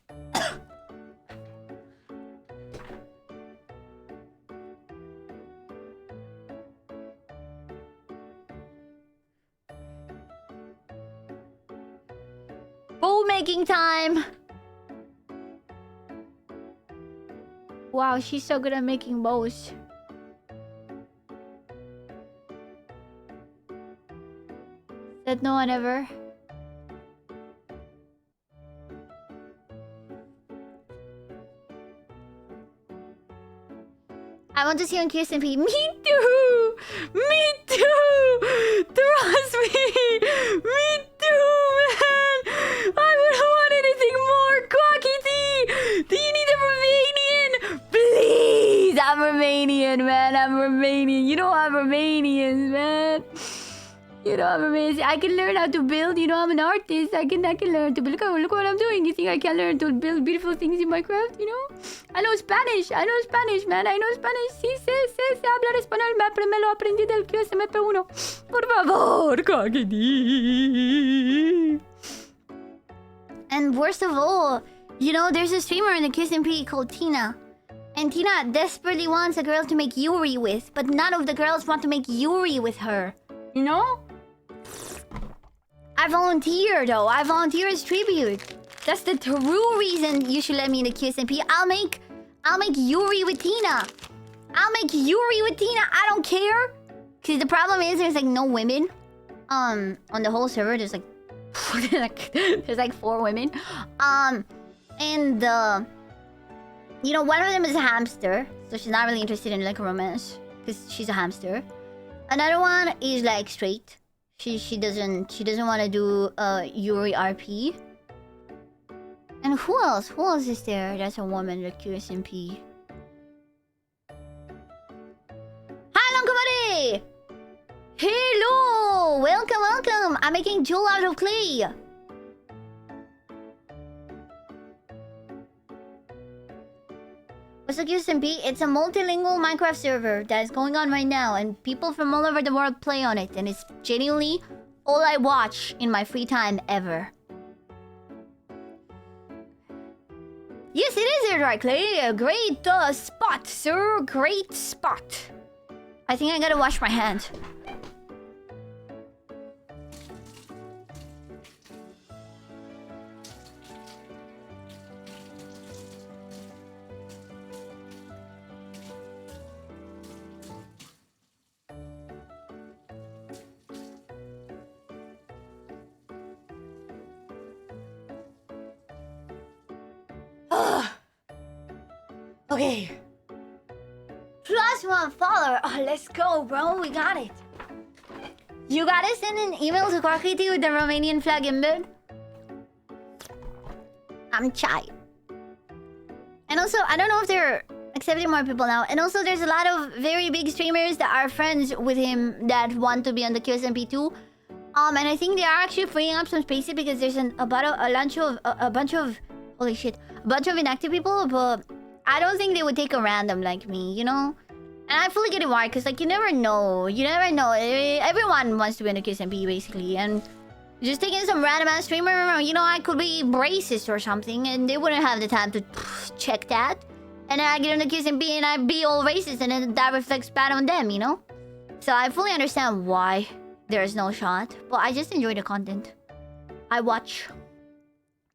Bow making time. Wow, she's so good at making bows. Said no one ever. I want to see on QSMP. Me too! Me too! Trust me! Me too, man! I wouldn't want anything more! Quackity! Do you need a Romanian? Please! I'm Romanian, man. I'm Romanian. You know I'm Romanian, man. You know I'm amazing. I can learn how to build. You know I'm an artist. I can learn to build. Look what I'm doing. You think I can learn to build beautiful things in Minecraft? You know? I know Spanish. I know Spanish, man. I know Spanish. Sí, sé hablar español. Me lo aprendí del QSMP1. Por favor, Kagedi. And worst of all, you know, there's a streamer in the QSMP called Tina. And Tina desperately wants a girl to make Yuri with, but none of the girls want to make Yuri with her. You know? I volunteer, though. I volunteer as tribute. That's the true reason you should let me in the QSMP. I'll make Yuri with Tina. I'll make Yuri with Tina. I don't care. Cause the problem is there's like no women. On the whole server, there's like there's like 4 women. And you know, one of them is a hamster, so she's not really interested in like romance because she's a hamster. Another one is like straight. She doesn't want to do Yuri RP. And who else? Who else is there? That's a woman, the QSMP. Hi, Longcomedy! Hello! Welcome, welcome! I'm making jewel out of clay. What's the QSMP? It's a multilingual Minecraft server that is going on right now, and people from all over the world play on it, and it's genuinely all I watch in my free time ever. Yes, it is exactly a great spot, sir. Great spot. I think I gotta wash my hands. Okay. +1 follower. Oh, let's go, bro. We got it. You gotta send an email to Quackity with the Romanian flag embed. I'm shy. And also, I don't know if they're accepting more people now. And also, there's a lot of very big streamers that are friends with him that want to be on the QSMP too. And I think they are actually freeing up some spaces because there's a bunch of holy shit, a bunch of inactive people, but I don't think they would take a random like me, you know? And I fully get it why, because like you never know. You never know. Everyone wants to be in the QSMP basically, and just taking some random ass streamer, you know, I could be racist or something, and they wouldn't have the time to check that. And then I get in the QSMP and I be all racist, and then that reflects bad on them, you know? So I fully understand why there's no shot, but I just enjoy the content. I watch.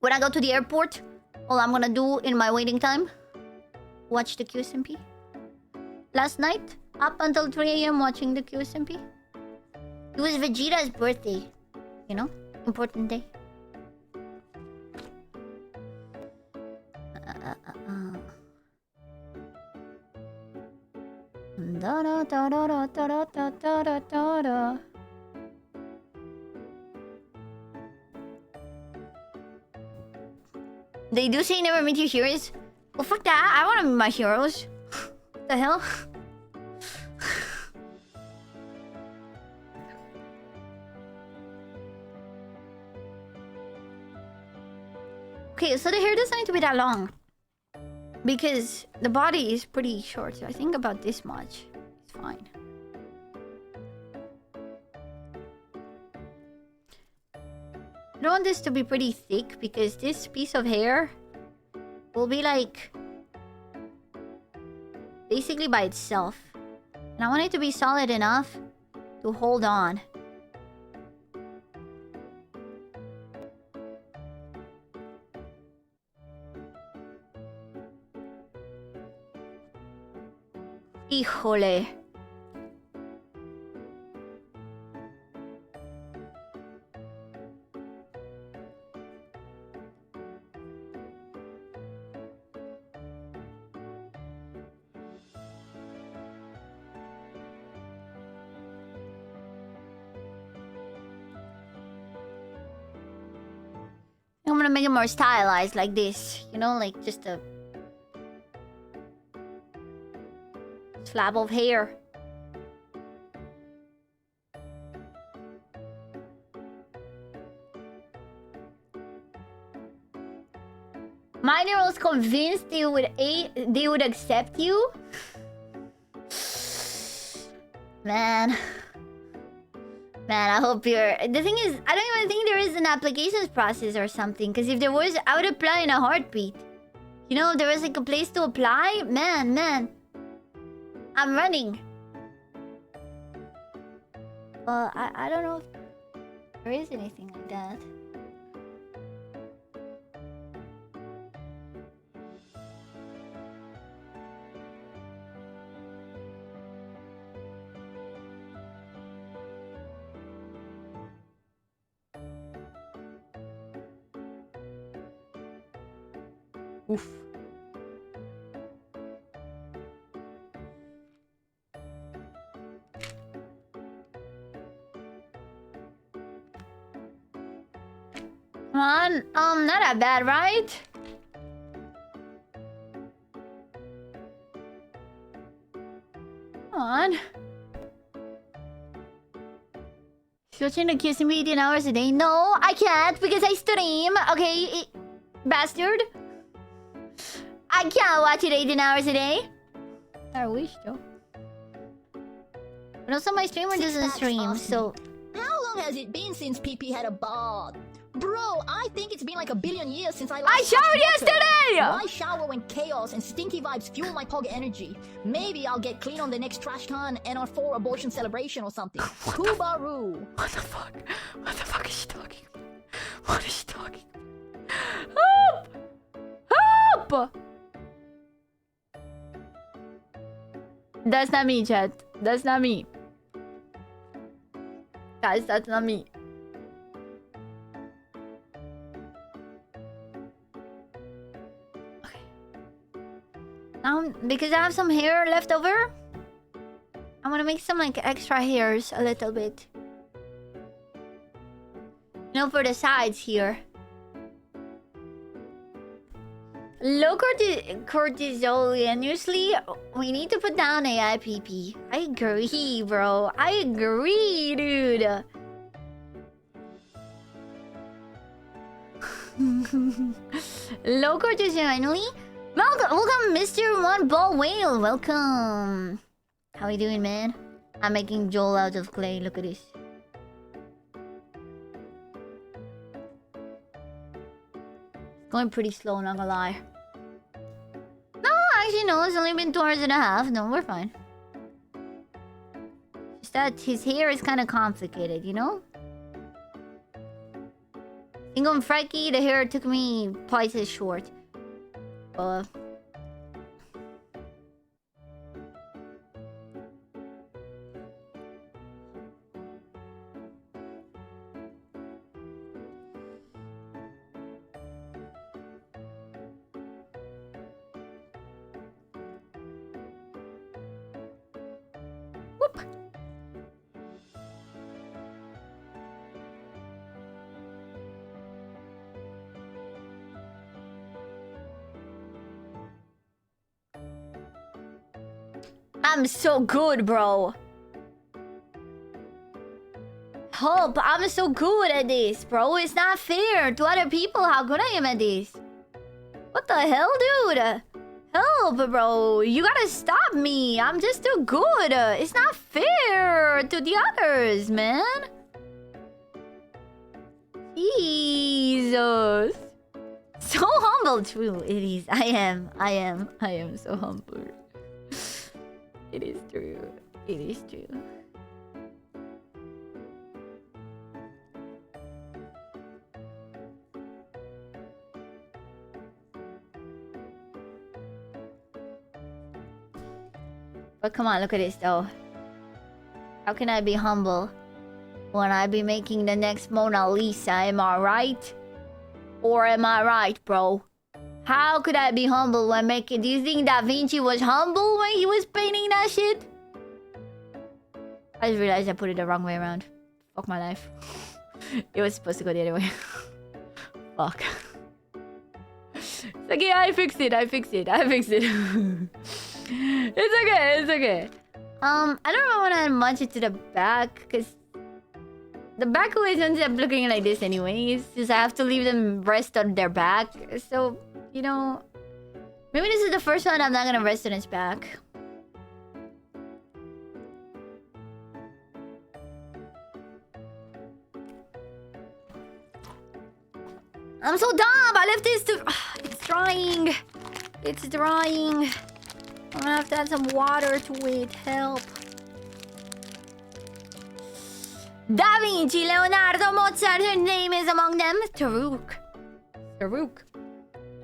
When I go to the airport, all I'm gonna do in my waiting time, watch the QSMP. Last night, up until 3 AM watching the QSMP. It was Vegeta's birthday. You know? Important day. They do say never meet your heroes. Well, fuck that. I want to meet my heroes. The hell? Okay, so the hair doesn't need to be that long. Because the body is pretty short, so I think about this much. It's fine. I don't want this to be pretty thick because this piece of hair will be like basically by itself. And I want it to be solid enough to hold on. Híjole. I'm gonna make it more stylized like this, you know, like just a flap of hair. Mine was convinced they would accept you. Man, I hope you're... The thing is, I don't even think there is an applications process or something. Because if there was, I would apply in a heartbeat. You know, there was like a place to apply. Man. I'm running. I don't know if there is anything like that. Oof. Come on. Not that bad, right? Come on. Switching to kissing me 18 hours a day? No, I can't because I stream. Okay, bastard. I can't watch it 18 hours a day. I wish though. But also my streamer doesn't stream, so... How long has it been since PP had a bath? Bro, I think it's been like a billion years since I last showered touched water. yesterday! Why shower when chaos and stinky vibes fuel my pog energy? Maybe I'll get clean on the next trash can and on 4 abortion celebration or something. Kubaru. What the fuck? What the fuck is she talking about? What is she talking about? Help! Help! That's not me, chat. That's not me. Guys, that's not me. Because I have some hair left over, I'm gonna make some like extra hairs a little bit. You know, for the sides here. Low cortisol, and usually we need to put down AIPP. I agree, bro. I agree, dude. Low cortisol annually. Welcome, Mr. One Ball Whale. Welcome. How you doing, man? I'm making Joel out of clay. Look at this. Going pretty slow, not gonna lie. No, actually, no. It's only been 2 hours and a half. No, we're fine. Just that his hair is kind of complicated, you know? Think on Frankie, the hair took me twice as short. Whoop. I'm so good, bro. Help, I'm so good at this, bro. It's not fair to other people how good I am at this. What the hell, dude? Help, bro. You gotta stop me. I'm just too good. It's not fair to the others, man. Jesus. So humble, true. It is. I am so humble. It is true. It is true. But come on, look at this though. How can I be humble when I be making the next Mona Lisa? Am I right? Or am I right, bro? How could I be humble when making... Do you think Da Vinci was humble when he was painting that shit? I just realized I put it the wrong way around. Fuck my life. It was supposed to go the other way. Fuck. It's okay, I fixed it. It's okay. I don't really want to munch it to the back, because... The back always ends up looking like this anyways. Just I have to leave them rest on their back. So... You know, maybe this is the first one I'm not gonna rest on its back. I'm so dumb! I left this to... It's drying. It's drying. I'm gonna have to add some water to it. Help. Da Vinci, Leonardo, Mozart, her name is among them. Taruk.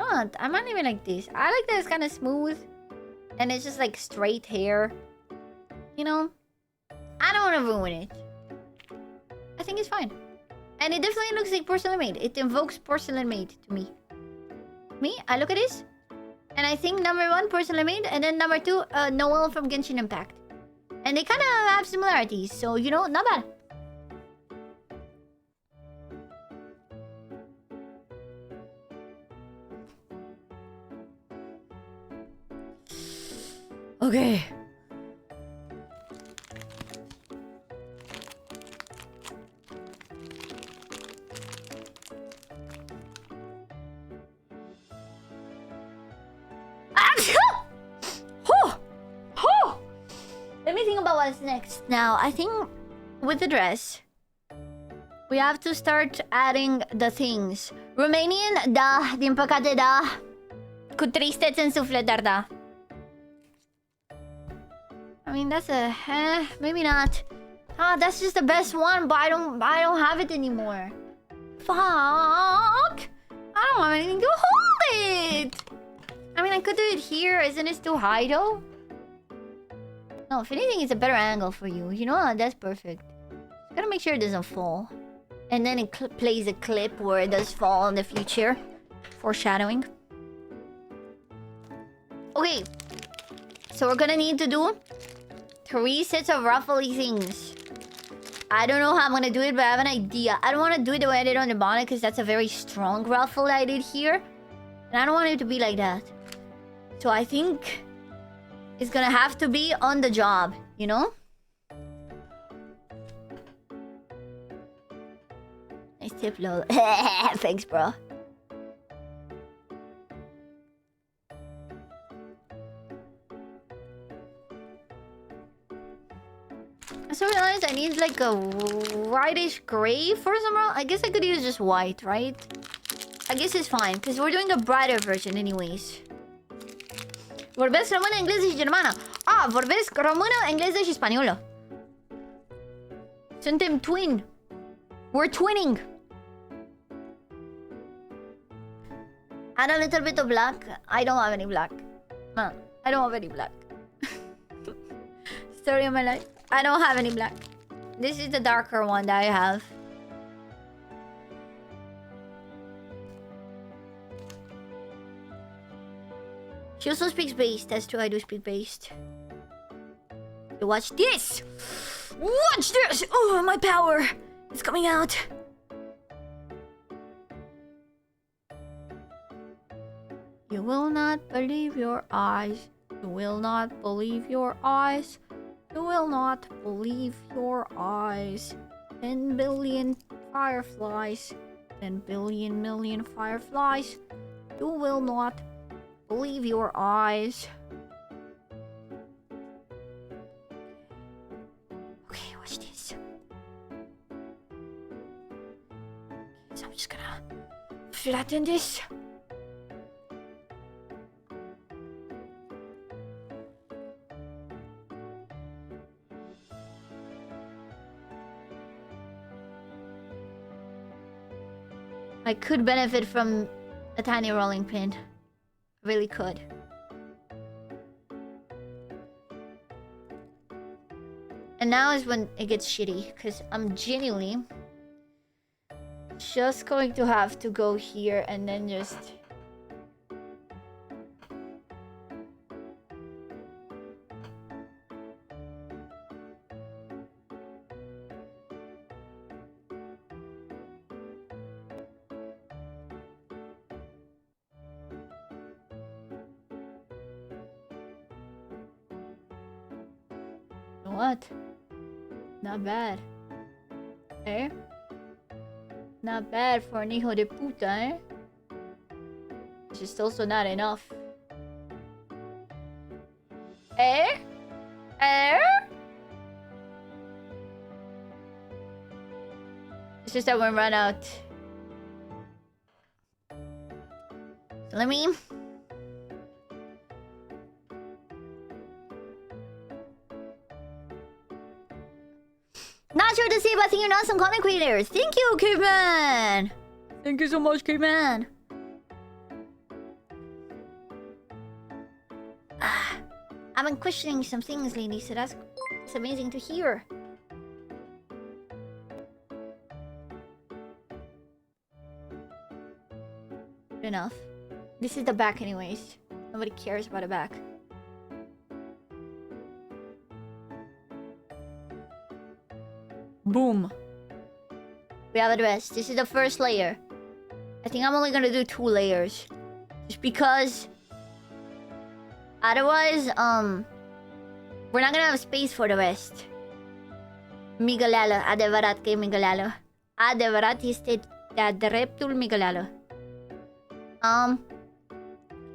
No, I'm not even like this. I like that it's kind of smooth. And it's just like straight hair. You know? I don't want to ruin it. I think it's fine. And it definitely looks like porcelain made. It invokes porcelain made to me. Me? I look at this. And I think number 1, personally made. And then number 2, Noel from Genshin Impact. And they kind of have similarities. So, you know, not bad. Okay. Let me think about what's next. Now, I think with the dress, we have to start adding the things. Romanian, da, din păcate da. Cu tristețe în suflet, dar da. I mean, that's a maybe not. Ah, that's just the best one, but I don't have it anymore. Fuck! I don't have anything to hold it. I mean, I could do it here. Isn't it too high though? No, if anything, it's a better angle for you. You know, that's perfect. Gotta make sure it doesn't fall. And then it plays a clip where it does fall in the future. Foreshadowing. Okay. So we're gonna need to do 3 sets of ruffly things. I don't know how I'm gonna do it, but I have an idea. I don't want to do it the way I did on the bonnet because that's a very strong ruffle I did here. And I don't want it to be like that. So I think it's gonna have to be on the job, you know? Nice tip, lol. Thanks, bro. I also realized I need like a whitish gray for some reason. I guess I could use just white, right? I guess it's fine, because we're doing a brighter version anyways. Vorbesc română, engleză și germană. Ah, vorbesc română, engleză și spaniolă. Suntem twin. We're twinning. Add a little bit of black. I don't have any black. No, I don't have any black. Story of my life. I don't have any black. This is the darker one that I have. She also speaks based. That's true, I do speak based. You watch this! Watch this! Oh, my power! It's coming out. You will not believe your eyes. You will not believe your eyes. You will not believe your eyes. 10 billion fireflies. 10 billion million fireflies. You will not believe your eyes. Okay, watch this. Okay, so I'm just gonna flatten this. I could benefit from a tiny rolling pin. Really could. And now is when it gets shitty, because I'm genuinely just going to have to go here and then just... What? Not bad. Eh? Not bad for an hijo de puta, eh? It's just also not enough. Eh? Eh? It's just that we run out. So let me... Not sure to see, but I think you're not some content creators. Thank you, Caveman! Thank you so much, Caveman! I've been questioning some things lately, so that's amazing to hear. Good enough. This is the back anyways. Nobody cares about a back. Boom. We have a dress. This is the first layer. I think I'm only gonna do 2 layers. Just because... Otherwise, we're not gonna have space for the rest. Migalalo. Adevărat că e migalalo. Adevărat este de dreptul migalalo. Okay,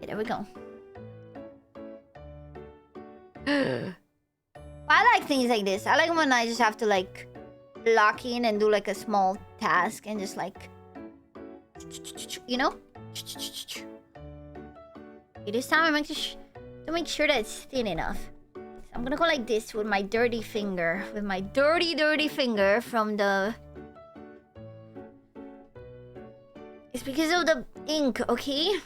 there we go. I like things like this. I like when I just have to like lock in and do like a small task and just like, you know? Okay, this time I make to make sure that it's thin enough. So I'm gonna go like this with my dirty finger. With my dirty finger from the... It's because of the ink, okay?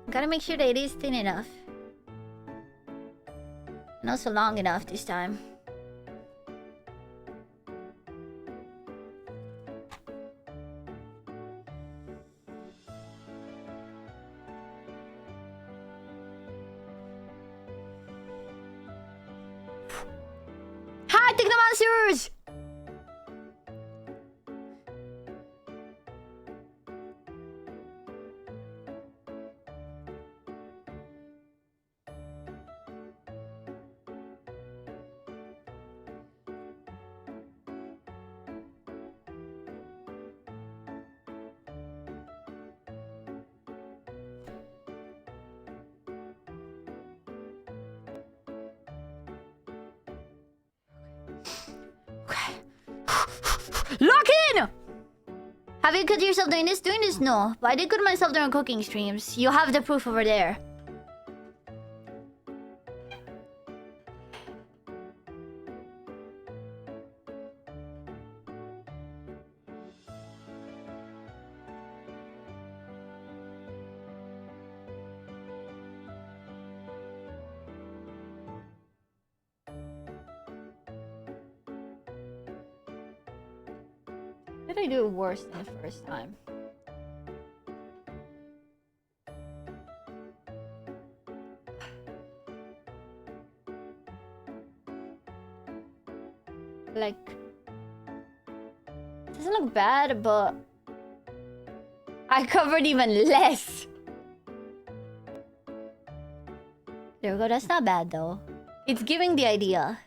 Gotta make sure that it is thin enough. And also long enough this time. Hi, Technomancers! Lock in! Have you cut yourself doing this? Doing this? No. But I did cut myself during cooking streams. You have the proof over there. Did I do it worse than the first time? Like, it doesn't look bad, but I covered even less. There we go. That's not bad though. It's giving the idea.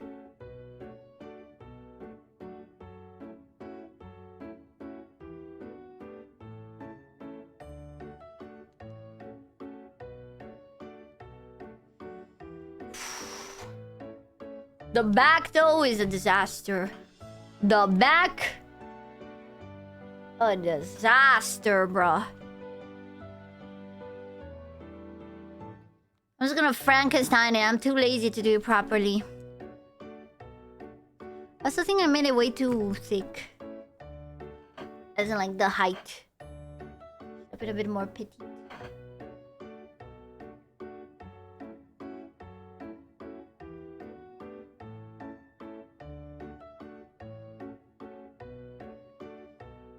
The back, though, is a disaster. The back... A disaster, bruh. I'm just gonna Frankenstein it. I'm too lazy to do it properly. I also think I made it way too thick. As in, like, the height. A bit more petite.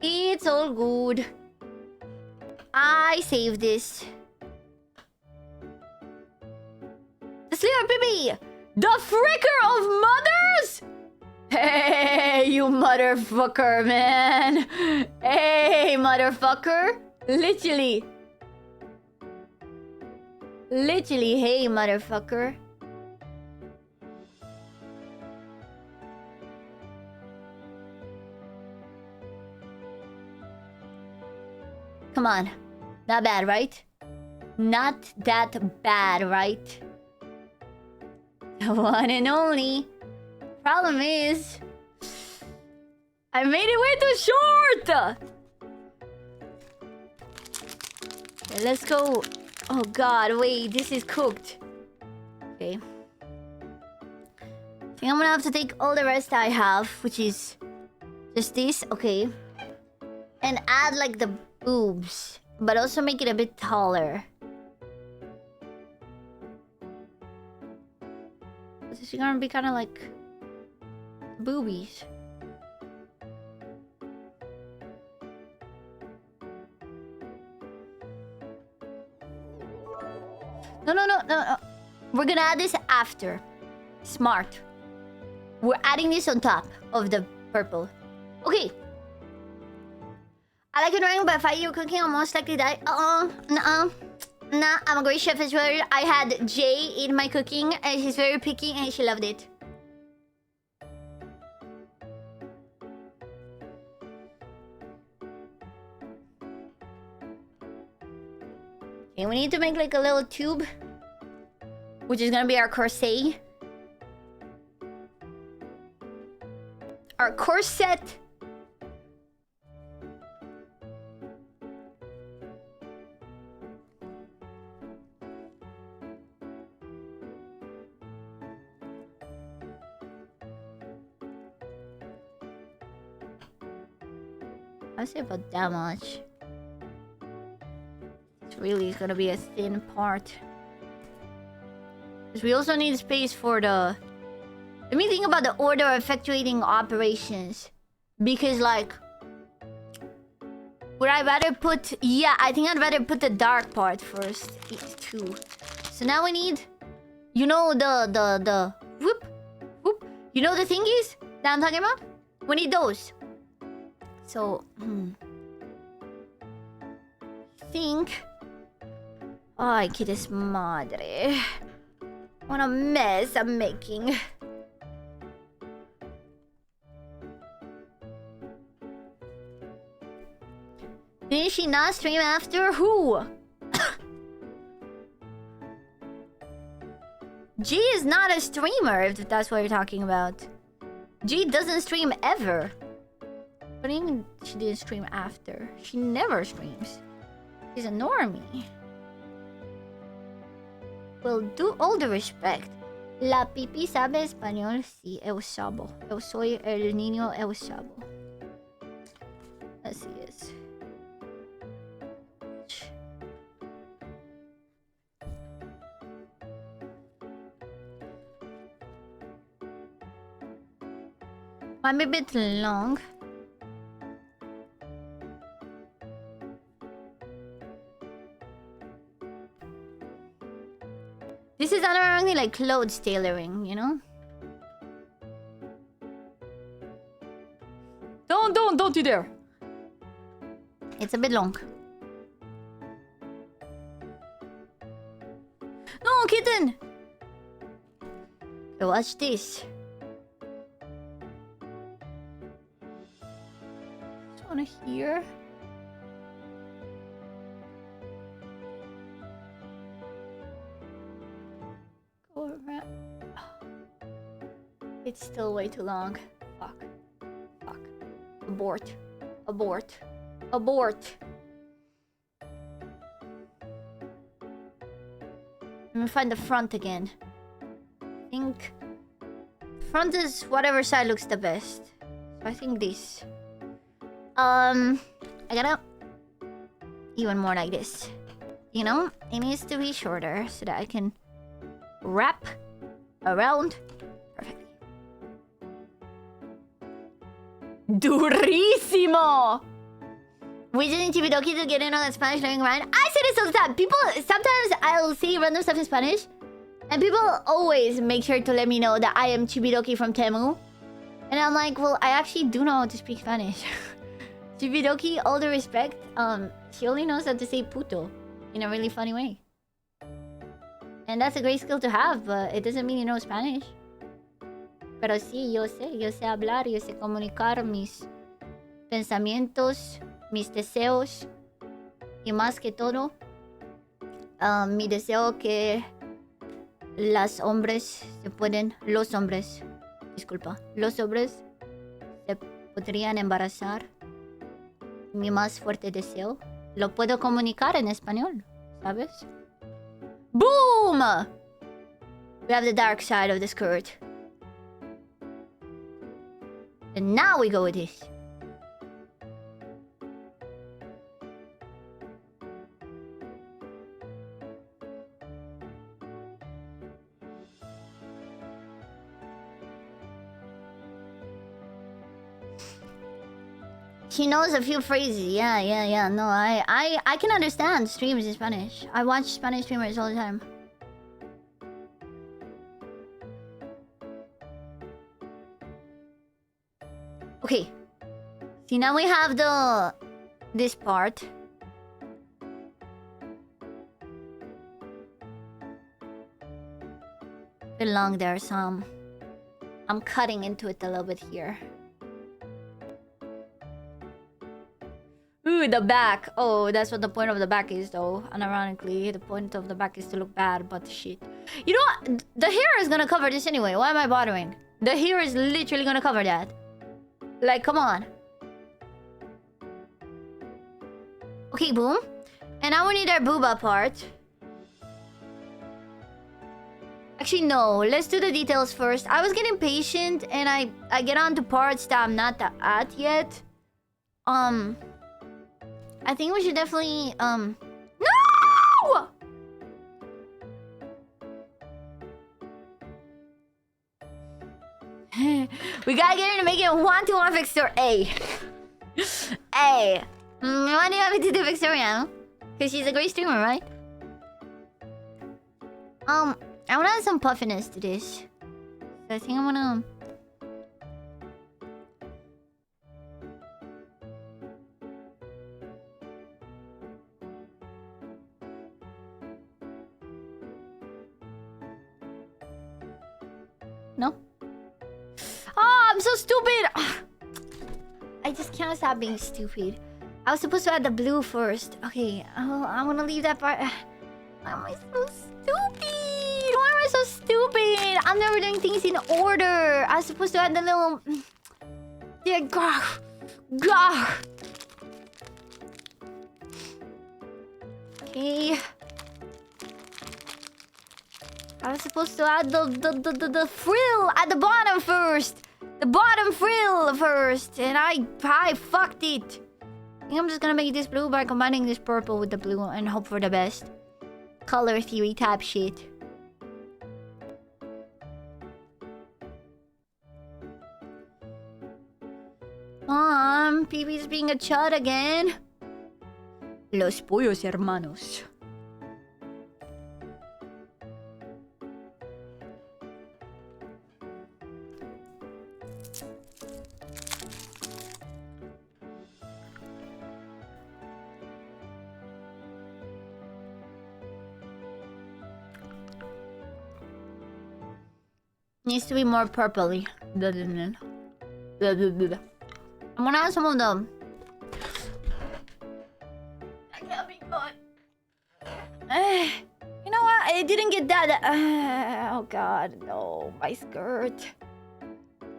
It's all good. I saved this. The Slayer Baby! The Fricker of Mothers! Hey, you motherfucker, man! Hey, motherfucker! Literally. Literally, hey, motherfucker. Come on. Not bad, right? Not that bad, right? The one and only. Problem is... I made it way too short! Okay, let's go. Oh god, wait. This is cooked. Okay. I think I'm gonna have to take all the rest I have, which is... just this. Okay. And add, like, the... boobs, but also make it a bit taller. This is gonna be kind of like boobies. No. We're gonna add this after. Smart. We're adding this on top of the purple. Okay. I like annoying, but if I eat your cooking, I'll most likely die. Nuh-uh. Nah, I'm a great chef as well. I had Jay eat my cooking, and she's very picky, and she loved it. Okay, we need to make like a little tube, which is gonna be our corset. Our corset. I say about that much. It's really gonna be a thin part. Because we also need space for the... Let me think about the order of effectuating operations. Because like... Would I rather put... Yeah, I think I'd rather put the dark part first. Too. So now we need... You know the... Whoop. Whoop. You know the thingies that I'm talking about? We need those. So... think... Ay, que desmadre. What a mess I'm making. Didn't she not stream after? Who? G is not a streamer, if that's what you're talking about. G doesn't stream ever. What do you mean she didn't stream after? She never streams. She's a normie. Well, do all the respect. La pipi sabe español? Sí, eu sabo. Eu soy el niño, eu sabo. Así es. Might be a bit long. This is only like clothes tailoring, you know? Don't you dare. It's a bit long. No, kitten! Okay, watch this. Just wanna hear. Go around. It's still way too long. Fuck. Fuck. Abort. Abort. Abort. Let me find the front again. I think front is whatever side looks the best. So I think this. I gotta even more like this. You know, it needs to be shorter so that I can wrap around perfectly. Durísimo! We just need Chibidoki to get in on the Spanish learning grind. I say this all the time. People, sometimes I'll say random stuff in Spanish, and people always make sure to let me know that I am Chibidoki from Temu. And I'm like, well, I actually do know how to speak Spanish. Chibidoki, all the respect, she only knows how to say puto in a really funny way. And that's a great skill to have, but it doesn't mean you know Spanish. Pero sí, yo sé hablar, yo sé comunicar mis pensamientos, mis deseos, y más que todo, mi deseo que los hombres se podrían embarazar. Mi más fuerte deseo, lo puedo comunicar en español, ¿sabes? Boom! We have the dark side of the skirt. And now we go with this. She knows a few phrases. Yeah. No, I can understand streams in Spanish. I watch Spanish streamers all the time. Okay. See, now we have this part. Belong there some. I'm cutting into it a little bit here. Ooh, the back. Oh, that's what the point of the back is, though. Unironically, the point of the back is to look bad, but shit. You know what? The hair is gonna cover this anyway. Why am I bothering? The hair is literally gonna cover that. Like, come on. Okay, boom. And now we need our booba part. Actually, no. Let's do the details first. I was getting patient, and I get on to parts that I'm not at yet. I think we should definitely, No! We gotta get her to make it 1-to-1 Victor A. A. Why do you have to do Victoria? Because she's a great streamer, right? I wanna add some puffiness to this. So I think I'm gonna... No? Oh, I'm so stupid! I just can't stop being stupid. I was supposed to add the blue first. Okay, I'm gonna leave that part. Why am I so stupid? Why am I so stupid? I'm never doing things in order. I was supposed to add the little... Yeah, gah. Okay. I was supposed to add the frill at the bottom first. The bottom frill first. And I fucked it. I think I'm just gonna make this blue by combining this purple with the blue and hope for the best. Color theory type shit. Pee-pee's being a chud again. Los pollos hermanos. Needs to be more purpley. I'm gonna add some of them. I can't be good. You know what? I didn't get that. Oh god, no. My skirt.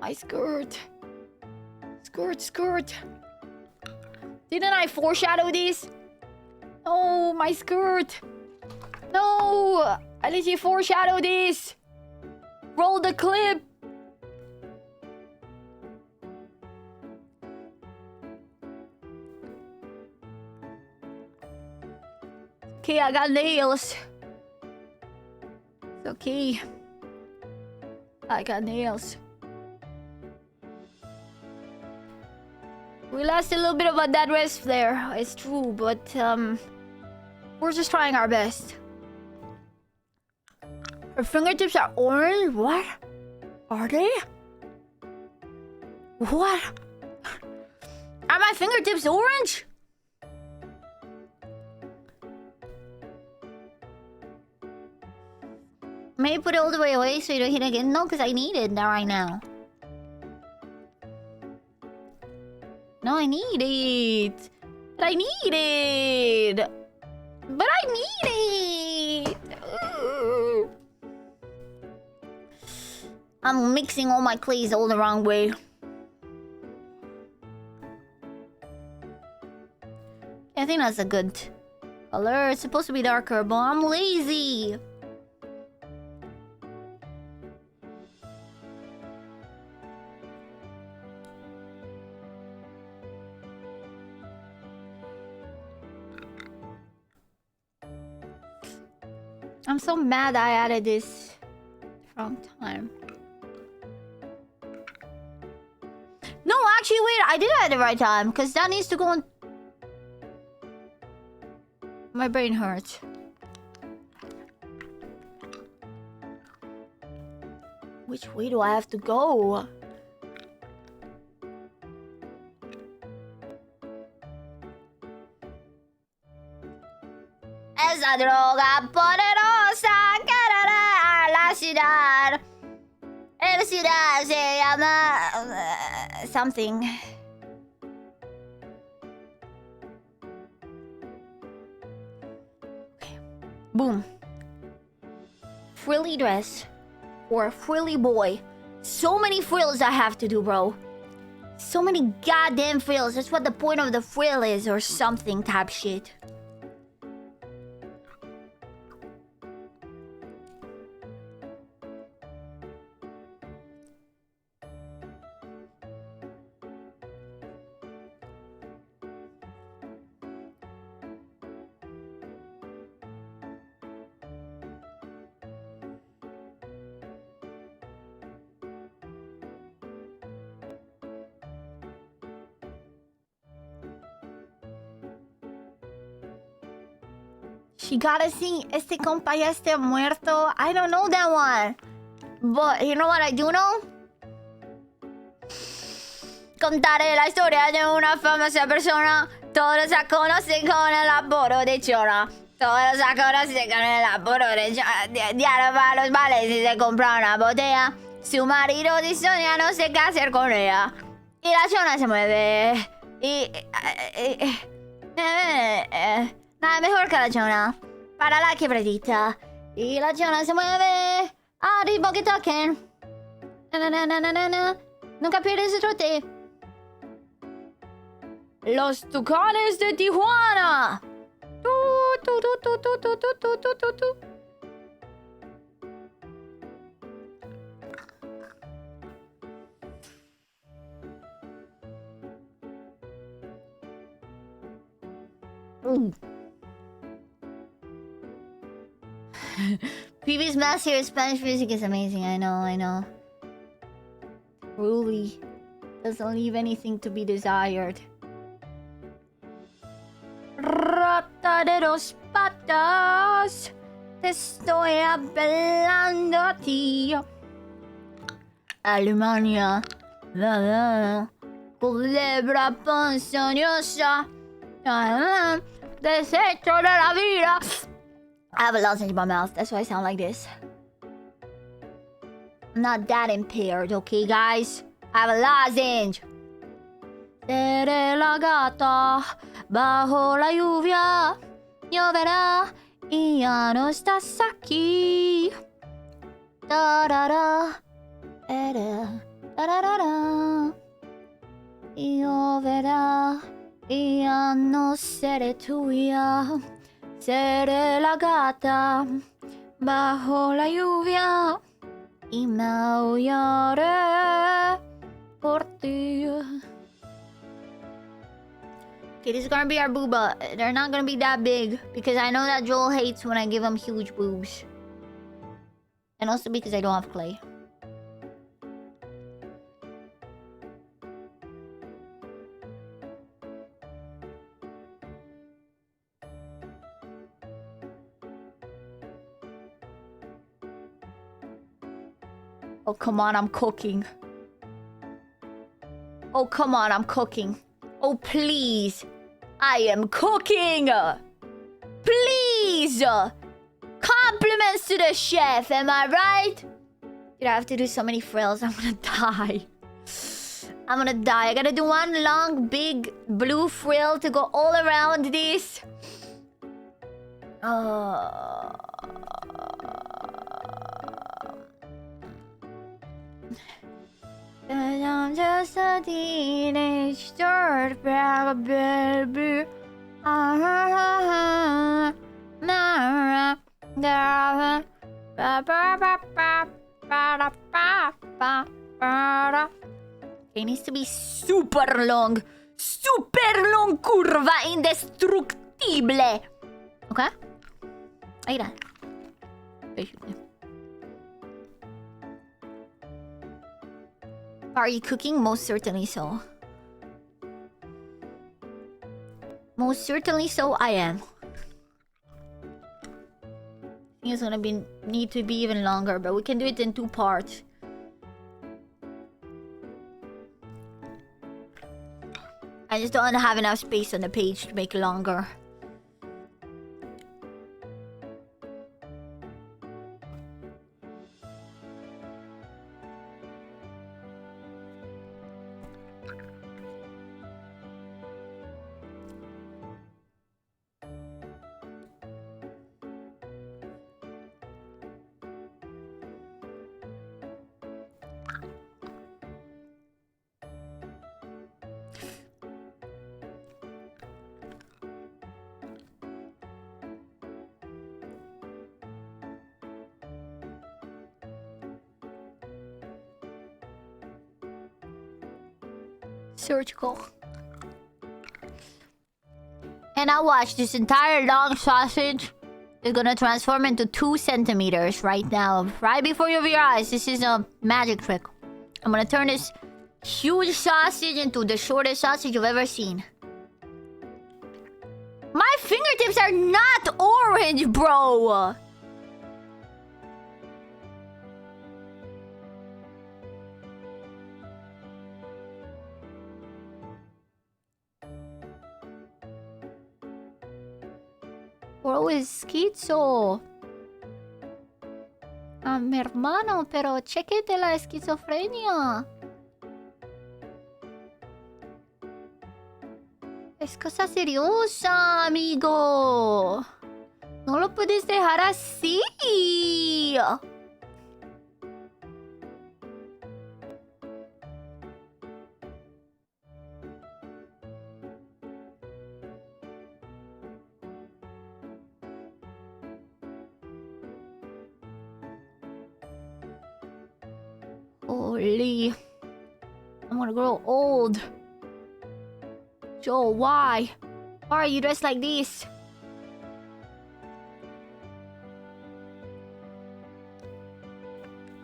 My skirt. Skirt. Didn't I foreshadow this? No, my skirt. No. I literally foreshadowed this. Roll the clip. Okay, I got nails. It's okay. I got nails. We lost a little bit of a dead rest there. It's true, but we're just trying our best. Her fingertips are orange? What? Are they? What? Are my fingertips orange? Maybe put it all the way away so you don't hit again. No, because I need it right now. No, I need it. But I need it. But I need it. Ugh. I'm mixing all my clays all the wrong way. I think that's a good color. It's supposed to be darker, but I'm lazy. I'm so mad I added this wrong time. No, actually, wait. I did add it right time. Because that needs to go on... My brain hurts. Which way do I have to go? Esa droga poderosa que hará a la ciudad. La ciudad se llama... something. Boom. Frilly dress. Or a frilly boy. So many frills I have to do, bro. So many goddamn frills. That's what the point of the frill is, or something type shit. She gotta sing Este compa ya esté muerto. I don't know that one. But you know what I do know? Contaré la historia de una famosa persona. Todos la conocen con el apodo de Chona. Todos la conocen con el apodo de Chona. Diario va a los bares y se compra una botella. Su marido dice ya no sé qué hacer con ella. Y la Chona se mueve. Nada mejor que la Chona para la quebradita. Y la Chona se mueve a ritmo que toquen. Nunca pierdes el trote. Los Tucanes de Tijuana. Previous master of Spanish music is amazing. I know. Truly doesn't leave anything to be desired. Rata de dos patas, te estoy hablando a ti. Alemania, culebra ponzoñosa, desecho de la vida. I have a lozenge in my mouth, that's why I sound like this. I'm not that impaired, okay, guys? I have a lozenge. Seré la gata bajo la lluvia, lloverá y ya no estás aquí. Da-da-da, da-da-da-da. Lloverá y ya no seré tuya. Seré la gata bajo la lluvia y maullaré por ti. Okay, this is gonna be our booba. They're not gonna be that big because I know that Joel hates when I give him huge boobs. And also because I don't have clay. Oh, come on, I'm cooking. Oh, come on, I'm cooking. Oh, please. I am cooking. Please. Compliments to the chef, am I right? Dude, I have to do so many frills. I'm gonna die. I'm gonna die. I gotta do one long, big blue frill to go all around this. I'm just a teenage dirtbag, baby. It needs to be super long curva indestructible. Okay? Ahí está. Basically. Are you cooking? Most certainly so. Most certainly so, I am. I think it's gonna need to be even longer, but we can do it in 2 parts. I just don't have enough space on the page to make it longer. Surgical. And now watch, this entire long sausage is gonna transform into 2 centimeters right now. Right before your eyes. This is a magic trick. I'm gonna turn this huge sausage into the shortest sausage you've ever seen. My fingertips are not orange, bro! Bro is schizo. Mi hermano, pero chequete la esquizofrenia. Es cosa seriosa, amigo. No lo puedes dejar así. Holy. I'm gonna grow old. Joel, why? Why are you dressed like this?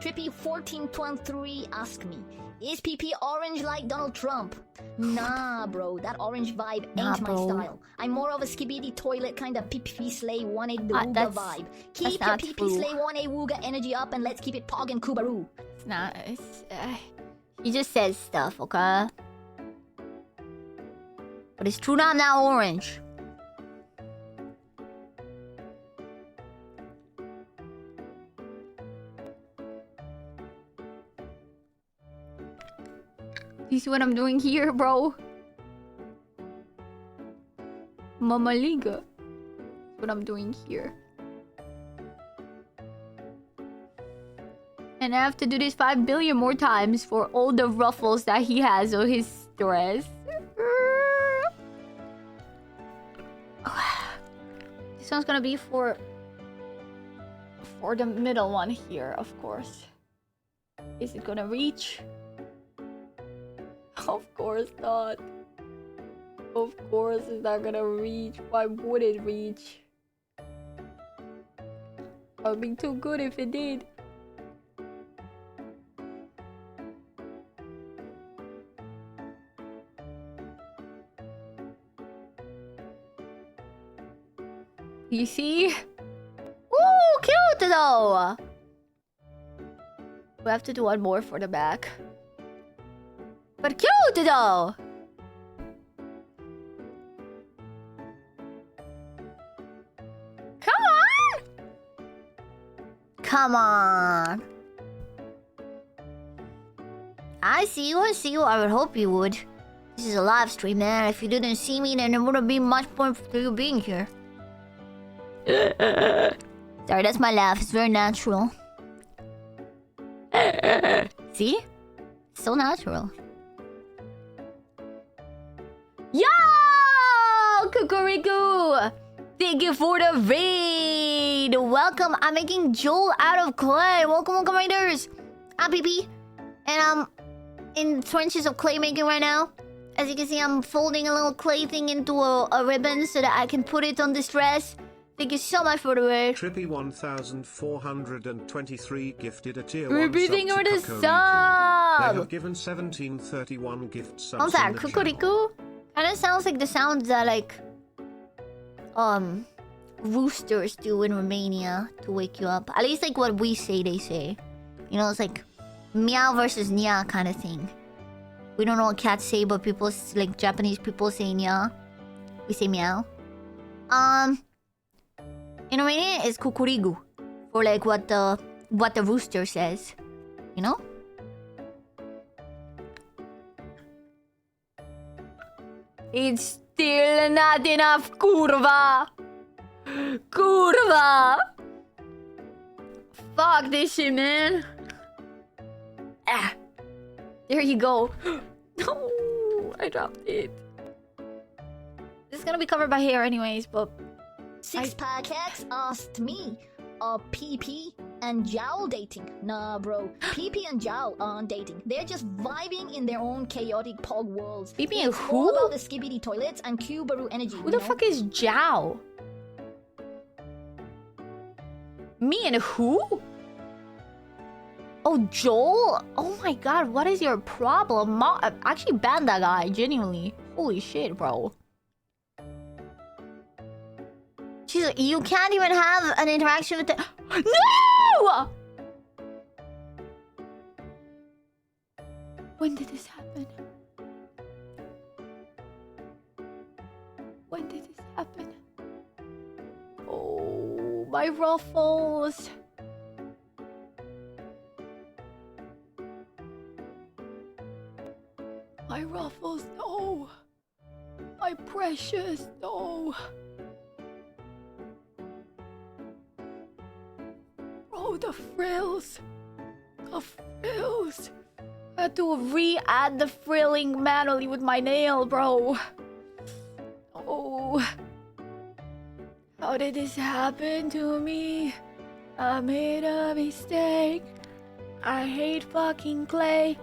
Trippy1423 asked me, is PP orange like Donald Trump? Nah, bro, that orange vibe ain't my style. I'm more of a skibidi toilet kind of PP slay 1A wooga vibe. Keep your PP slay 1A wooga energy up and let's keep it pog and kubaroo. It's not. He just says stuff, okay? But it's true, I'm now orange. You see what I'm doing here, bro? Mama Liga. What I'm doing here. And I have to do this 5 billion more times for all the ruffles that he has on his dress. This one's gonna be for the middle one here, of course. Is it gonna reach? Of course not. Of course it's not gonna reach. Why would it reach? I would be too good if it did. You see? Ooh, cute though! We have to do one more for the back. But cute though! Come on! Come on! I see you, I would hope you would. This is a live stream, man. If you didn't see me, then there wouldn't be much point to you being here. Sorry, that's my laugh. It's very natural. See? So natural. Yo! Kukuriku! Thank you for the raid! Welcome! I'm making Joel out of clay. Welcome, raiders! I'm PP. And I'm in trenches of clay making right now. As you can see, I'm folding a little clay thing into a ribbon so that I can put it on this dress. Thank you so much for the raid. Trippy 1423 gifted a tier 1 We're sub breathing to over the Kokoriki. sub! They have given 1731 gift subs I'm sorry, in the channel. Kukuriku? Kinda sounds like the sounds that like roosters do in Romania to wake you up. At least like what we say they say. You know, it's like meow versus nya kind of thing. We don't know what cats say, but people like Japanese people say nya. We say meow. In Romania it's kukurigu for like what the rooster says. You know? It's still not enough, kurva! Kurva! Fuck this shit, man. Ah. There you go. No, I dropped it. This is gonna be covered by hair anyways, but... Six Pack X asked me, PP, and Jowl dating. Nah, bro. PP and Jowl aren't dating. They're just vibing in their own chaotic pog worlds. PP and It's who? all about the skibidi toilets and Kubaru energy. Who the fuck is Zhao? Me and who? Oh, Joel? Oh my god, what is your problem? Actually ban that guy, genuinely. Holy shit, bro. She's like, you can't even have an interaction with the... No! When did this happen? When did this happen? Oh, my ruffles. My ruffles, no. My precious, no. Oh, the frills. The frills. I had to re-add the frilling manually with my nail, bro. Oh. How did this happen to me? I made a mistake. I hate fucking clay.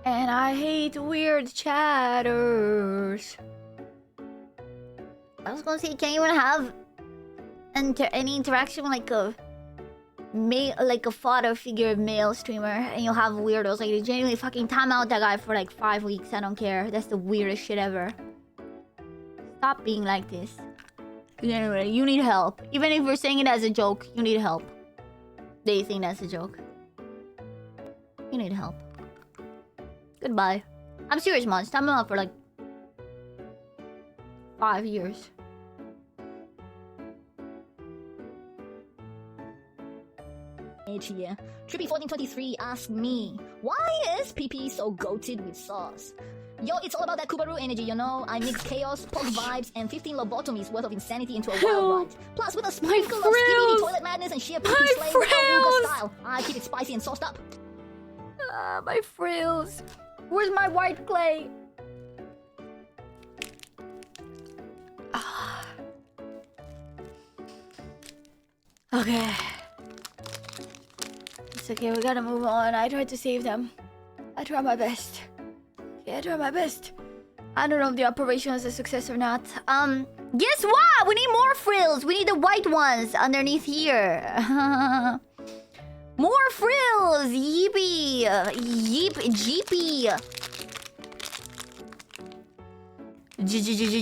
And I hate weird chatters. I was gonna say, can't you even have any interaction with like a father figure male streamer, and you'll have weirdos like they genuinely fucking time out that guy for like 5 weeks. I don't care. That's the weirdest shit ever. Stop being like this. Anyway, you need help. Even if we're saying it as a joke, you need help. They think that's a joke. You need help. Goodbye. I'm serious, Mons. Time out for like 5 years. Here. Trippy1423 asked me, why is PP so goated with sauce? Yo, it's all about that Kubaru energy, you know? I mix chaos, pog vibes, and 15 lobotomies worth of insanity into a wild ride. Plus, with a sprinkle of skibidi toilet madness and sheer PP slay Awooga style, I keep it spicy and sauced up. My frills. Where's my white clay? Okay. It's okay, we gotta move on. I tried to save them. I tried my best. Yeah, I tried my best. I don't know if the operation was a success or not. Guess what? We need more frills. We need the white ones underneath here. More frills! Yeepy! Jeepy!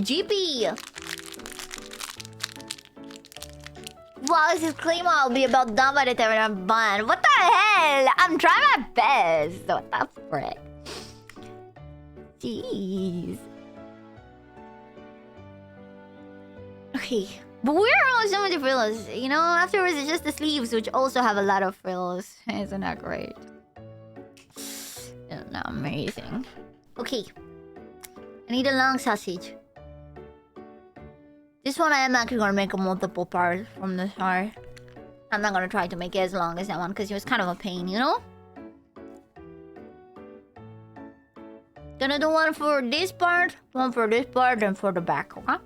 Jeepy! Wow, this claim I'll be about done by the time I'm done. What the hell? I'm trying my best. What the frick? Jeez. Okay. But where are all some of the frills? You know, afterwards it's just the sleeves, which also have a lot of frills. Isn't that great? Isn't that amazing? Okay. I need a long sausage. This one I am actually gonna make a multiple part from the start. I'm not gonna try to make it as long as that one because it was kind of a pain, you know? Gonna do one for this part, one for this part, and for the back, okay?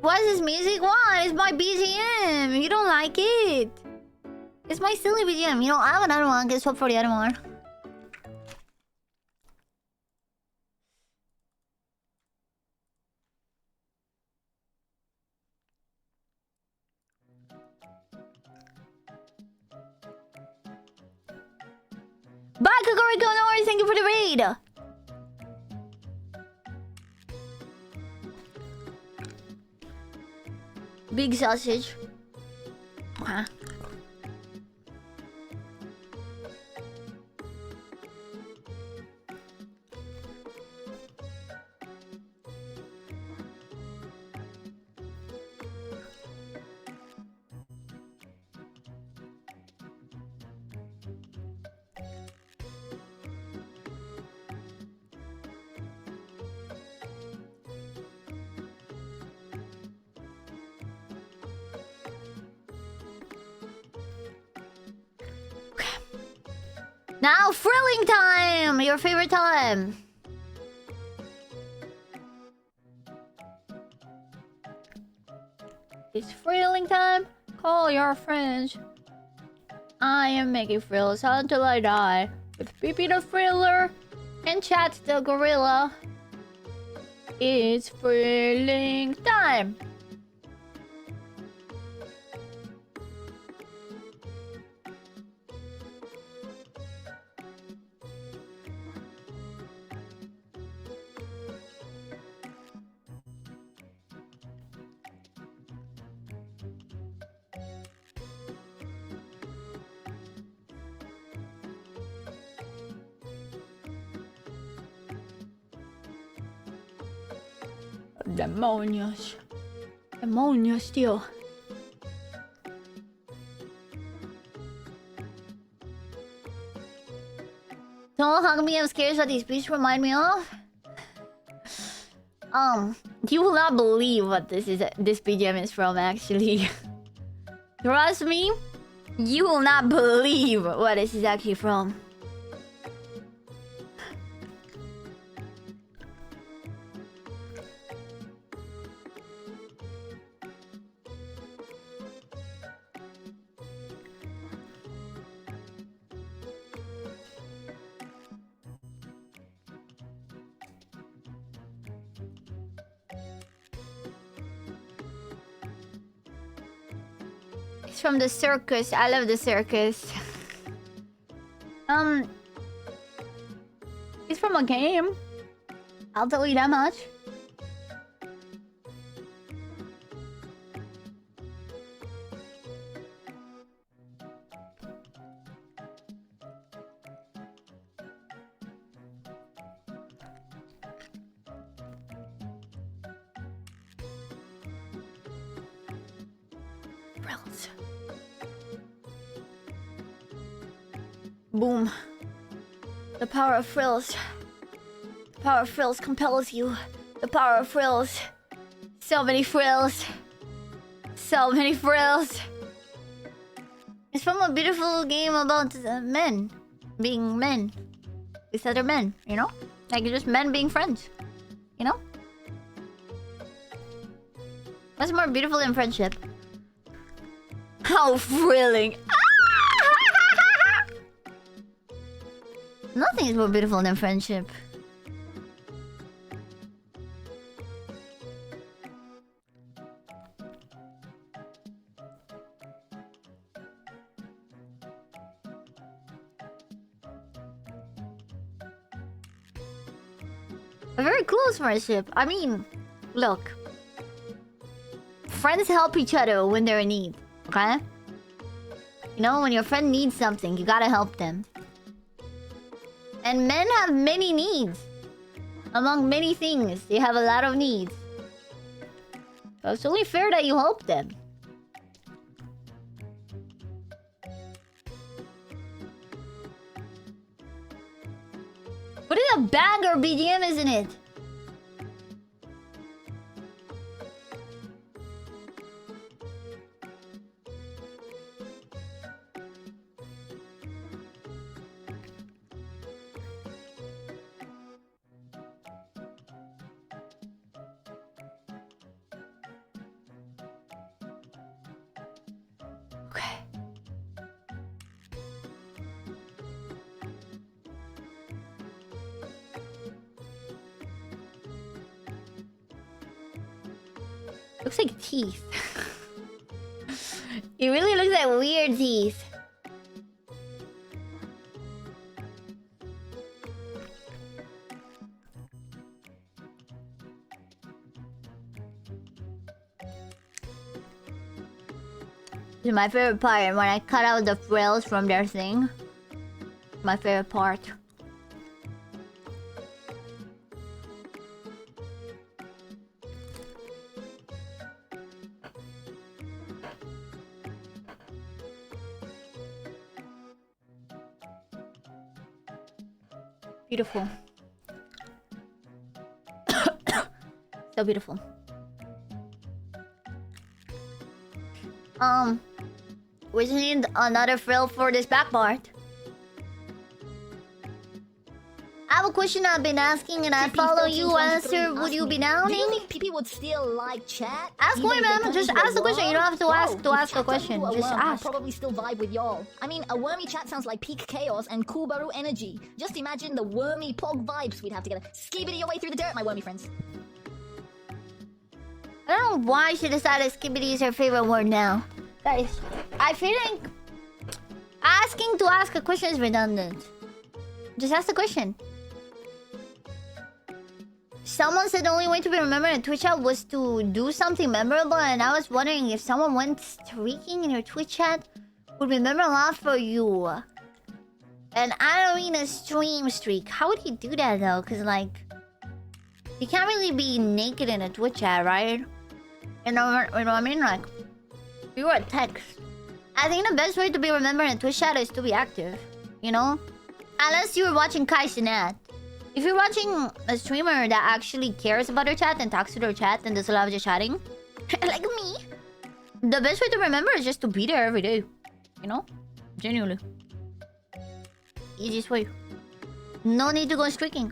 What is this music? What? It's my BGM. You don't like it. It's my silly BGM. You know, I have another one. Guess what for the other one? Bye, Kakoriko Nori. Thank you for the raid. Big sausage. Okay. Now, frilling time! Your favorite time! thrilling time? Call your friends. I am making frills until I die. With Pee-Pee the Thriller and Chat the Gorilla. It's thrilling time. Demonios. Demonios, tío. Don't hug me, I'm scared what these beasts remind me of. You will not believe what this BGM is from, actually. Trust me, you will not believe what this is actually from. It's from the circus. I love the circus. It's from a game. I'll tell you that much. Frills. Boom. The power of frills. The power of frills compels you. The power of frills. So many frills. So many frills. It's from a beautiful game about men. Being men. With other men, you know? Like just men being friends. You know? What's more beautiful than friendship? How thrilling! Nothing is more beautiful than friendship. A very close friendship. I mean, look. Friends help each other when they're in need. Okay? You know, when your friend needs something, you gotta help them. And men have many needs. Among many things, they have a lot of needs. So it's only fair that you help them. But it's a banger BGM, isn't it? Okay. Looks like teeth. It really looks like weird teeth. This is my favorite part, when I cut out the frills from their thing. My favorite part. Beautiful. So beautiful. We just need another frill for this back part. I have a question I've been asking and I follow you answer. Would you be down? Do you think PP would still like chat? Ask Even away, if they man. come Just into ask the question. You don't have to ask a question. Just I'd ask. probably still vibe with y'all. I mean, a wormy chat sounds like peak chaos and Kubaru energy. Just imagine the wormy pog vibes we'd have together. Skibbity your way through the dirt, my wormy friends. I don't know why she decided skibbity is her favorite word now. Guys, I feel like asking to ask a question is redundant. Just ask the question. Someone said the only way to be remembered in Twitch chat was to do something memorable, and I was wondering if someone went streaking in your Twitch chat would remember a lot for you. And I don't mean a stream streak. How would he do that though? Cause like, you can't really be naked in a Twitch chat, right? You know what I mean? Like, you were a text. I think the best way to be remembered in a Twitch chat is to be active. You know? Unless you were watching Kai Sinat. If you're watching a streamer that actually cares about their chat and talks to their chat and does a lot of just chatting, like me, the best way to remember is just to be there every day. You know? Genuinely. Easiest way. No need to go streaking.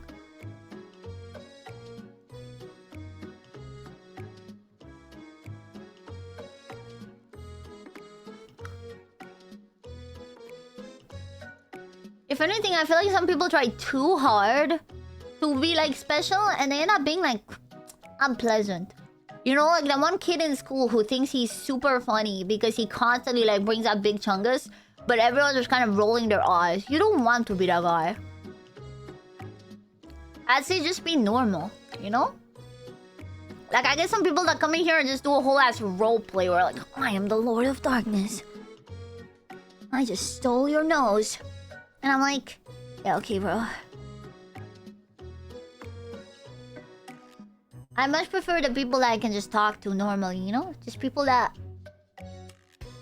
If anything, I feel like some people try too hard to be like special and they end up being like unpleasant. You know, like that one kid in school who thinks he's super funny because he constantly like brings up big chungus, but everyone's just kind of rolling their eyes. You don't want to be that guy. I'd say just be normal, you know? Like, I get some people that come in here and just do a whole ass roleplay where like, I am the Lord of Darkness. I just stole your nose. And I'm like, yeah, okay, bro. I much prefer the people that I can just talk to normally, you know? Just people that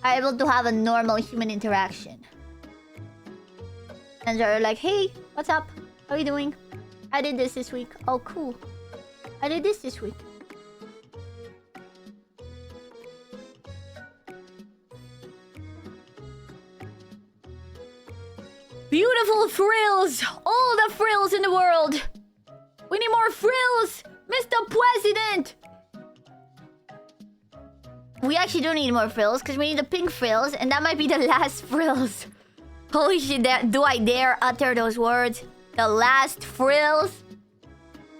are able to have a normal human interaction. And they're like, hey, what's up? How are you doing? I did this week. Oh, cool. I did this week. Beautiful frills! All the frills in the world! We need more frills! Mr. President! We actually do need more frills, because we need the pink frills, and that might be the last frills. Holy shit, do I dare utter those words? The last frills?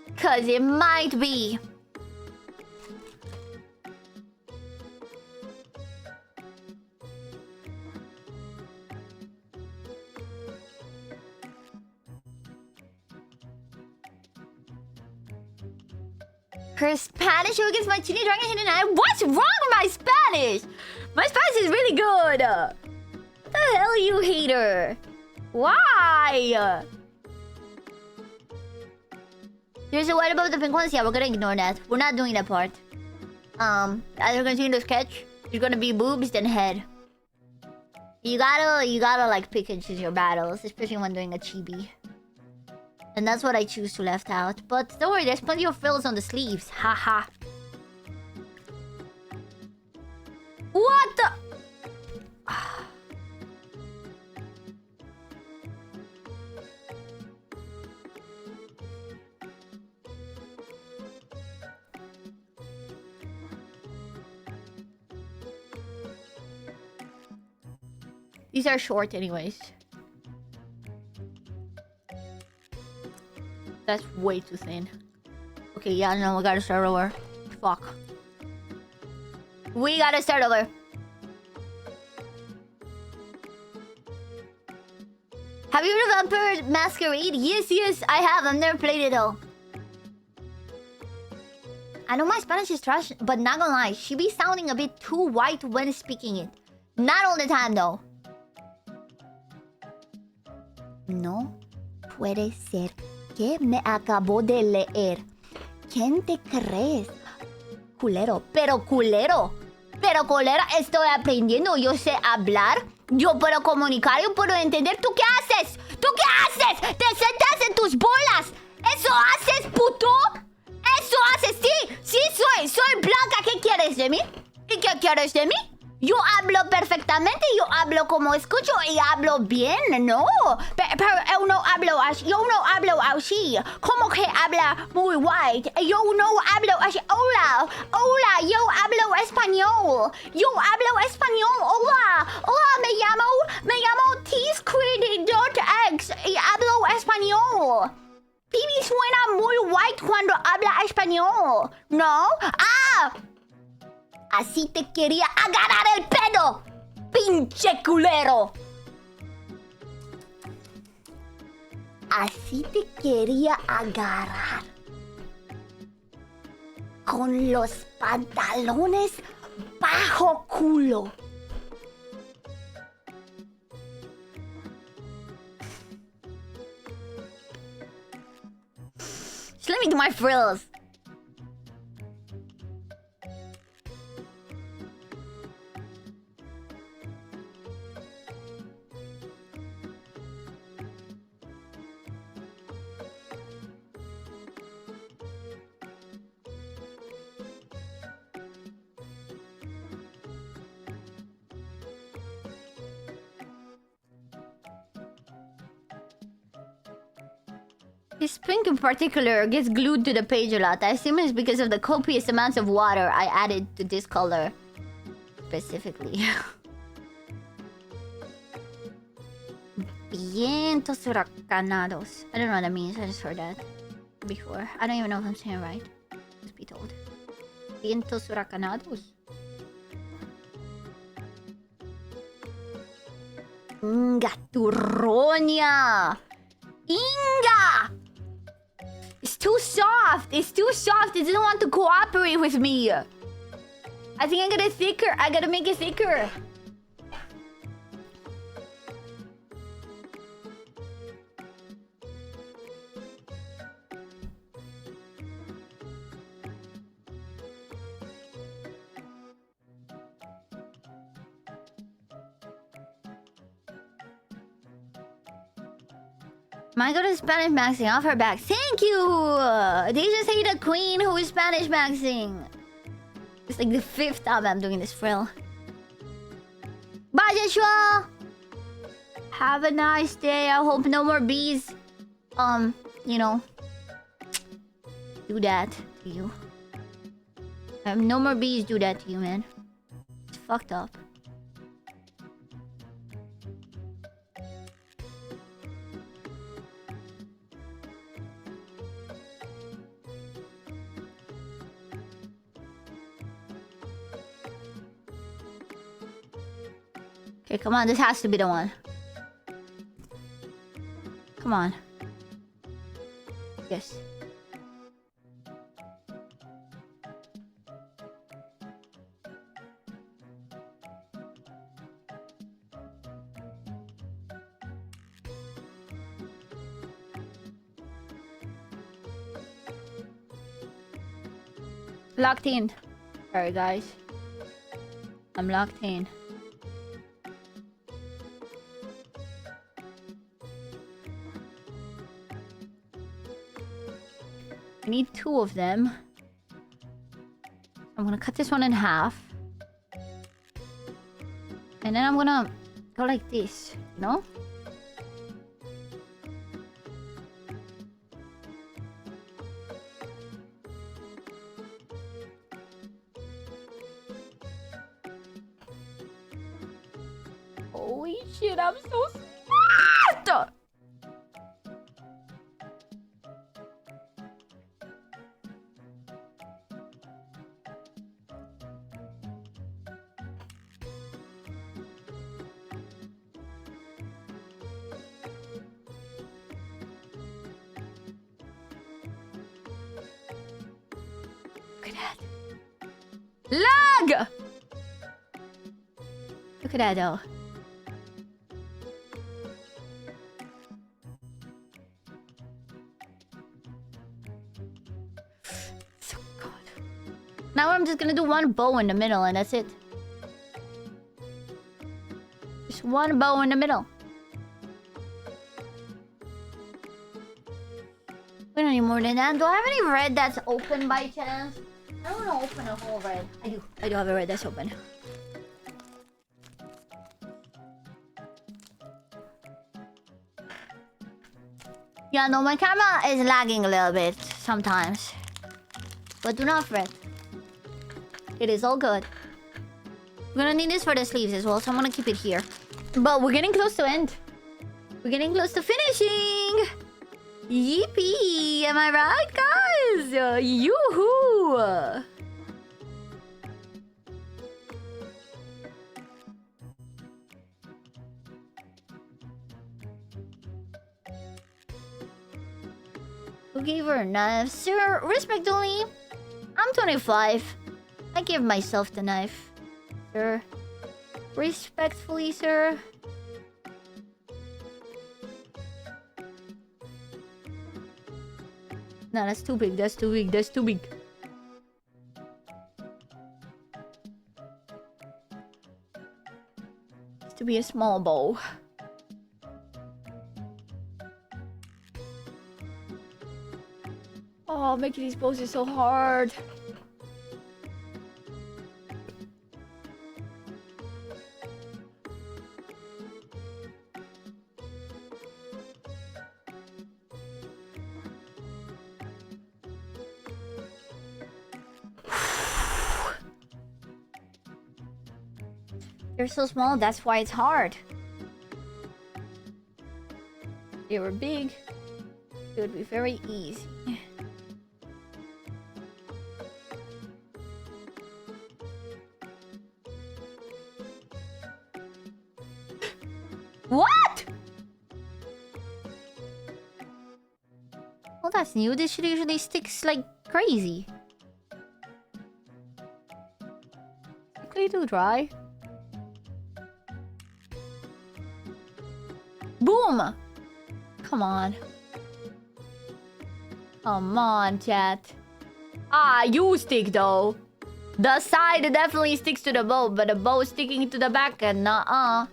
Because it might be. Her Spanish who gets my Chini Dragon hidden eye. What's wrong with my Spanish? My Spanish is really good. What the hell, you hater? Why? There's a what about the pink ones? Yeah, we're gonna ignore that. We're not doing that part. As we're continuing to sketch, there's gonna be boobs, then head. You gotta like pick and choose your battles, especially when doing a chibi. And that's what I choose to left out. But don't worry, there's plenty of frills on the sleeves. Haha. What the? These are short anyways. That's way too thin. Okay, yeah, no, we gotta start over. Fuck. We gotta start over. Have you heard of Vampire Masquerade? Yes, I have. I've never played it though. I know my Spanish is trash, but not gonna lie, she be sounding a bit too white when speaking it. Not all the time though. No puede ser que me acabo de leer. ¿Quién te crees? Culero. Pero culero. Pero culera, estoy aprendiendo. Yo sé hablar. Yo puedo comunicar. Yo puedo entender. ¿Tú qué haces? ¿Tú qué haces? Te sentas en tus bolas. ¿Eso haces, puto? ¿Eso haces? Sí, sí soy. Soy blanca. ¿Qué quieres de mí? ¿Y qué quieres de mí? Yo hablo perfectamente, yo hablo como escucho y hablo bien, ¿no? Pero yo no hablo así. ¿Cómo que habla muy white? Yo no hablo así. Hola, yo hablo español. Hola, me llamo T-Squid.X y hablo español. Pibi suena muy white cuando habla español, ¿no? ¡Ah! Así te quería agarrar el pedo, pinche culero. Así te quería agarrar. Con los pantalones bajo culo. Just let me do my frills. This pink in particular gets glued to the page a lot. I assume it's because of the copious amounts of water I added to this color. Specifically. Vientos huracanados. I don't know what that means. I just heard that before. I don't even know if I'm saying it right. Just be told. Vientos huracanados. Inga turronia. Inga! It's too soft. It doesn't want to cooperate with me. I think I gotta thicker. I gotta make it thicker. Michael is Spanish maxing off her back. Thank you! They just hate a queen who is Spanish maxing. It's like the 5th time I'm doing this frill. Bye, Joshua! Have a nice day. I hope no more bees, you know, do that to you. No more bees do that to you, man. It's fucked up. Okay, come on. This has to be the one. Come on. Yes. Locked in. Alright, guys. I'm locked in. I need 2 of them. I'm gonna cut this one in half. And then I'm gonna go like this, you know? Holy shit, I'm so smart! Lag! Look at that though. So good. Now I'm just gonna do one bow in the middle and that's it. Just one bow in the middle. We don't need more than that. Do I have any red that's open by chance? I don't want to open a whole red. I do have a red that's open. Yeah, no, my camera is lagging a little bit sometimes. But do not fret. It is all good. We're gonna need this for the sleeves as well, so I'm gonna keep it here. But we're getting close to end. We're getting close to finishing. Yippee! Am I right, guys? Yoo-hoo! Who gave her a knife? Sir, respectfully, I'm 25. I give myself the knife. Sir. Respectfully, sir. No, that's too big. That's too big. That's too big. It's to be a small bow. Oh, making these bows is so hard. They're so small, that's why it's hard. If they were big, it would be very easy. What? Well, that's new. This shit usually sticks like crazy. Quickly too dry. Boom! Come on. Come on, chat. Ah, you stick though. The side definitely sticks to the bow, but the bow sticking to the back and nuh-uh.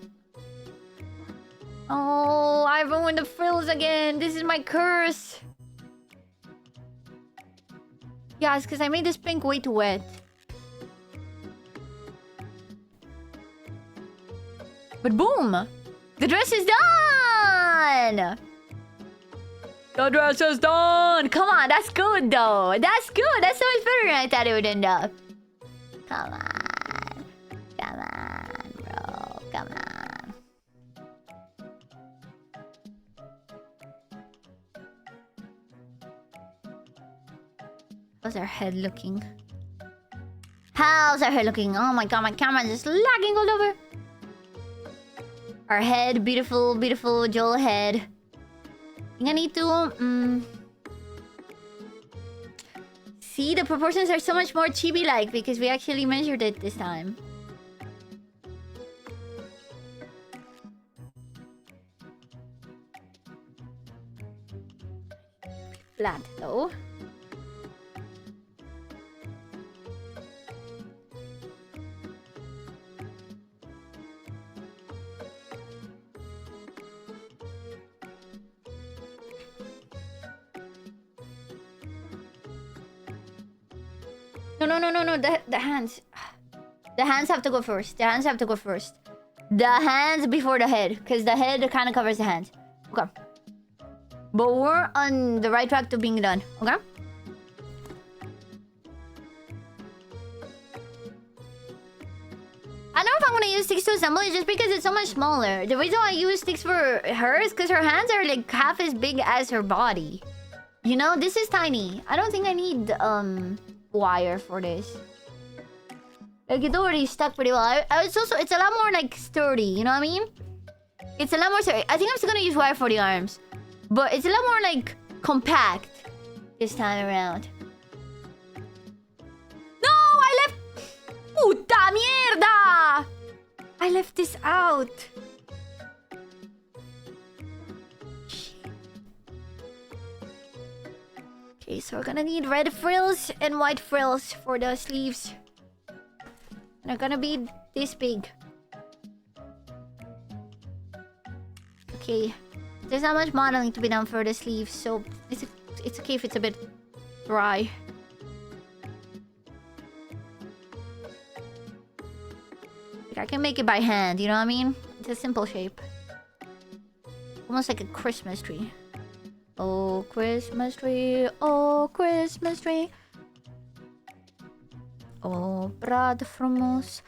Oh, I ruined the frills again. This is my curse. Yeah, it's because I made this pink way too wet. But boom! The dress is done! The dress is done! Come on, that's good though. That's good. That's so much better than I thought it would end up. Come on. Come on, bro. Come on. How's our head looking? How's our head looking? Oh my god, my camera's just lagging all over. Our head, beautiful, beautiful Joel head. I'm gonna need to... See, the proportions are so much more chibi-like because we actually measured it this time. Flat, though. No, the hands. The hands have to go first. The hands have to go first. The hands before the head. Because the head kind of covers the hands. Okay. But we're on the right track to being done. Okay? I don't know if I'm gonna use sticks to assemble it just because it's so much smaller. The reason why I use sticks for her is because her hands are like half as big as her body. You know, this is tiny. I don't think I need wire for this. Like, it already stuck pretty well. It's a lot more like sturdy, you know what I mean? It's a lot more sturdy. I think I'm still gonna use wire for the arms, but it's a lot more like compact this time around. No, I left. Puta mierda! I left this out. Okay, so we're gonna need red frills and white frills for the sleeves. And they're gonna be this big. Okay. There's not much modeling to be done for the sleeves, so it's okay if it's a bit dry. Like, I can make it by hand, you know what I mean? It's a simple shape. Almost like a Christmas tree. Oh, Christmas tree, oh, Christmas tree. Oh, brad frumos,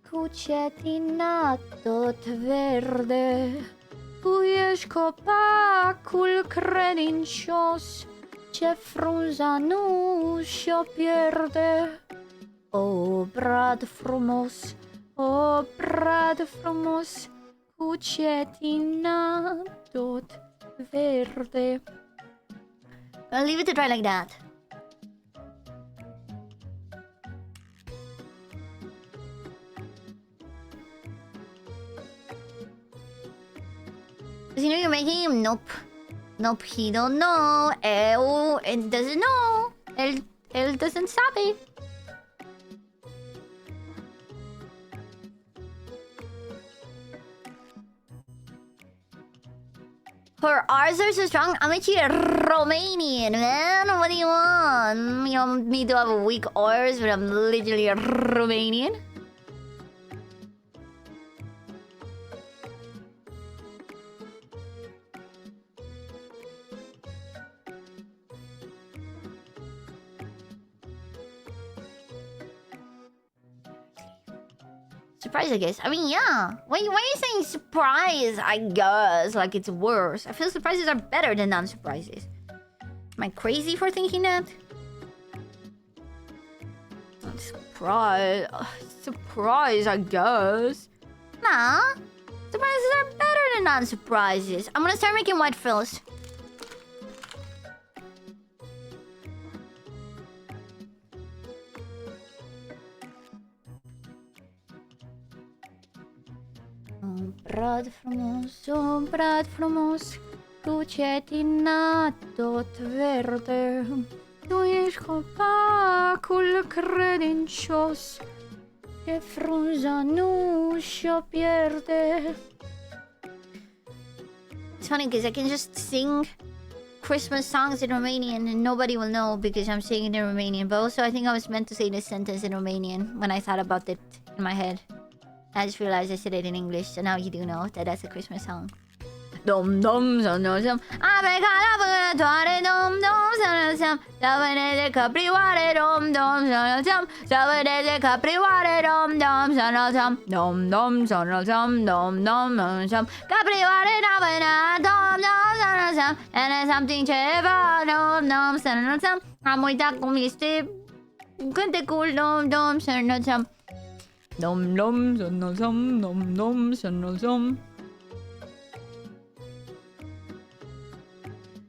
cu cetinato verde. Tu ești copacul credincios ce frunza nu și-o pierde. Oh, brad frumos, cu cetinato verde. I'll leave it to try like that. Does he know you're making him? Nope. Nope, he don't know. It doesn't know. Él doesn't sabe. Her R's are so strong. I'm actually a Romanian, man. What do you want? You want me to have a weak R's, but I'm literally a Romanian? Surprise, I guess. I mean, yeah. Why are you saying surprise, I guess? Like it's worse. I feel surprises are better than non-surprises. Am I crazy for thinking that? Surprise, I guess. Nah. Surprises are better than non-surprises. I'm gonna start making white frills. Brad frumos, cu cetinato verde. Tu ești copacul credincios ce frunza nu și-o pierde. It's funny because I can just sing Christmas songs in Romanian and nobody will know because I'm singing in Romanian. But also I think I was meant to say this sentence in Romanian when I thought about it in my head. I just realized I said it in English, so now you do know that that's a Christmas song. Dom dom dom dom dom. Ape cara vânătoare dom dom dom dom. Să caprioare dom dom dom dom. Să caprioare dom dom dom dom dom dom dom dom dom dom. Caprioare n-a dom dom dom. And something ceva dom dom dom. Am uitat cum este cântecul dom dom dom. Dom dom dom dom dom dom.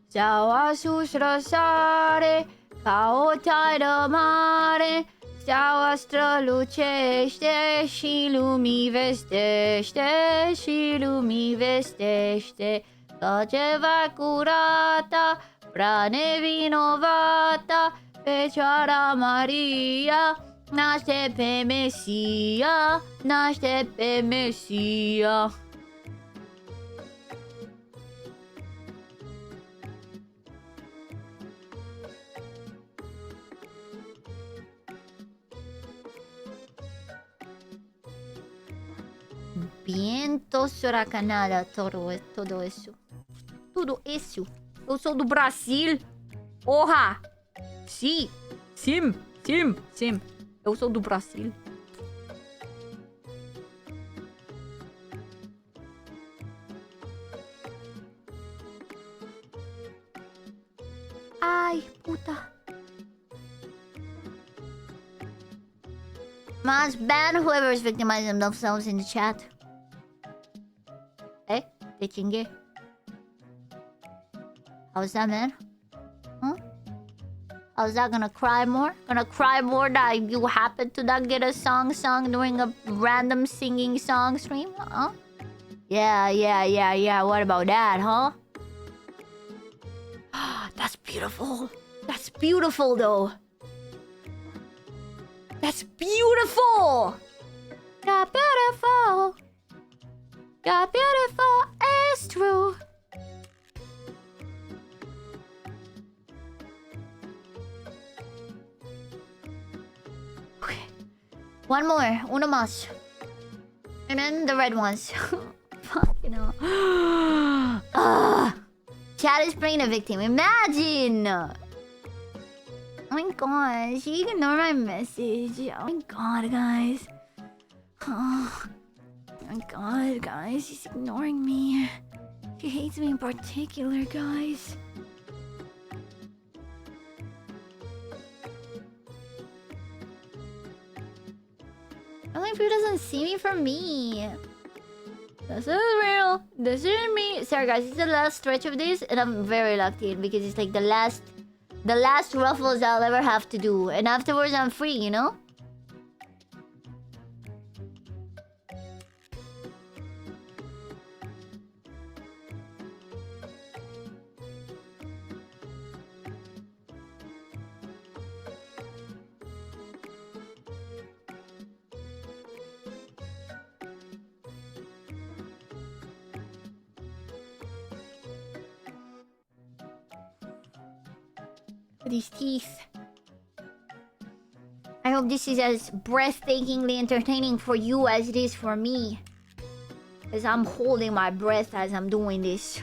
Steaua sus răsare ca o taină mare. Steaua strălucește și lumii vestește, și lumii vestește. Că ceva curata, prea nevinovata, Fecioara Maria naște pe Mesia, naște pe Mesia. Vientos huracanada, todo eso. Tudo isso. Eu sou do Brasil. Porra! Sim. Eu sou do Brasil. Ai, puta. Mas ban whoever is victimizing themselves in the chat. Hey, they chingue. How's that, man? Huh? How's that? Gonna cry more? Gonna cry more that you happen to not get a song during a random singing song stream? Huh? Yeah. What about that, huh? That's beautiful. That's beautiful, though. That's beautiful. You're beautiful. You're beautiful. It's true. Okay. One more. Uno más. And then the red ones. Fuck, you know. Chat is playing a victim. Imagine! Oh my gosh, she ignored my message. Oh my god, guys. Oh my god, guys, she's ignoring me. She hates me in particular, guys. I like who doesn't see me for me. This is real. This is me. Sorry guys, it's the last stretch of this and I'm very lucky because it's like the last ruffles I'll ever have to do. And afterwards I'm free, you know? These teeth. I hope this is as breathtakingly entertaining for you as it is for me. As I'm holding my breath as I'm doing this.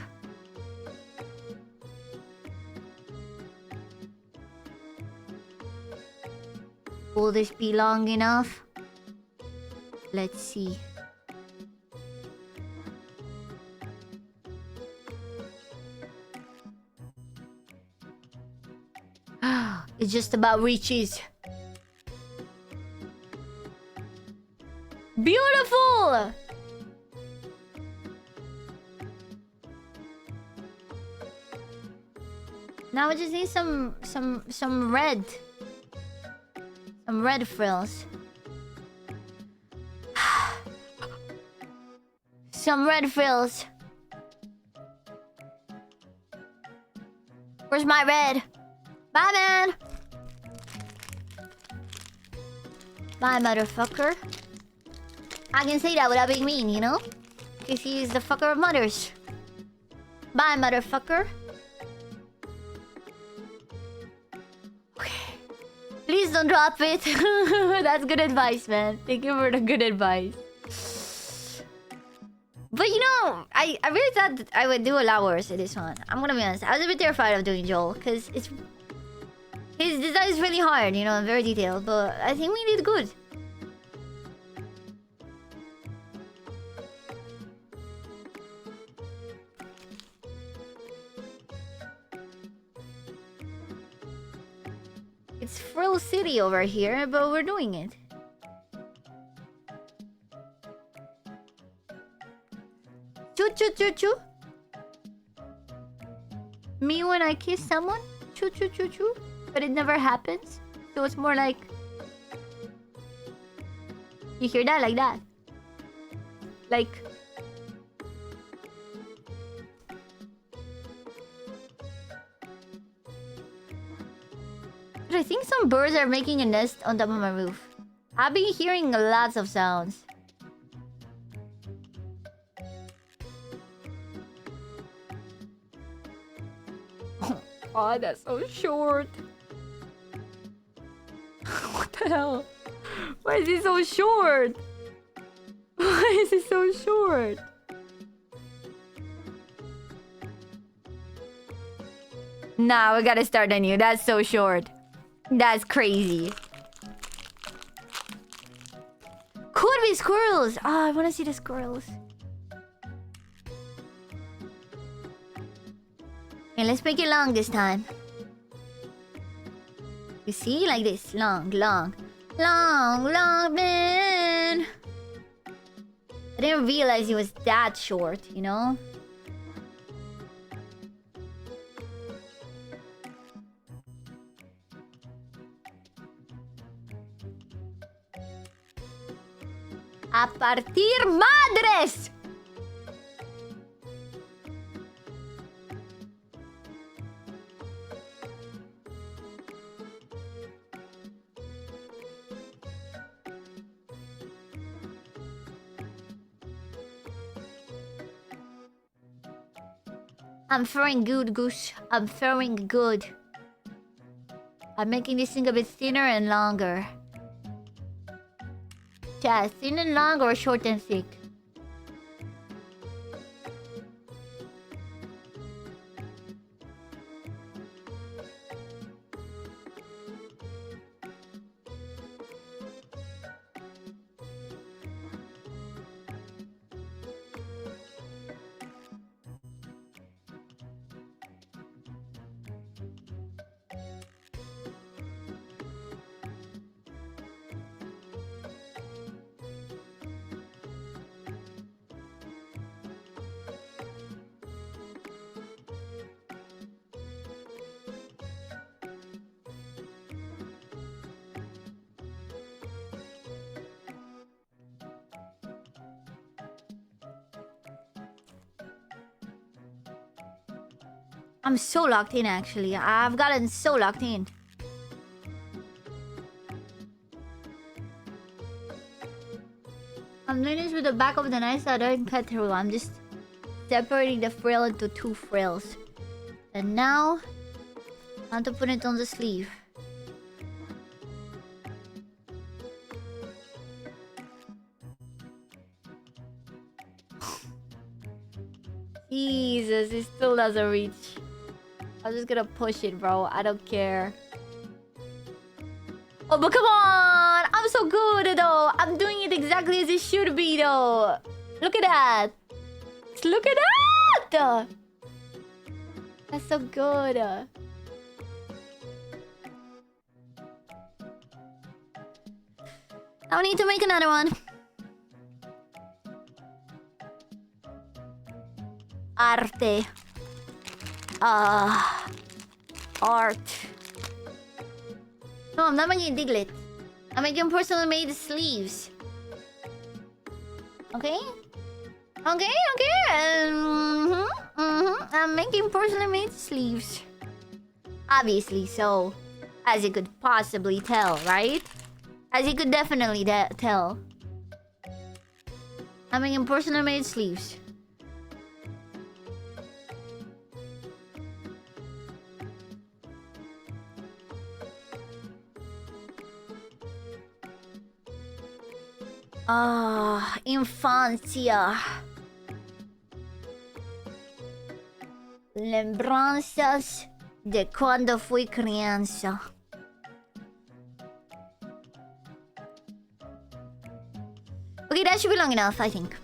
Will this be long enough? Let's see. It just about reaches. Beautiful! Now we just need some red. Some red frills. Some red frills. Where's my red? Bye, man! Bye, motherfucker. I can say that without being mean, you know? Because he's the fucker of mothers. Bye, motherfucker. Okay. Please don't drop it. That's good advice, man. Thank you for the good advice. But you know, I really thought that I would do a lot worse in this one. I'm gonna be honest. I was a bit terrified of doing Joel, because it's... his design is really hard, you know, and very detailed, but I think we did good. It's Frill City over here, but we're doing it. Choo choo choo choo. Me when I kiss someone? Choo choo choo choo. But it never happens. So it's more like... you hear that like that. Like... But I think some birds are making a nest on top of my roof. I've been hearing lots of sounds. Oh, that's so short. What the hell? Why is it so short? Why is it so short? Nah, we gotta start anew. That's so short. That's crazy. Could be squirrels. Ah, I wanna see the squirrels. Okay, let's make it long this time. You see? Like this. Long, long. Long, long, man. I didn't realize it was that short, you know? A partir madres! I'm throwing good, Goose. I'm throwing good. I'm making this thing a bit thinner and longer. Yeah, thin and long or short and thick? I'm so locked in, actually. I've gotten so locked in. I'm doing this with the back of the knife so I don't cut through. I'm just separating the frill into 2 frills. And now, I have to put it on the sleeve. Jesus, it still doesn't reach. I'm just gonna push it, bro. I don't care. Oh, but come on! I'm so good, though. I'm doing it exactly as it should be, though. Look at that. Look at that! That's so good. I need to make another one. Arte. Art. No, I'm not making Diglett. I'm making personally made sleeves. Okay? Okay. I'm making personally made sleeves. Obviously, so as you could possibly tell, right? As you could definitely tell. I'm making personally made sleeves. Infancia. Lembranzas de cuando fui crianza. Okay, that should be long enough, I think.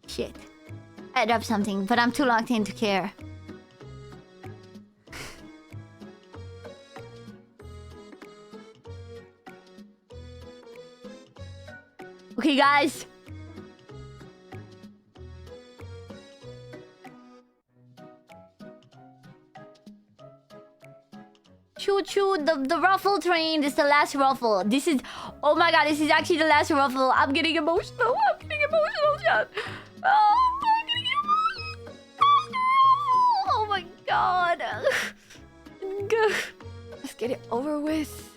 Shit. I dropped something, but I'm too locked in to care. Okay, guys. Choo-choo, the ruffle train. This is the last ruffle. This is... Oh my god, this is actually the last ruffle. I'm getting emotional. Chat. Oh, I'm getting emotional. Oh my god. Let's get it over with.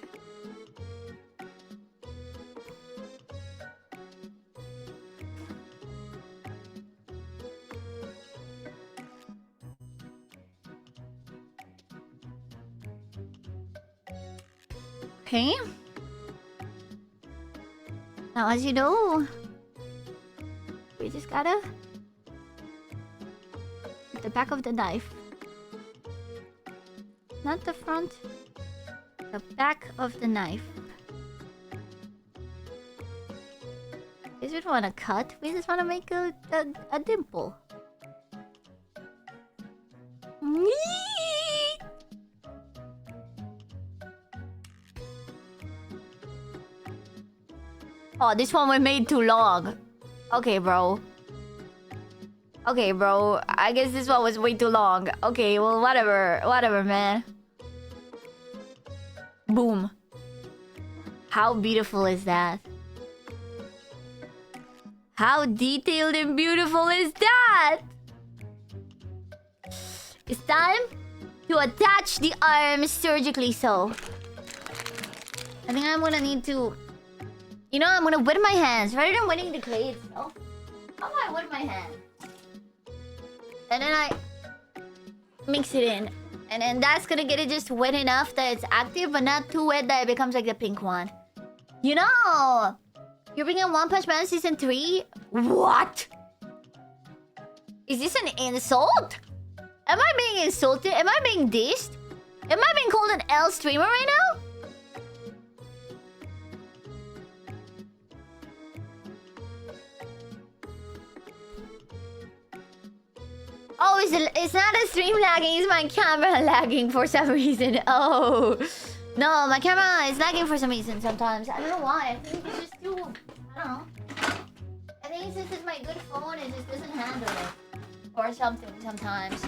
Okay. Now, as you know, we just gotta hit the back of the knife. Not the front. The back of the knife. We just want to cut. We just want to make a dimple. Oh, this one was made too long. Okay, bro. Okay, bro. I guess this one was way too long. Okay, well, whatever. Whatever, man. Boom. How beautiful is that? How detailed and beautiful is that? It's time to attach the arms surgically so. I think I'm gonna need to... You know, I'm gonna wet my hands rather than wetting the clay itself. How about I wet my hands? And then I mix it in. And then that's gonna get it just wet enough that it's active, but not too wet that it becomes like the pink one. You know, you're bringing One Punch Man Season 3? What? Is this an insult? Am I being insulted? Am I being dissed? Am I being called an L streamer right now? Oh, it's not a stream lagging, it's my camera lagging for some reason. Oh, No, my camera is lagging for some reason sometimes. I don't know why. I think it's just too... I don't know. I think since it's my good phone, it just doesn't handle it. Or something sometimes.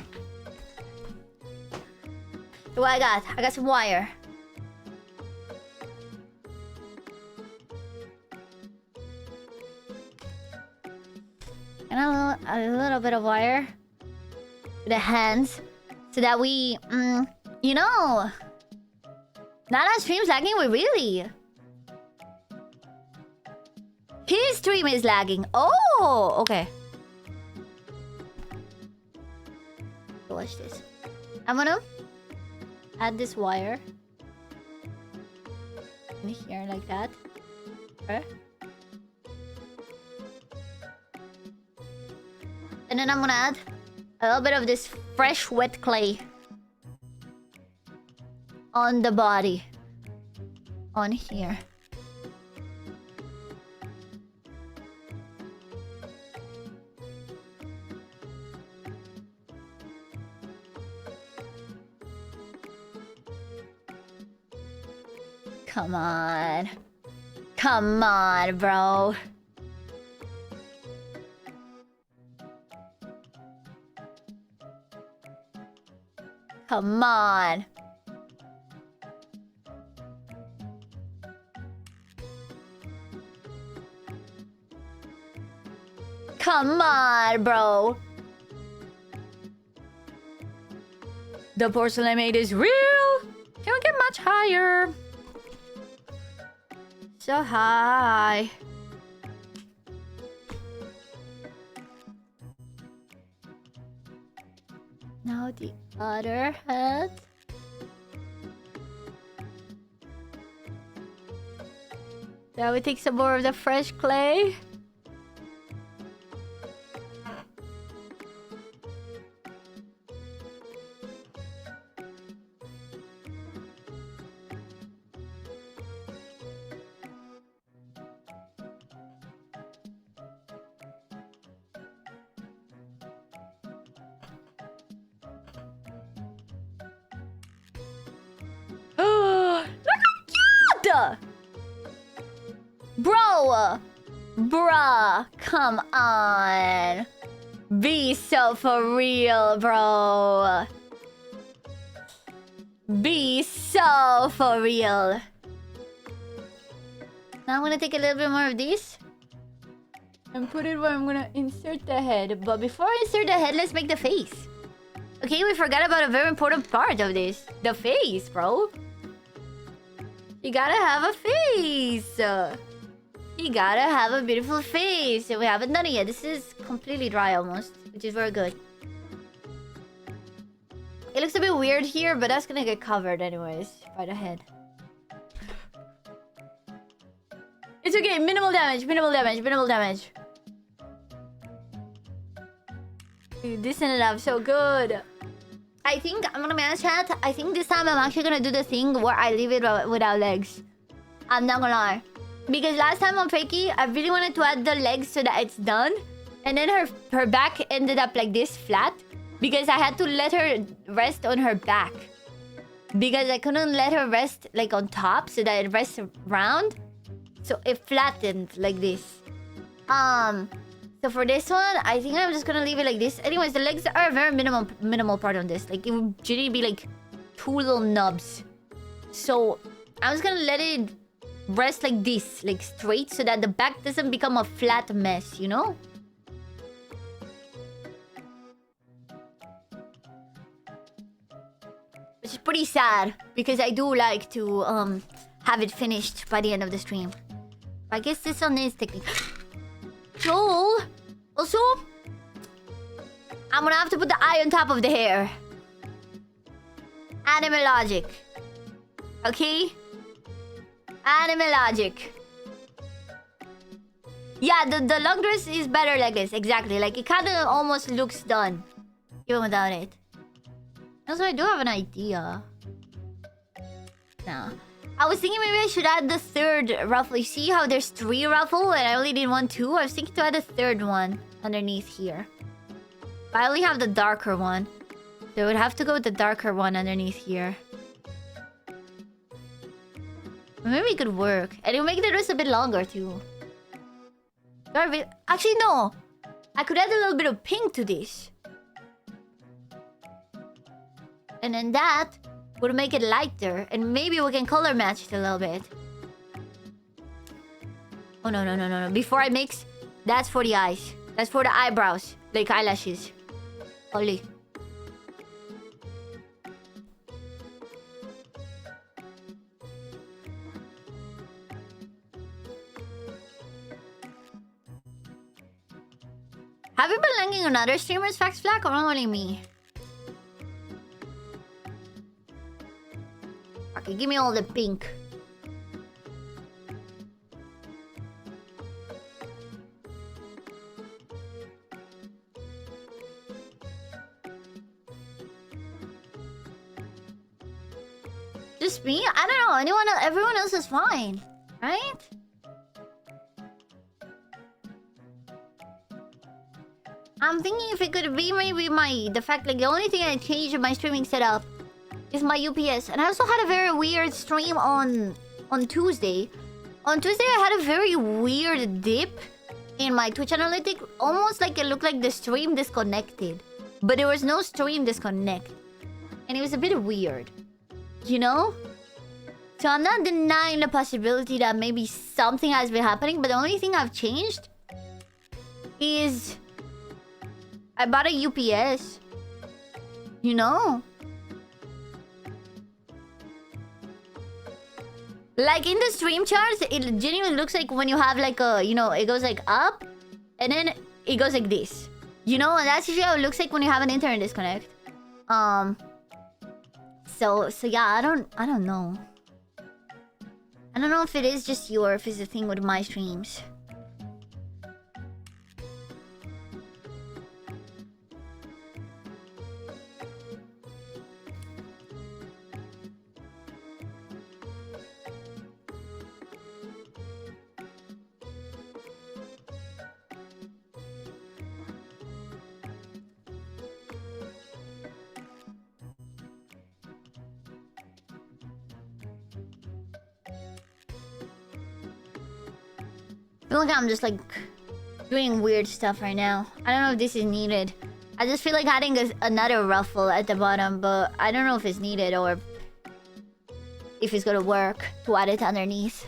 So what I got? I got some wire. And a little bit of wire. With the hands. So that we... you know... Not our stream's lagging, we really... His stream is lagging. Oh, okay. Watch this. I'm gonna add this wire in here like that. Okay. And then I'm gonna add a little bit of this fresh wet clay on the body. On here. Come on. Come on, bro. Come on. Come on, bro. The porcelain maid is real. Can we get much higher? So high. Now the other head. Now we take some more of the fresh clay. Bro! Bruh, come on. Be so for real, bro. Be so for real. Now I'm gonna take a little bit more of this and put it where I'm gonna insert the head. But before I insert the head, let's make the face. Okay, we forgot about a very important part of this. The face, bro. You gotta have a face. You gotta have a beautiful face. We haven't done it yet. This is completely dry almost, which is very good. It looks a bit weird here, but that's gonna get covered anyways by the head. It's okay. Minimal damage, minimal damage, minimal damage. Dude, this ended up so good. I think, I'm gonna be honest, chat. I think this time I'm actually gonna do the thing where I leave it without legs. I'm not gonna lie. Because last time on Fakey, I really wanted to add the legs so that it's done. And then her back ended up like this, flat. Because I had to let her rest on her back. Because I couldn't let her rest like on top so that it rests round. So it flattened like this. So for this one, I think I'm just gonna leave it like this. Anyways, the legs are a very minimal part on this. Like, it would generally be like 2 little nubs. So I'm just gonna let it rest like this, like straight, so that the back doesn't become a flat mess, you know? Which is pretty sad, because I do like to have it finished by the end of the stream. I guess this one is technically... Joel! Also, I'm gonna have to put the eye on top of the hair. Anime logic. Okay? Anime logic. Yeah, the long dress is better like this. Exactly. Like, it kind of almost looks done. Even without it. Also, I do have an idea. No. I was thinking maybe I should add the third ruffle. You see how there's 3 ruffle and I only did 1, 2? I was thinking to add a third one underneath here. But I only have the darker one. So I would have to go with the darker one underneath here. Maybe it could work. And it'll make the dress a bit longer too. Actually, no. I could add a little bit of pink to this. And then that would make it lighter. And maybe we can color match it a little bit. Oh, no. Before I mix, that's for the eyes. That's for the eyebrows. Like eyelashes. Only. Have you been liking another streamer's Fax Flack or only me? Okay, give me all the pink. Just me? I don't know. Everyone else is fine. Right? I'm thinking if it could be maybe the fact like the only thing I changed in my streaming setup is my UPS. And I also had a very weird stream on Tuesday. On Tuesday I had a very weird dip in my Twitch analytics. Almost like it looked like the stream disconnected. But there was no stream disconnect. And it was a bit weird. You know? So I'm not denying the possibility that maybe something has been happening. But the only thing I've changed is I bought a UPS. You know? Like in the stream charts, it genuinely looks like when you have like a, you know, it goes like up and then it goes like this. You know, and that's usually how it looks like when you have an internet disconnect. So yeah, I don't know. I don't know if it is just you or if it's a thing with my streams. I feel like I'm just like doing weird stuff right now. I don't know if this is needed. I just feel like adding another ruffle at the bottom, but I don't know if it's needed or if it's gonna work to add it underneath.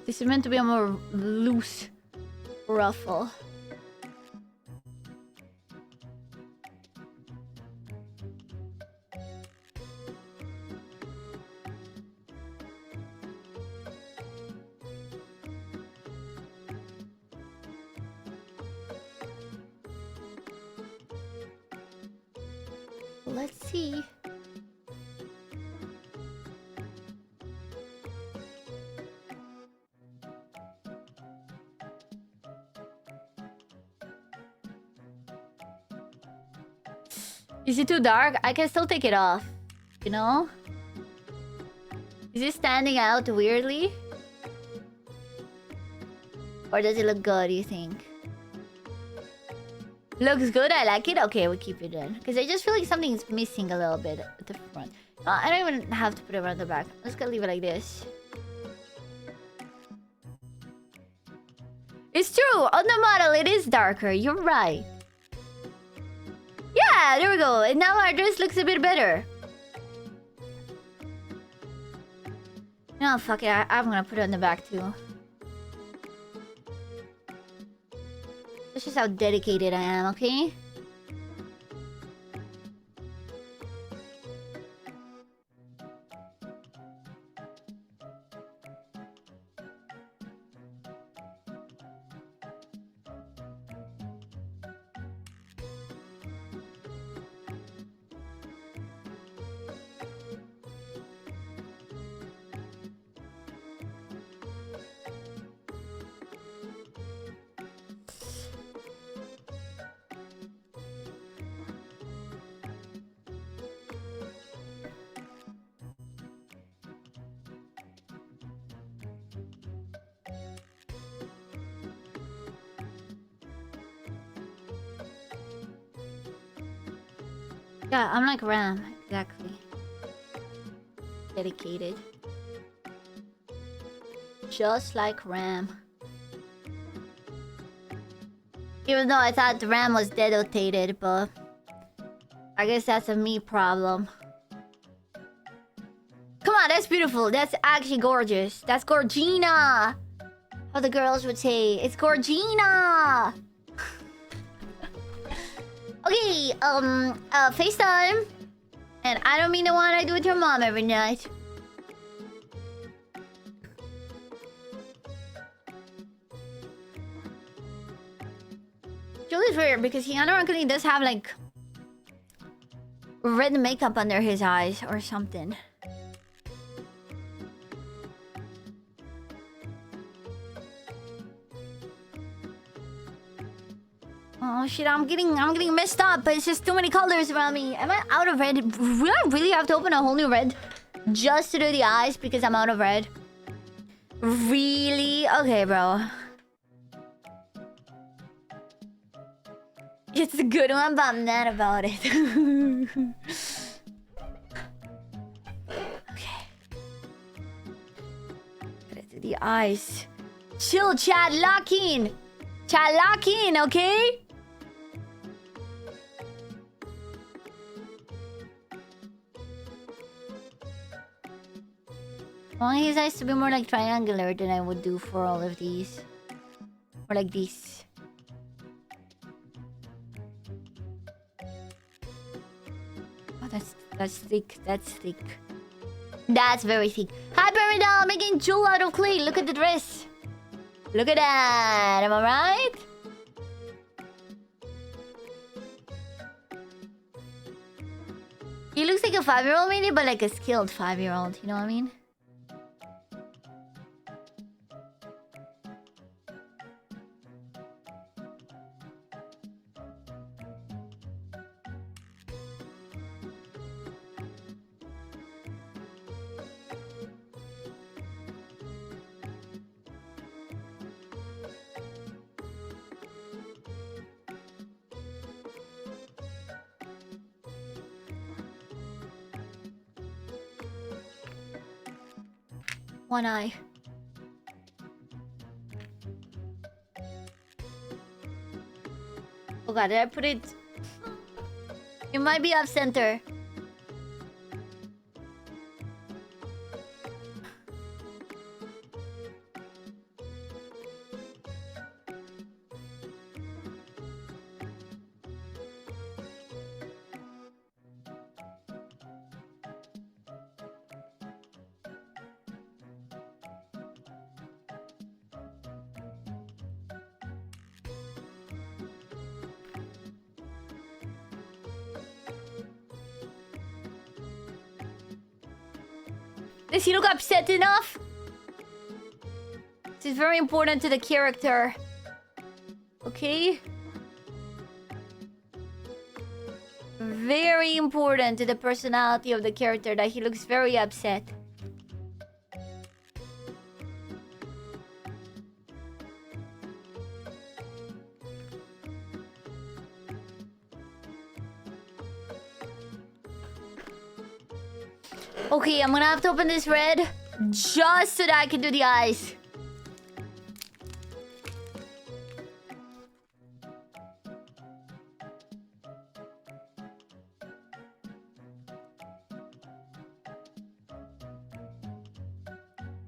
This is meant to be a more loose ruffle. Let's see. Is it too dark? I can still take it off. You know? Is it standing out weirdly? Or does it look good, you think? Looks good, I like it? Okay, we keep it in. Because I just feel like something's missing a little bit at the front. I don't even have to put it around the back. I'm just gonna leave it like this. It's true! On the model, it is darker. You're right. Yeah, there we go. And now our dress looks a bit better. No, fuck it. I'm gonna put it on the back too. That's just how dedicated I am, okay? Yeah, I'm like Ram. Exactly. Dedicated. Just like Ram. Even though I thought Ram was dedicated, but I guess that's a me problem. Come on, that's beautiful. That's actually gorgeous. That's Gorgina. How the girls would say, it's Gorgina. Okay, FaceTime. And I don't mean the one I do with your mom every night. Julie's weird because he unironically does have like red makeup under his eyes or something. Oh shit, I'm getting messed up. It's just too many colors around me. Am I out of red? Will I really have to open a whole new red just to do the eyes because I'm out of red? Really? Okay, bro. It's a good one, but I'm not about it. Okay. Gotta do the eyes. Chill, chat. Lock in. Chat, lock in, okay? I want his eyes to be more like triangular than I would do for all of these. Or like this. Oh, that's thick. That's thick. That's very thick. Hi, Paradol, making jewel out of clay. Look at the dress. Look at that. Am I right? He looks like a 5-year-old maybe, but like a skilled 5-year-old. You know what I mean? One eye. Oh god, did I put it? It might be off center. Does he look upset enough? This is very important to the character. Okay? Very important to the personality of the character that he looks very upset. Okay, I'm gonna have to open this red just so that I can do the eyes.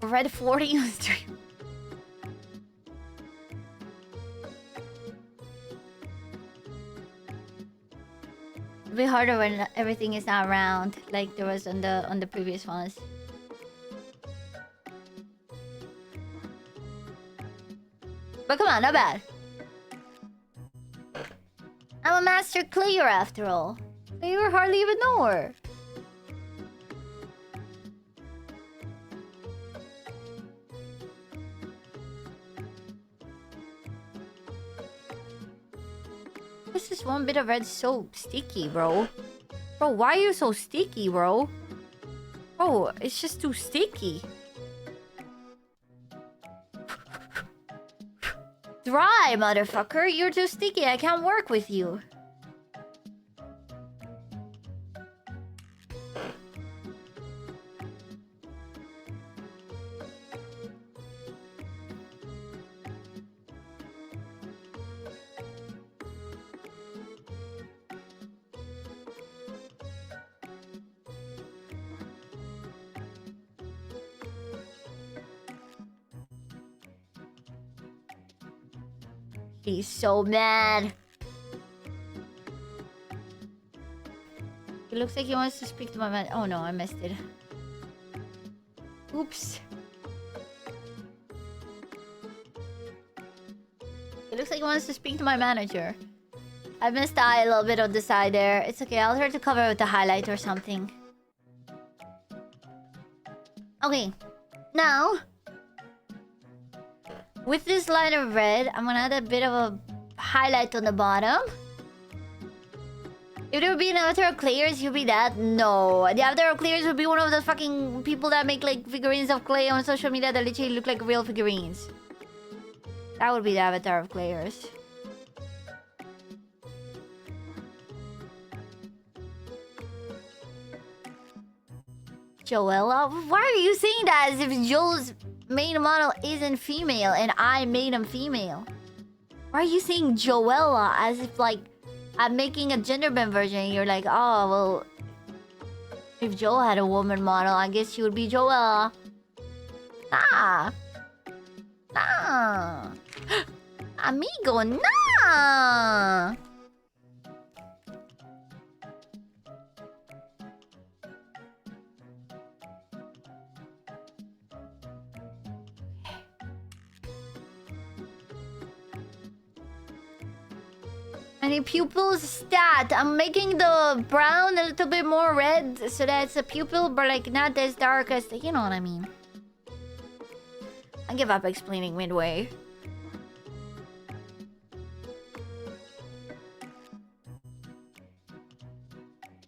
Red 40 on stream. It'll be harder when everything is not round, like there was on the previous ones. But come on, not bad. I'm a master clayer after all. You hardly even know her. This is one bit of red so sticky, bro. Bro, why are you so sticky, bro? Bro, it's just too sticky. Dry, motherfucker. You're too sticky. I can't work with you. He's so mad. It looks like he wants to speak to my man. Oh no, I missed it. Oops. It looks like he wants to speak to my manager. I missed the eye a little bit on the side there. It's okay, I'll try to cover it with the highlight or something. Okay. Now, with this line of red, I'm gonna add a bit of a highlight on the bottom. If there would be an avatar of Clayers, you'd be that? No. The avatar of Clayers would be one of the fucking people that make like figurines of clay on social media that literally look like real figurines. That would be the avatar of Clayers. Joella? Why are you saying that as if Joe's main model isn't female and I made him female? Why are you saying Joella as if like I'm making a gender bend version and you're like, oh, well, if Joe had a woman model, I guess she would be Joella. Nah. Nah. Amigo, nah. Any pupils stat? I'm making the brown a little bit more red so that it's a pupil, but like not as dark as the, you know what I mean. I give up explaining midway.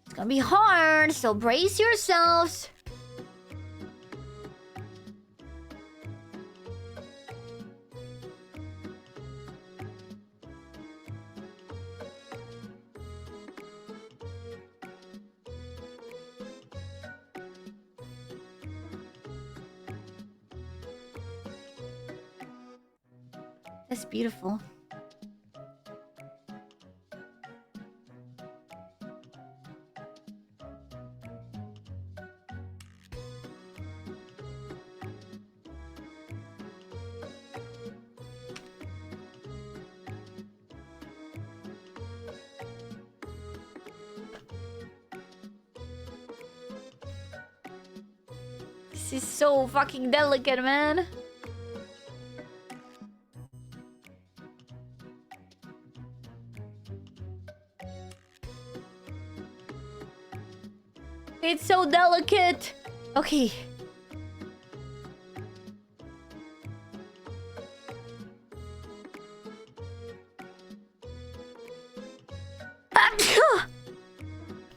It's gonna be hard, so brace yourselves. That's beautiful. This is so fucking delicate, man. It's so delicate. Okay.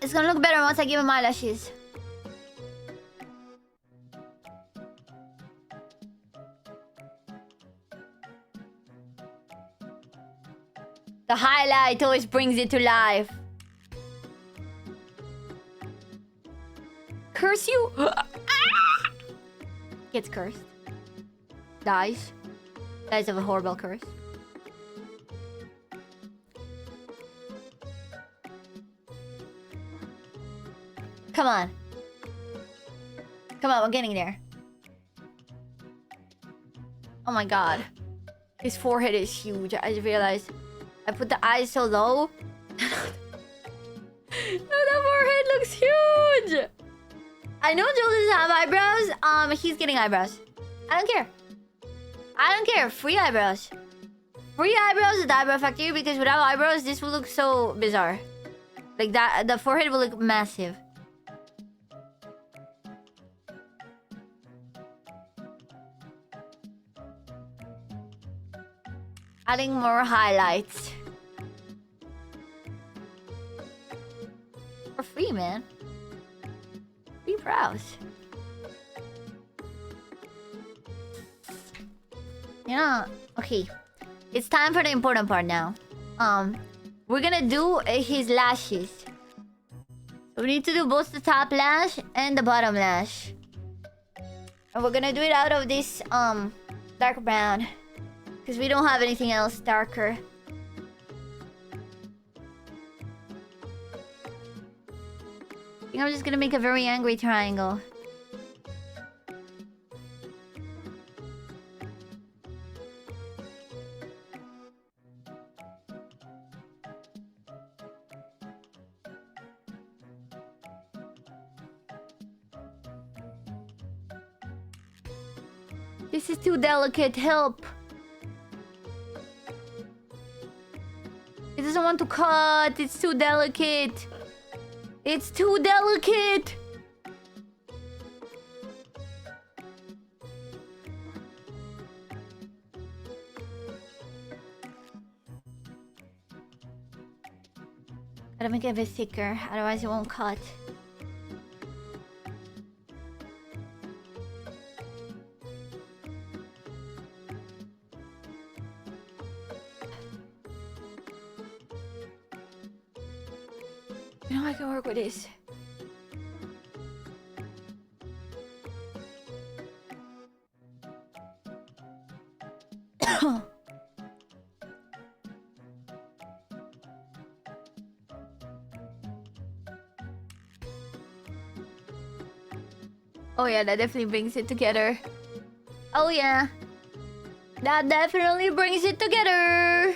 It's gonna look better once I give him eyelashes. The highlight always brings it to life. Curse you? Gets cursed. Dies. Dies of a horrible curse. Come on. Come on, we're getting there. Oh my god. His forehead is huge. I just realized I put the eyes so low. No, the forehead looks huge. I know Joe doesn't have eyebrows. He's getting eyebrows. I don't care. I don't care. Free eyebrows. Free eyebrows at the Eyebrow Factory, because without eyebrows, this will look so bizarre. Like that, the forehead will look massive. Adding more highlights. For free, man. Free brows. Yeah, okay. It's time for the important part now. We're gonna do his lashes. So we need to do both the top lash and the bottom lash. And we're gonna do it out of this dark brown, because we don't have anything else darker. I think I'm just gonna make a very angry triangle. This is too delicate. Help. It doesn't want to cut. It's too delicate. It's too delicate. Gotta make it a bit thicker, otherwise it won't cut. You know, I can work with this. Oh yeah, that definitely brings it together. Oh yeah. That definitely brings it together.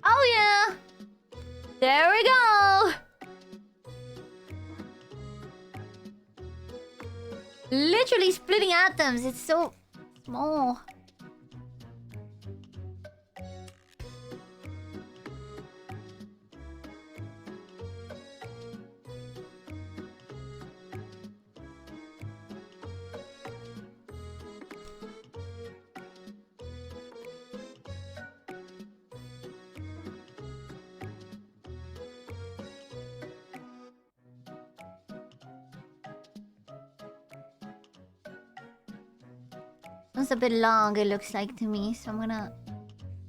Oh yeah. There we go. Literally splitting atoms. It's so small. It's a bit long, it looks like to me, so I'm gonna...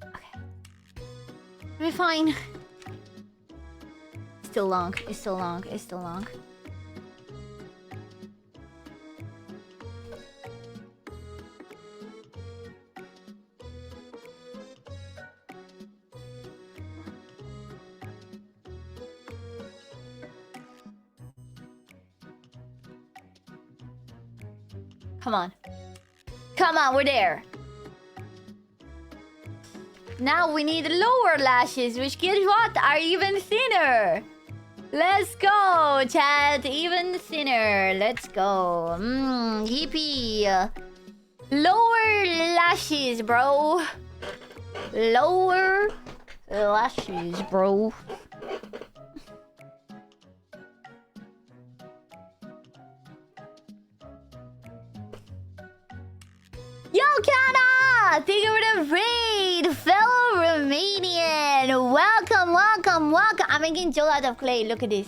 Okay. It'll be fine. Still long, it's still long, it's still long. Come on. Come on, we're there. Now we need lower lashes, which gives what? Are even thinner. Let's go, chat. Even thinner. Let's go. Yippee. Lower lashes, bro. Lower lashes, bro. Yo, Kana! Thank you for the raid, fellow Romanian. Welcome, welcome, welcome. I'm making Joel out of clay. Look at this.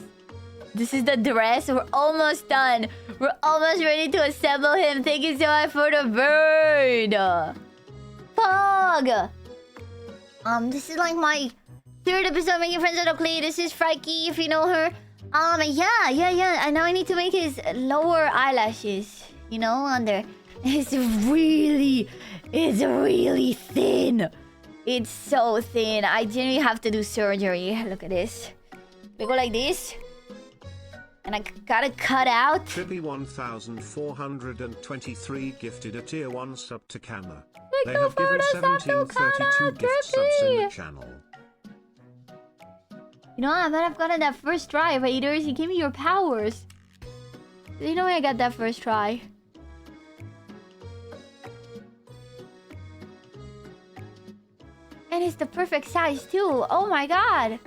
This is the dress. We're almost done. We're almost ready to assemble him. Thank you so much for the bird. Pog. This is like my third episode making friends out of clay. This is Frikey, if you know her. Yeah. And now I need to make his lower eyelashes. You know, under. It's really thin. It's so thin. I genuinely have to do surgery. Look at this. They go like this. And I gotta cut out. Trippy 1423 gifted a tier 1 sub to Kama. They you have for given the sub to 1732 Kana, gift subs in Trippy. the channel. You know, I might have gotten that first try, Raiders. You gave me your powers. You know I got that first try. And it's the perfect size too. Oh my god.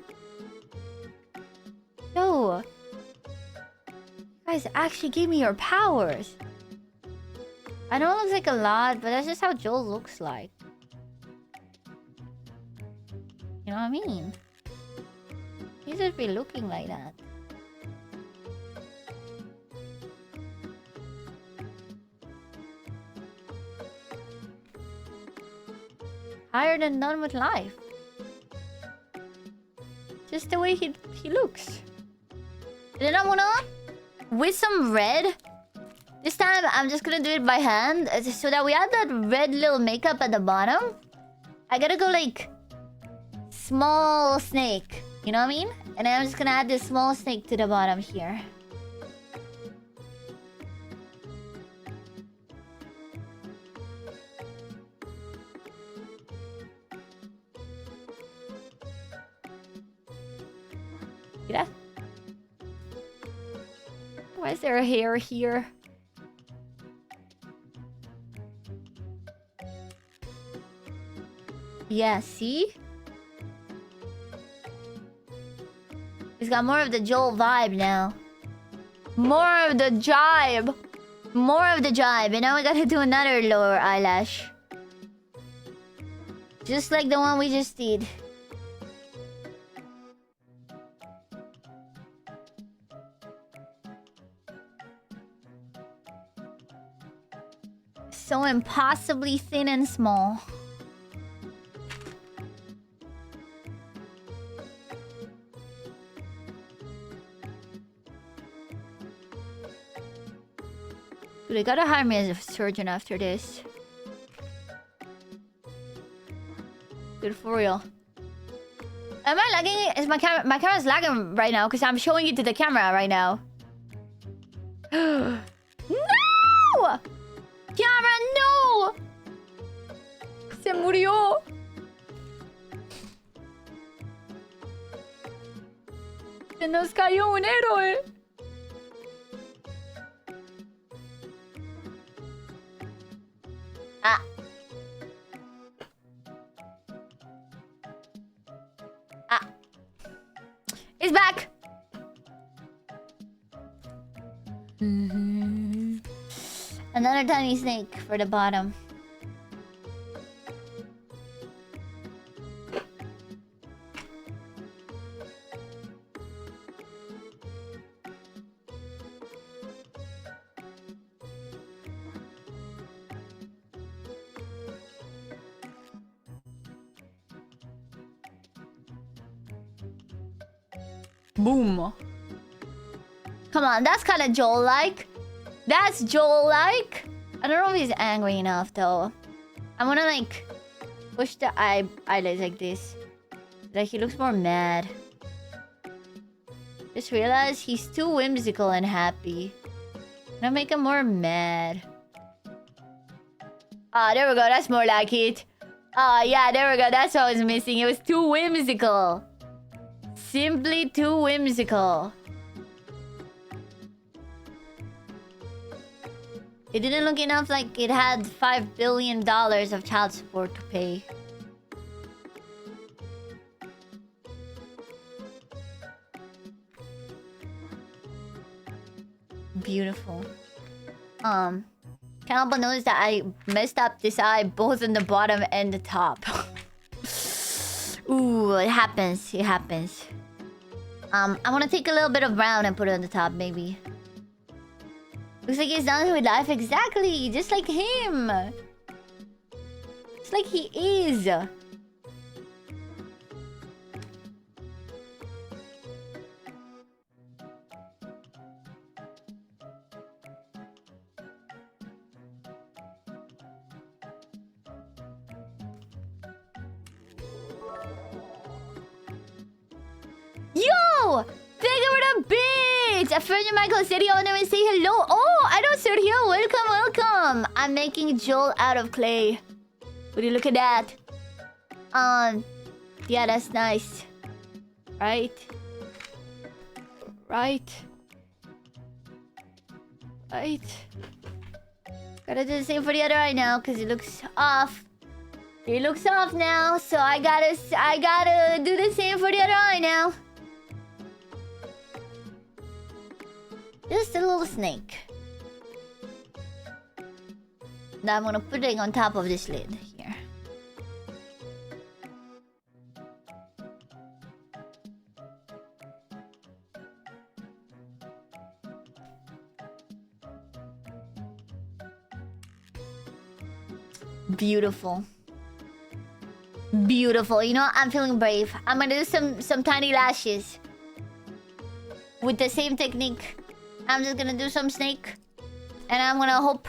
Yo. You guys actually gave me your powers. I know it looks like a lot, but that's just how Joel looks like. You know what I mean? He should be looking like that. Higher than done with life. Just the way he looks. Then I wanna, with some red. This time I'm just gonna do it by hand, so that we have that red little makeup at the bottom. I gotta go like small snake. You know what I mean? And then I'm just gonna add this small snake to the bottom here. See that? Why is there a hair here? Yeah, see? He's got more of the Joel vibe now. More of the jibe. More of the jibe. And now we gotta do another lower eyelash. Just like the one we just did. So impossibly thin and small. Dude, they gotta hire me as a surgeon after this. Dude, for real. Am I lagging? Is my camera? My camera's lagging right now because I'm showing it to the camera right now. No! Camera, no! Se murió. Se nos cayó un héroe. Ah. Ah. It's back. Another tiny snake for the bottom. Boom. Come on, that's kind of Joel-like. That's Joel-like. I don't know if he's angry enough, though. I want to, like, push the eyelids like this. Like, he looks more mad. Just realized he's too whimsical and happy. Gonna make him more mad. Ah, there we go. That's more like it. Ah, yeah, there we go. That's what I was missing. It was too whimsical. Simply too whimsical. It didn't look enough like it had $5 billion of child support to pay. Beautiful. Can't help but notice that I messed up this eye both in the bottom and the top. Ooh, it happens. It happens. I want to take a little bit of brown and put it on the top, maybe. Looks like he's done with life exactly, just like him. Just like he is. Yo! Thank you for the bits! A friend of Michael said he wanted to say hello. Oh, I know Sergio. Welcome, welcome. I'm making Joel out of clay. Would you look at that? Yeah, that's nice. Right? Right? Right? Gotta do the same for the other eye now, because it looks off. It looks off now, so I gotta do the same for the other eye now. Just a little snake. Now I'm gonna put it on top of this lid here. Beautiful. Beautiful. You know what? I'm feeling brave. I'm gonna do some tiny lashes. With the same technique. I'm just gonna do some snake. And I'm gonna hope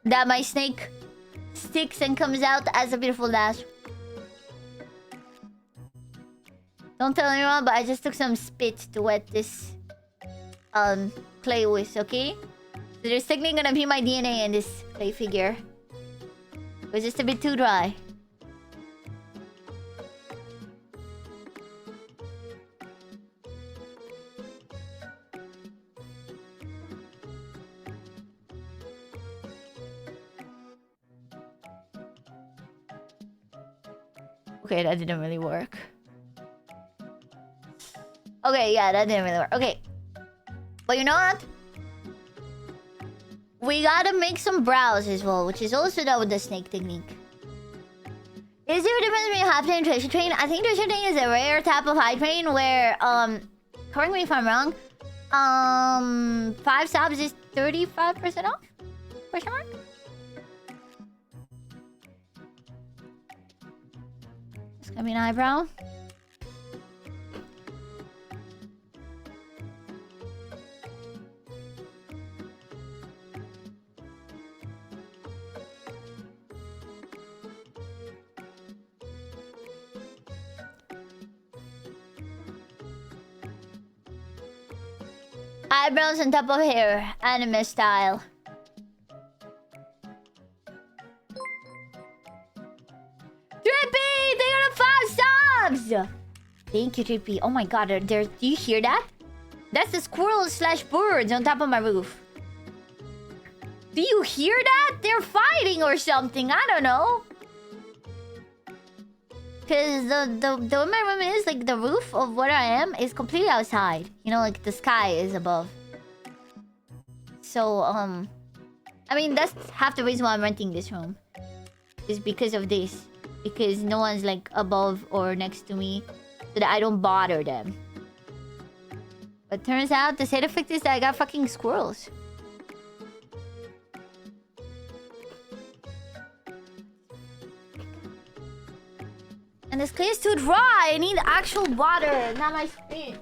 that my snake sticks and comes out as a beautiful lash. Don't tell anyone, but I just took some spit to wet this clay with, okay? So there's technically gonna be my DNA in this clay figure. It was just a bit too dry. Okay, that didn't really work. Okay, yeah, that didn't really work. Okay. But you know what? We gotta make some brows as well, which is also done with the snake technique. Is there a difference between half train and treasure train? I think treasure train is a rare type of high train where, correct me if I'm wrong, 5 subs is 35% off? Question mark? It's gonna be an eyebrow. Eyebrows on top of hair, anime style. Trippy, they got 5 subs. Thank you, Trippy. Oh my God, do you hear that? That's the squirrels/birds on top of my roof. Do you hear that? They're fighting or something. I don't know. Cause the way my room is, like the roof of where I am is completely outside. You know, like the sky is above. So I mean that's half the reason why I'm renting this room. Is because of this. Because no one's like above or next to me, so that I don't bother them. But turns out the side effect is that I got fucking squirrels. And this clay is too dry. I need actual water, not my spit.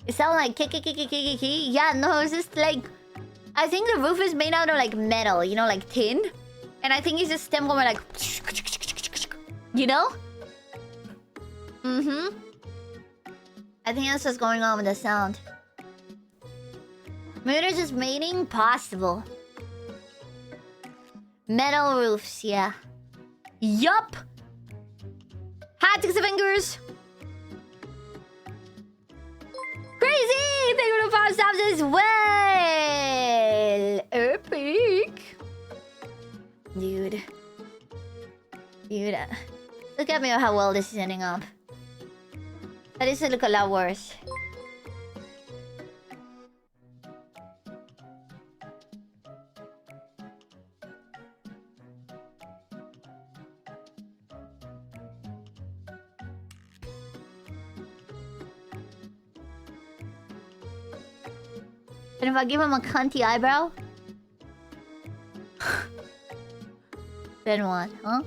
It sounds like kiki. Yeah, no, it's just like I think the roof is made out of like metal, you know, like tin. And I think it's just them going like, you know? Mm-hmm. I think that's what's going on with the sound. Murder's just mating possible. Metal roofs, yeah. Yup. Hot 6 fingers. Crazy! Thank you for 5 subs as well. Epic. Dude. Look at me how well this is ending up. That used to look a lot worse. And if I give him a cunty eyebrow? Then what, huh?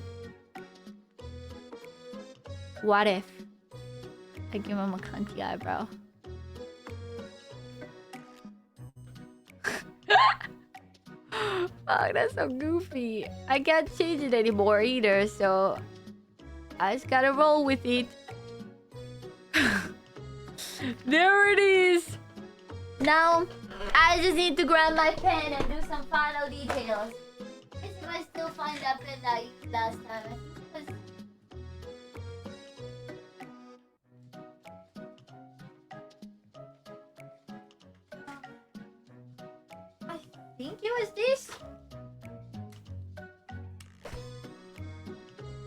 What if I give him a cunty eyebrow? Fuck, that's so goofy. I can't change it anymore either, so I just gotta roll with it. There it is! Now, I just need to grab my pen and do some final details. Let's see if I still find that pen that I used last time. I think it was this.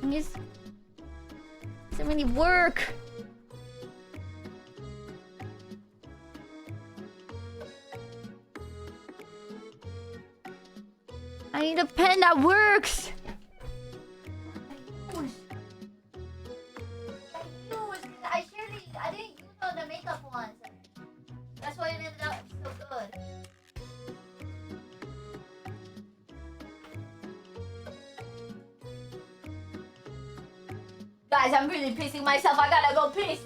It's so many work. I need a pen that works. I didn't use all the makeup ones. That's why it ended up so good. Guys, I'm really pissing myself. I gotta go piss.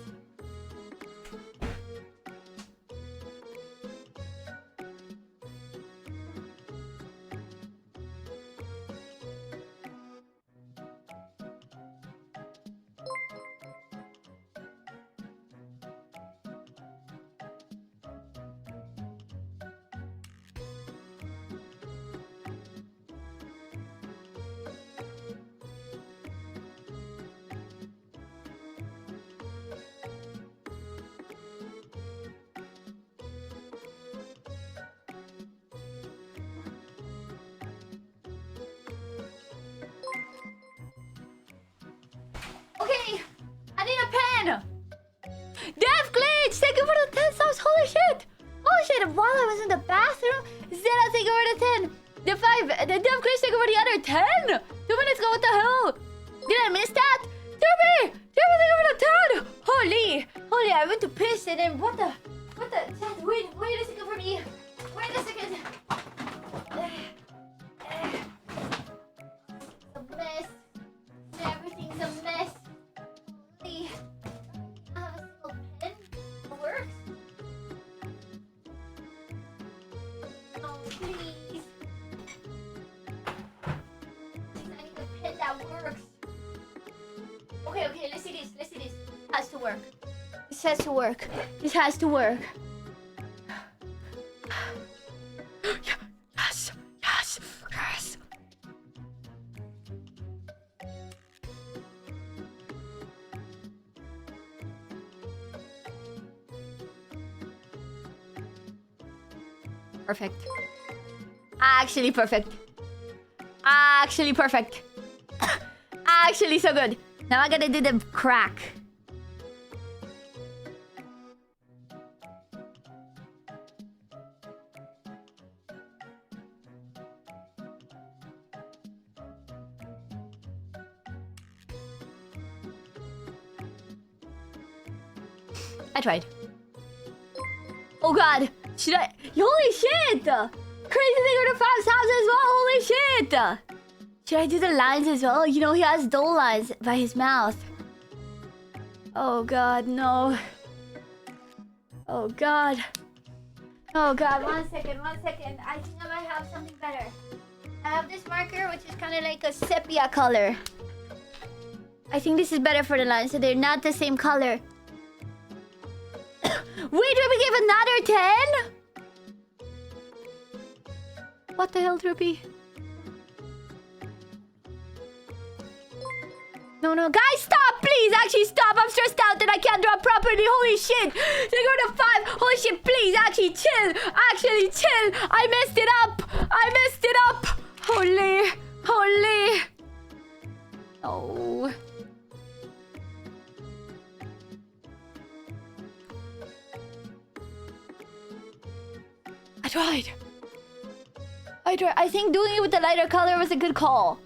10! Death Glitch! Thank you for the 10 subs! Holy shit! Holy shit! While I was in the bathroom, Zena, thank you for the 10! The 5, the Death Glitch, thank you for the other 10! 2 minutes ago, what the hell? Did I miss that? Derby! Derby, thank you for the 10! Holy! Holy, I went to piss and then what the? Wait a second for me! Wait a second! A mess. Everything's a mess. Holy. I have a single pen. It works. Oh, please. I need a pen that works. Okay, let's see this. Has to work. This has to work. This has to work. Yes. Perfect. Actually perfect. Actually so good. Now I gotta do the crack. I tried. Oh god. Should I? Holy shit! Crazy thing with the 5 sounds as well. Holy shit! Should I do the lines as well? You know he has dull lines by his mouth. Oh god, no. Oh god. Oh god, one second. I think I might have something better. I have this marker which is kind of like a sepia color. I think this is better for the lines so they're not the same color. Wait, did we give another 10? What the hell, Droopy? No, guys, stop, please. Actually, stop. I'm stressed out and I can't draw properly. Holy shit. They go to 5. Holy shit, please. Actually, chill. I messed it up. Holy. Oh. I tried. I think doing it with the lighter color was a good call.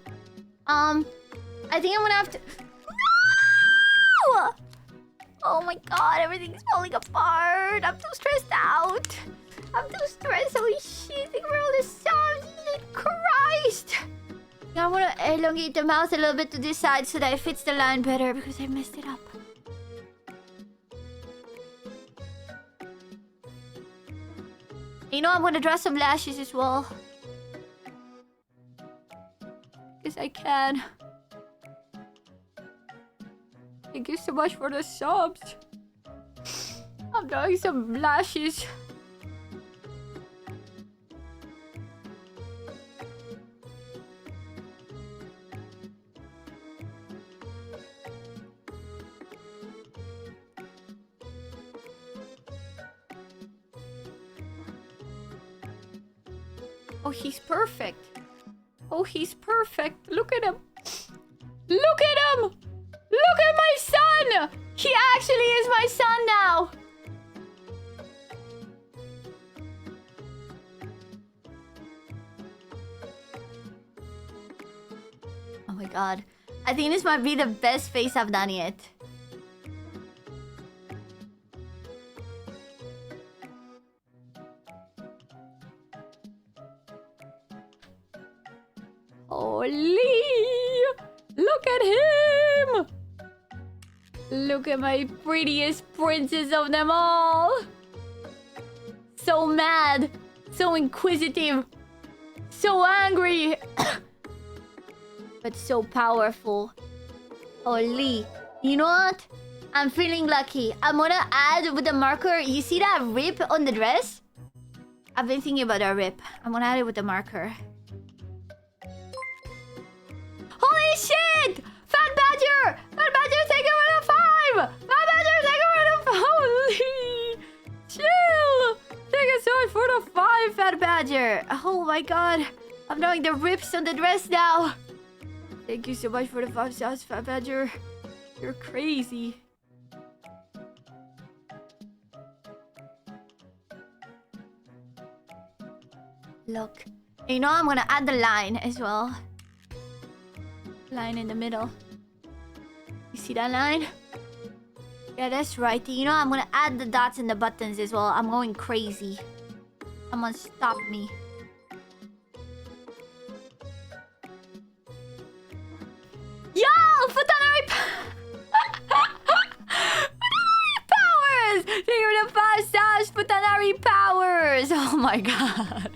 I think I'm gonna have to... No! Oh my god, everything's falling apart. I'm too stressed out. Holy shit, think about all this sound. Jesus Christ. Now I'm gonna elongate the mouth a little bit to this side so that it fits the line better because I messed it up. You know, I'm gonna draw some lashes as well. Because I can. Thank you so much for the subs. I'm drawing some lashes. Oh, he's perfect. Look at him. Look at my son. He actually is my son now. Oh my god. I think this might be the best face I've done yet. Holy! Look at him! Look at my prettiest princess of them all! So mad! So inquisitive! So angry! But so powerful. Holy! You know what? I'm feeling lucky. I'm gonna add with the marker. You see that rip on the dress? I've been thinking about that rip. I'm gonna add it with the marker. Holy shit! Fat Badger! Fat Badger, take it with a 5! Fat Badger, take it with a 5! Holy! Chill! Thank you so much for the 5, Fat Badger! Oh my god. I'm knowing the rips on the dress now. Thank you so much for the 5 stars, Fat Badger. You're crazy. Look. You know, I'm gonna add the line as well. Line in the middle. You see that line? Yeah, that's right. You know, I'm gonna add the dots and the buttons as well. I'm going crazy. Someone stop me. Yo! Futanari powers! They are the 5 stars Futanari powers! Oh my god.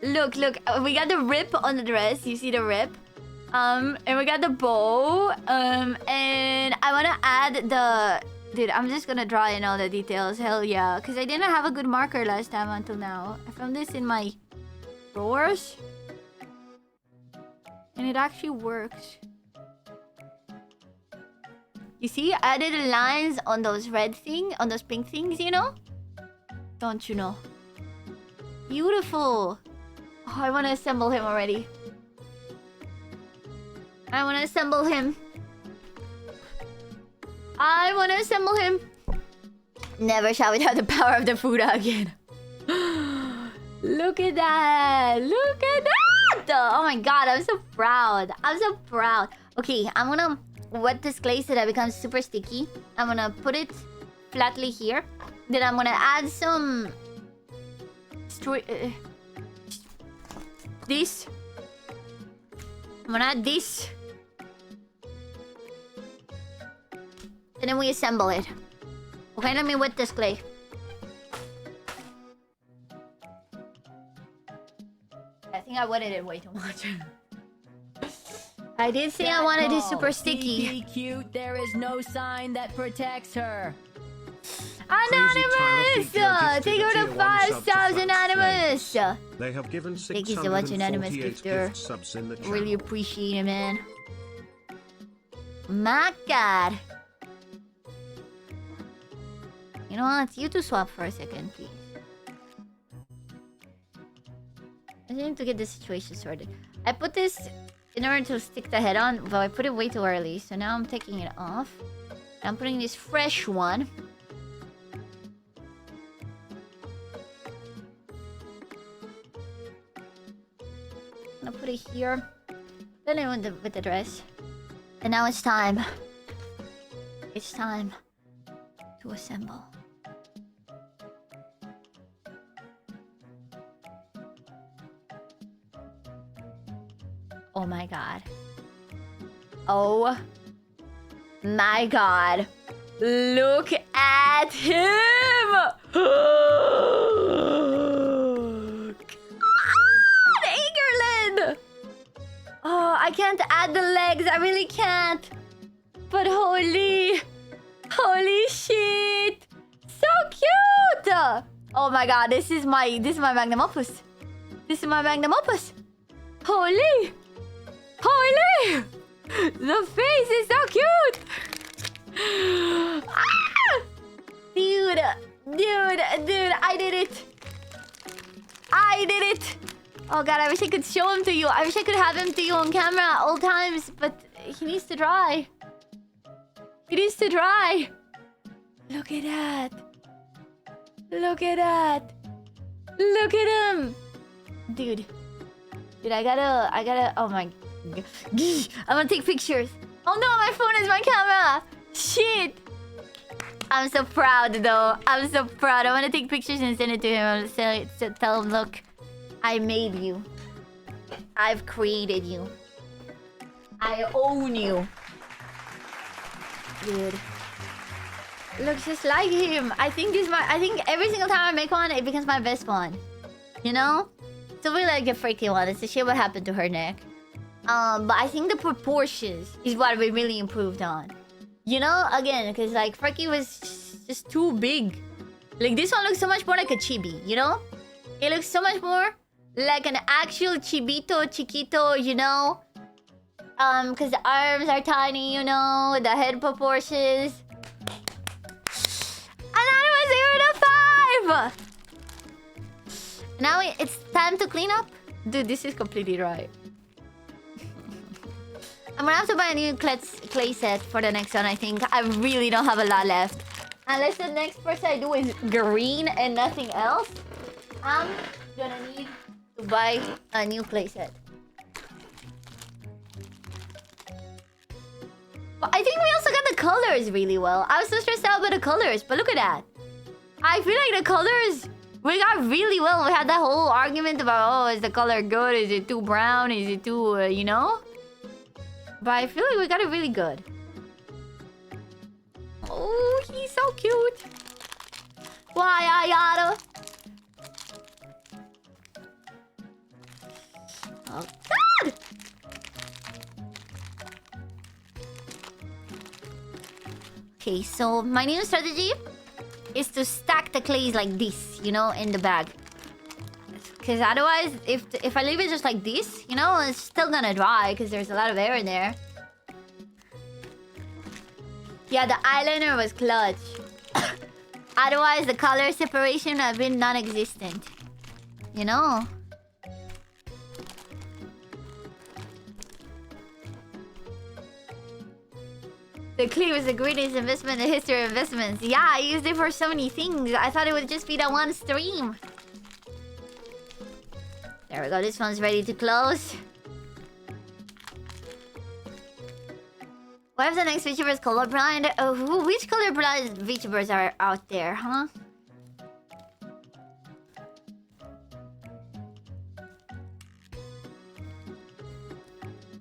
Look, we got the rip on the dress. You see the rip? And we got the bow. And I wanna add the... Dude, I'm just gonna draw in all the details. Hell yeah. Because I didn't have a good marker last time until now. I found this in my drawers. And it actually works. You see? I added the lines on those red things, on those pink things, you know? Don't you know? Beautiful. Oh, I want to assemble him already. I want to assemble him. I want to assemble him. Never shall we have the power of the Fuda again. Look at that. Look at that. Oh my god, I'm so proud. I'm so proud. Okay, I'm gonna wet this clay so that it becomes super sticky. I'm gonna put it flatly here. Then I'm gonna add some... this. I'm gonna add this. And then we assemble it. Okay, let me wet this clay. I think I wetted it way too much. I did say I wanted it super sticky. Cute, there is no sign that protects her. Anonymous! Take over the 5 stars, Anonymous! They have given Thank you so much, Anonymous 648 Gifter. gift subs in the channel. Really appreciate it, man. My god. You know what? You two swap for a second, please. I need to get this situation sorted. I put this in order to stick the head on, but I put it way too early. So now I'm taking it off. I'm putting this fresh one. I'm gonna put it here. Then I went with the dress. And now it's time. It's time to assemble. Oh my god. Oh my god. Look at him! God, Agerlin! Oh, I can't add the legs. I really can't. But holy shit! So cute! Oh my god, this is my magnum opus. This is my magnum opus. Holy! The face is so cute! Ah! Dude, I did it! Oh god, I wish I could show him to you. I wish I could have him to you on camera at all times, but he needs to dry. Look at that. Look at him! Dude, I gotta... Oh my... I'm gonna take pictures. Oh no, my phone is my camera! Shit! I'm so proud though. I wanna take pictures and send it to him. Tell him, look, I made you. I've created you. I own you. Dude. Looks just like him. I think every single time I make one, it becomes my best one. You know? It's a really like a freaky one. It's a shit what happened to her neck. But I think the proportions is what we really improved on. You know, again, because like Freaky was just too big. Like this one looks so much more like a chibi, you know? It looks so much more like an actual chiquito, you know? Because the arms are tiny, you know? The head proportions. Anonymous 0 to 5! Now it's time to clean up. Dude, this is completely dry. I'm gonna have to buy a new clay set for the next one, I think. I really don't have a lot left. Unless the next person I do is green and nothing else. I'm gonna need to buy a new playset. But I think we also got the colors really well. I was so stressed out about the colors, but look at that. I feel like the colors we got really well. We had that whole argument about, oh, is the color good? Is it too brown? Is it too, you know? But I feel like we got it really good. Oh, he's so cute. Why, Ayada? Oh, God! Okay, so my new strategy is to stack the clays like this, you know, in the bag. Because otherwise, if I leave it just like this, you know, it's still gonna dry because there's a lot of air in there. Yeah, the eyeliner was clutch. Otherwise, the color separation would have been non-existent. You know? The clay was the greatest investment in the history of investments. Yeah, I used it for so many things. I thought it would just be that one stream. There we go. This one's ready to close. What if the next VTubers colorblind? Which colorblind VTubers are out there, huh?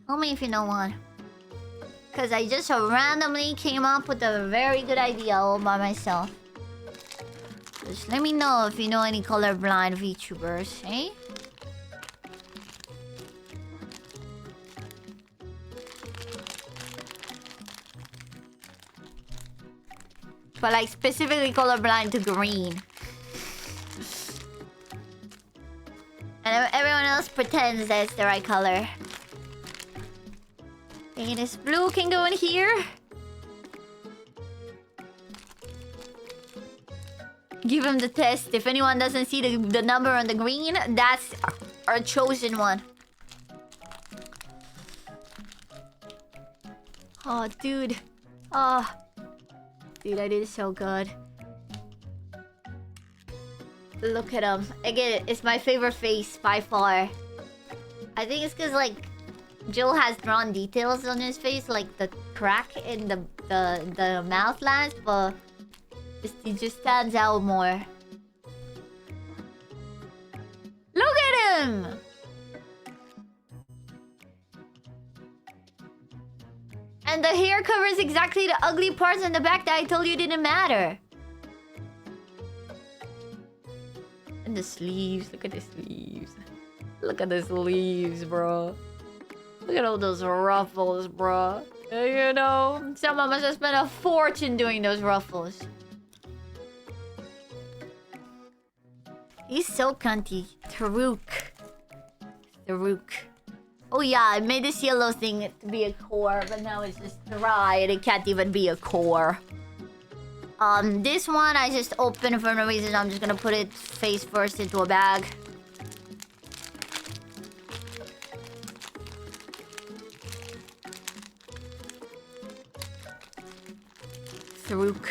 Tell me if you know one. Because I just randomly came up with a very good idea all by myself. Just let me know if you know any colorblind VTubers, eh? But like specifically colorblind to green. And everyone else pretends that it's the right color. Okay, this blue can go in here. Give him the test. If anyone doesn't see the number on the green, that's our chosen one. Oh, dude. Oh. Dude, I did so good. Look at him. Again, it's my favorite face by far. I think it's because, like, Joel has drawn details on his face, like the crack in the mouth lines, but it just stands out more. Look at him! And the hair covers exactly the ugly parts in the back that I told you didn't matter. And the sleeves. Look at the sleeves. Look at the sleeves, bro. Look at all those ruffles, bro. You know, someone must have spent a fortune doing those ruffles. He's so cunty. Taruk. Taruk. Oh yeah, I made this yellow thing to be a core, but now it's just dry and it can't even be a core. This one I just opened for no reason. I'm just gonna put it face first into a bag. Farouk.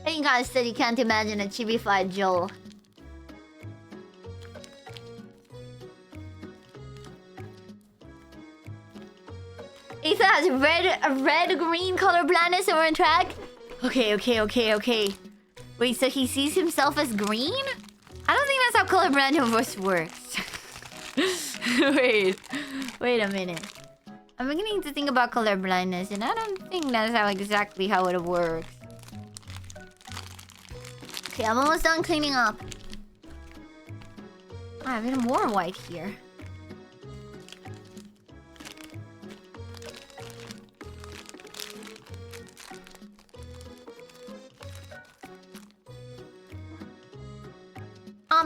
Ethan kind of said he can't imagine a chibified Joel. Ethan has red-green color blindness and we're on track? Okay. Wait, so he sees himself as green? I don't think that's how color blindness works. Wait a minute. I'm beginning to think about color blindness and I don't think that's exactly how it works. Okay, I'm almost done cleaning up. I have even more white here.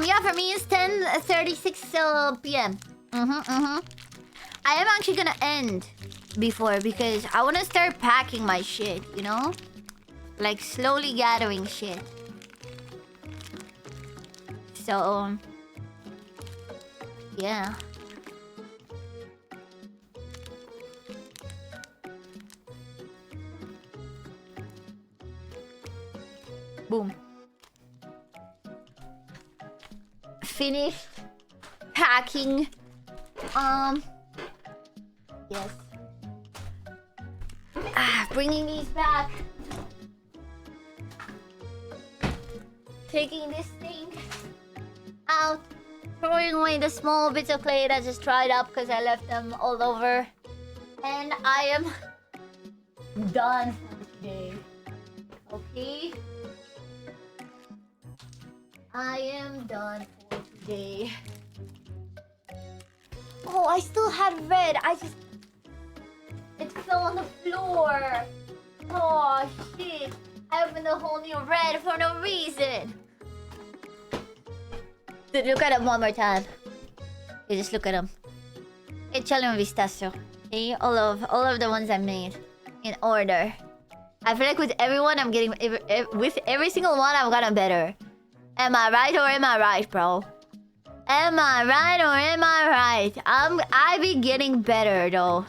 Yeah, for me it's 10:36 p.m. I am actually gonna end before because I want to start packing my shit, you know? Like slowly gathering shit. So, yeah. Boom. Finished packing. Yes. Bringing these back. Taking this thing out. Throwing away the small bits of clay that just dried up because I left them all over. And I am done for today. Okay? I am done for today. Oh, I still had red. It fell on the floor. Oh, shit. I opened a whole new red for no reason. Dude, look at him one more time. Okay, just look at him. Echale un vistazo. Okay, all of the ones I made in order. I feel like with everyone, I'm getting with every single one, I've gotten better. Am I right or am I right, bro? Am I right or am I right? I be getting better though.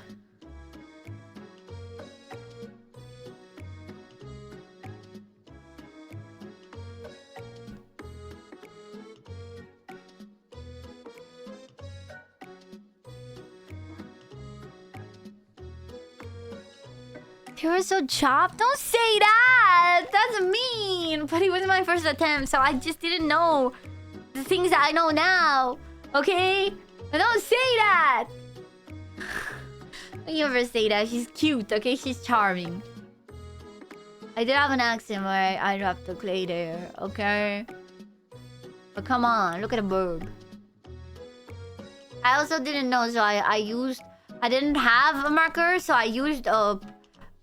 They were so chopped. Don't say that. That's mean. But it was my first attempt, so I just didn't know the things that I know now. Okay? But don't say that. Don't you ever say that. She's cute, okay? She's charming. I did have an accident where I dropped the clay there, okay? But come on, look at the bird. I also didn't know, so I didn't have a marker, so I used a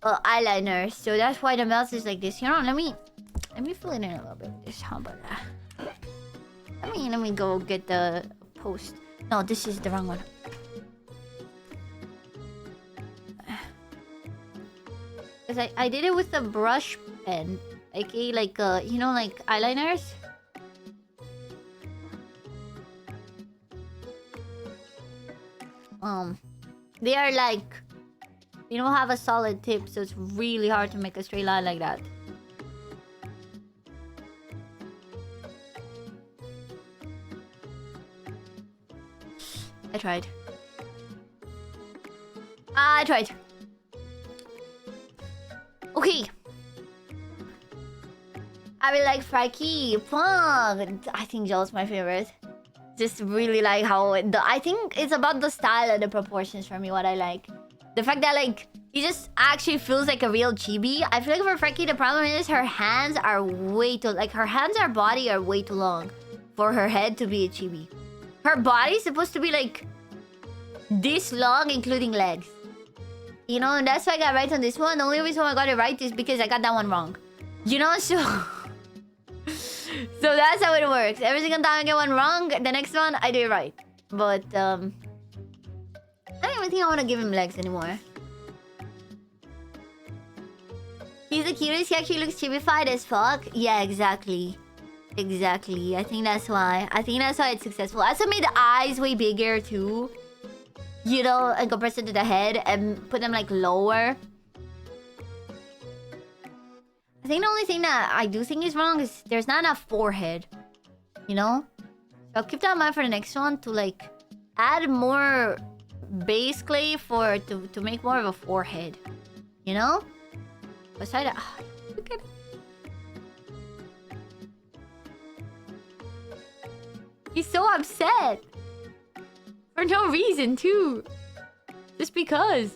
eyeliner, so that's why the mouth is like this. You know, let me fill it in a little bit. This, how about that? Let me go get the post. No, this is the wrong one. Cause I did it with a brush pen, okay, like you know, like eyeliners. They are like, you don't have a solid tip, so it's really hard to make a straight line like that. I tried. Okay. I really like Frankie. Fun. I think Joel's my favorite. Just really like how I think it's about the style and the proportions for me. What I like. The fact that, like, he just actually feels like a real chibi. I feel like for Frankie, the problem is her hands are way too... Like, her hands and body are way too long for her head to be a chibi. Her body is supposed to be, like, this long, including legs. You know, and that's why I got right on this one. The only reason why I got it right is because I got that one wrong. You know, so... So that's how it works. Every single time I get one wrong, the next one, I do it right. But, I don't even think I want to give him legs anymore. He's the cutest. He actually looks chibified as fuck. Yeah, exactly. Exactly. I think that's why. I think that's why it's successful. I also made the eyes way bigger too. You know, in comparison to the head, and put them like lower. I think the only thing that I do think is wrong is there's not enough forehead. You know? So I'll keep that in mind for the next one to like add more base clay to make more of a forehead. You know? Beside that, look at it. He's so upset. For no reason too. Just because.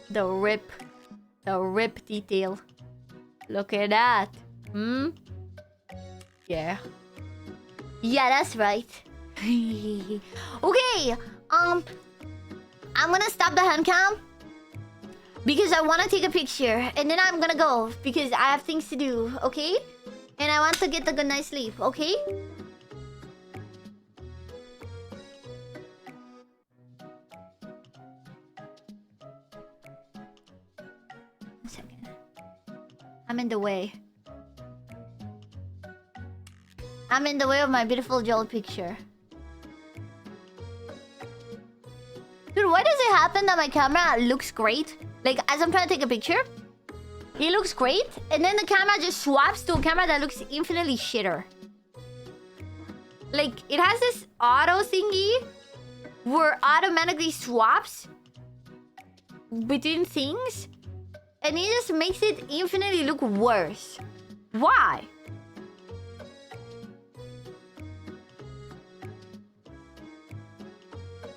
The rip detail. Look at that. Yeah. Yeah, that's right. Okay. I'm gonna stop the hand cam because I want to take a picture, and then I'm gonna go because I have things to do. Okay, and I want to get a good night's sleep. Okay. One second. I'm in the way. I'm in the way of my beautiful Joel picture. Dude, why does it happen that my camera looks great? Like, as I'm trying to take a picture, It looks great, and then the camera just swaps to a camera that looks infinitely shitter. Like, it has this auto thingy where automatically swaps between things, and it just makes it infinitely look worse. Why?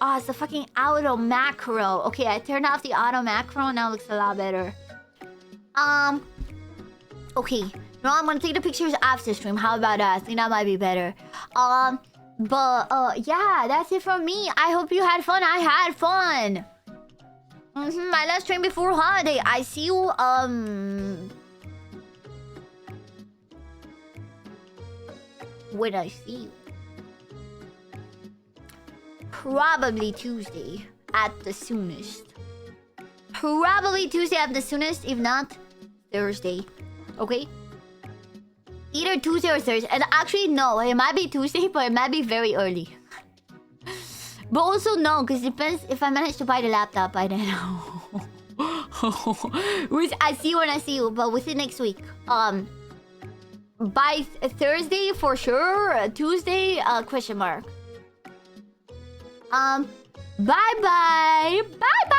Oh, it's the fucking auto macro. Okay, I turned off the auto macro, now it looks a lot better. Okay. No, I'm gonna take the pictures after stream. How about that? I think that might be better. Yeah, that's it from me. I hope you had fun. I had fun. My last stream before holiday. I see you, when I see you. Probably Tuesday at the soonest. Probably Tuesday at the soonest, if not Thursday. Okay? Either Tuesday or Thursday. And actually, no, it might be Tuesday, but it might be very early. But also no, because it depends if I manage to buy the laptop by then. Which I see you when I see you, but within next week. By Thursday for sure. Tuesday, question mark. Bye bye. Bye bye.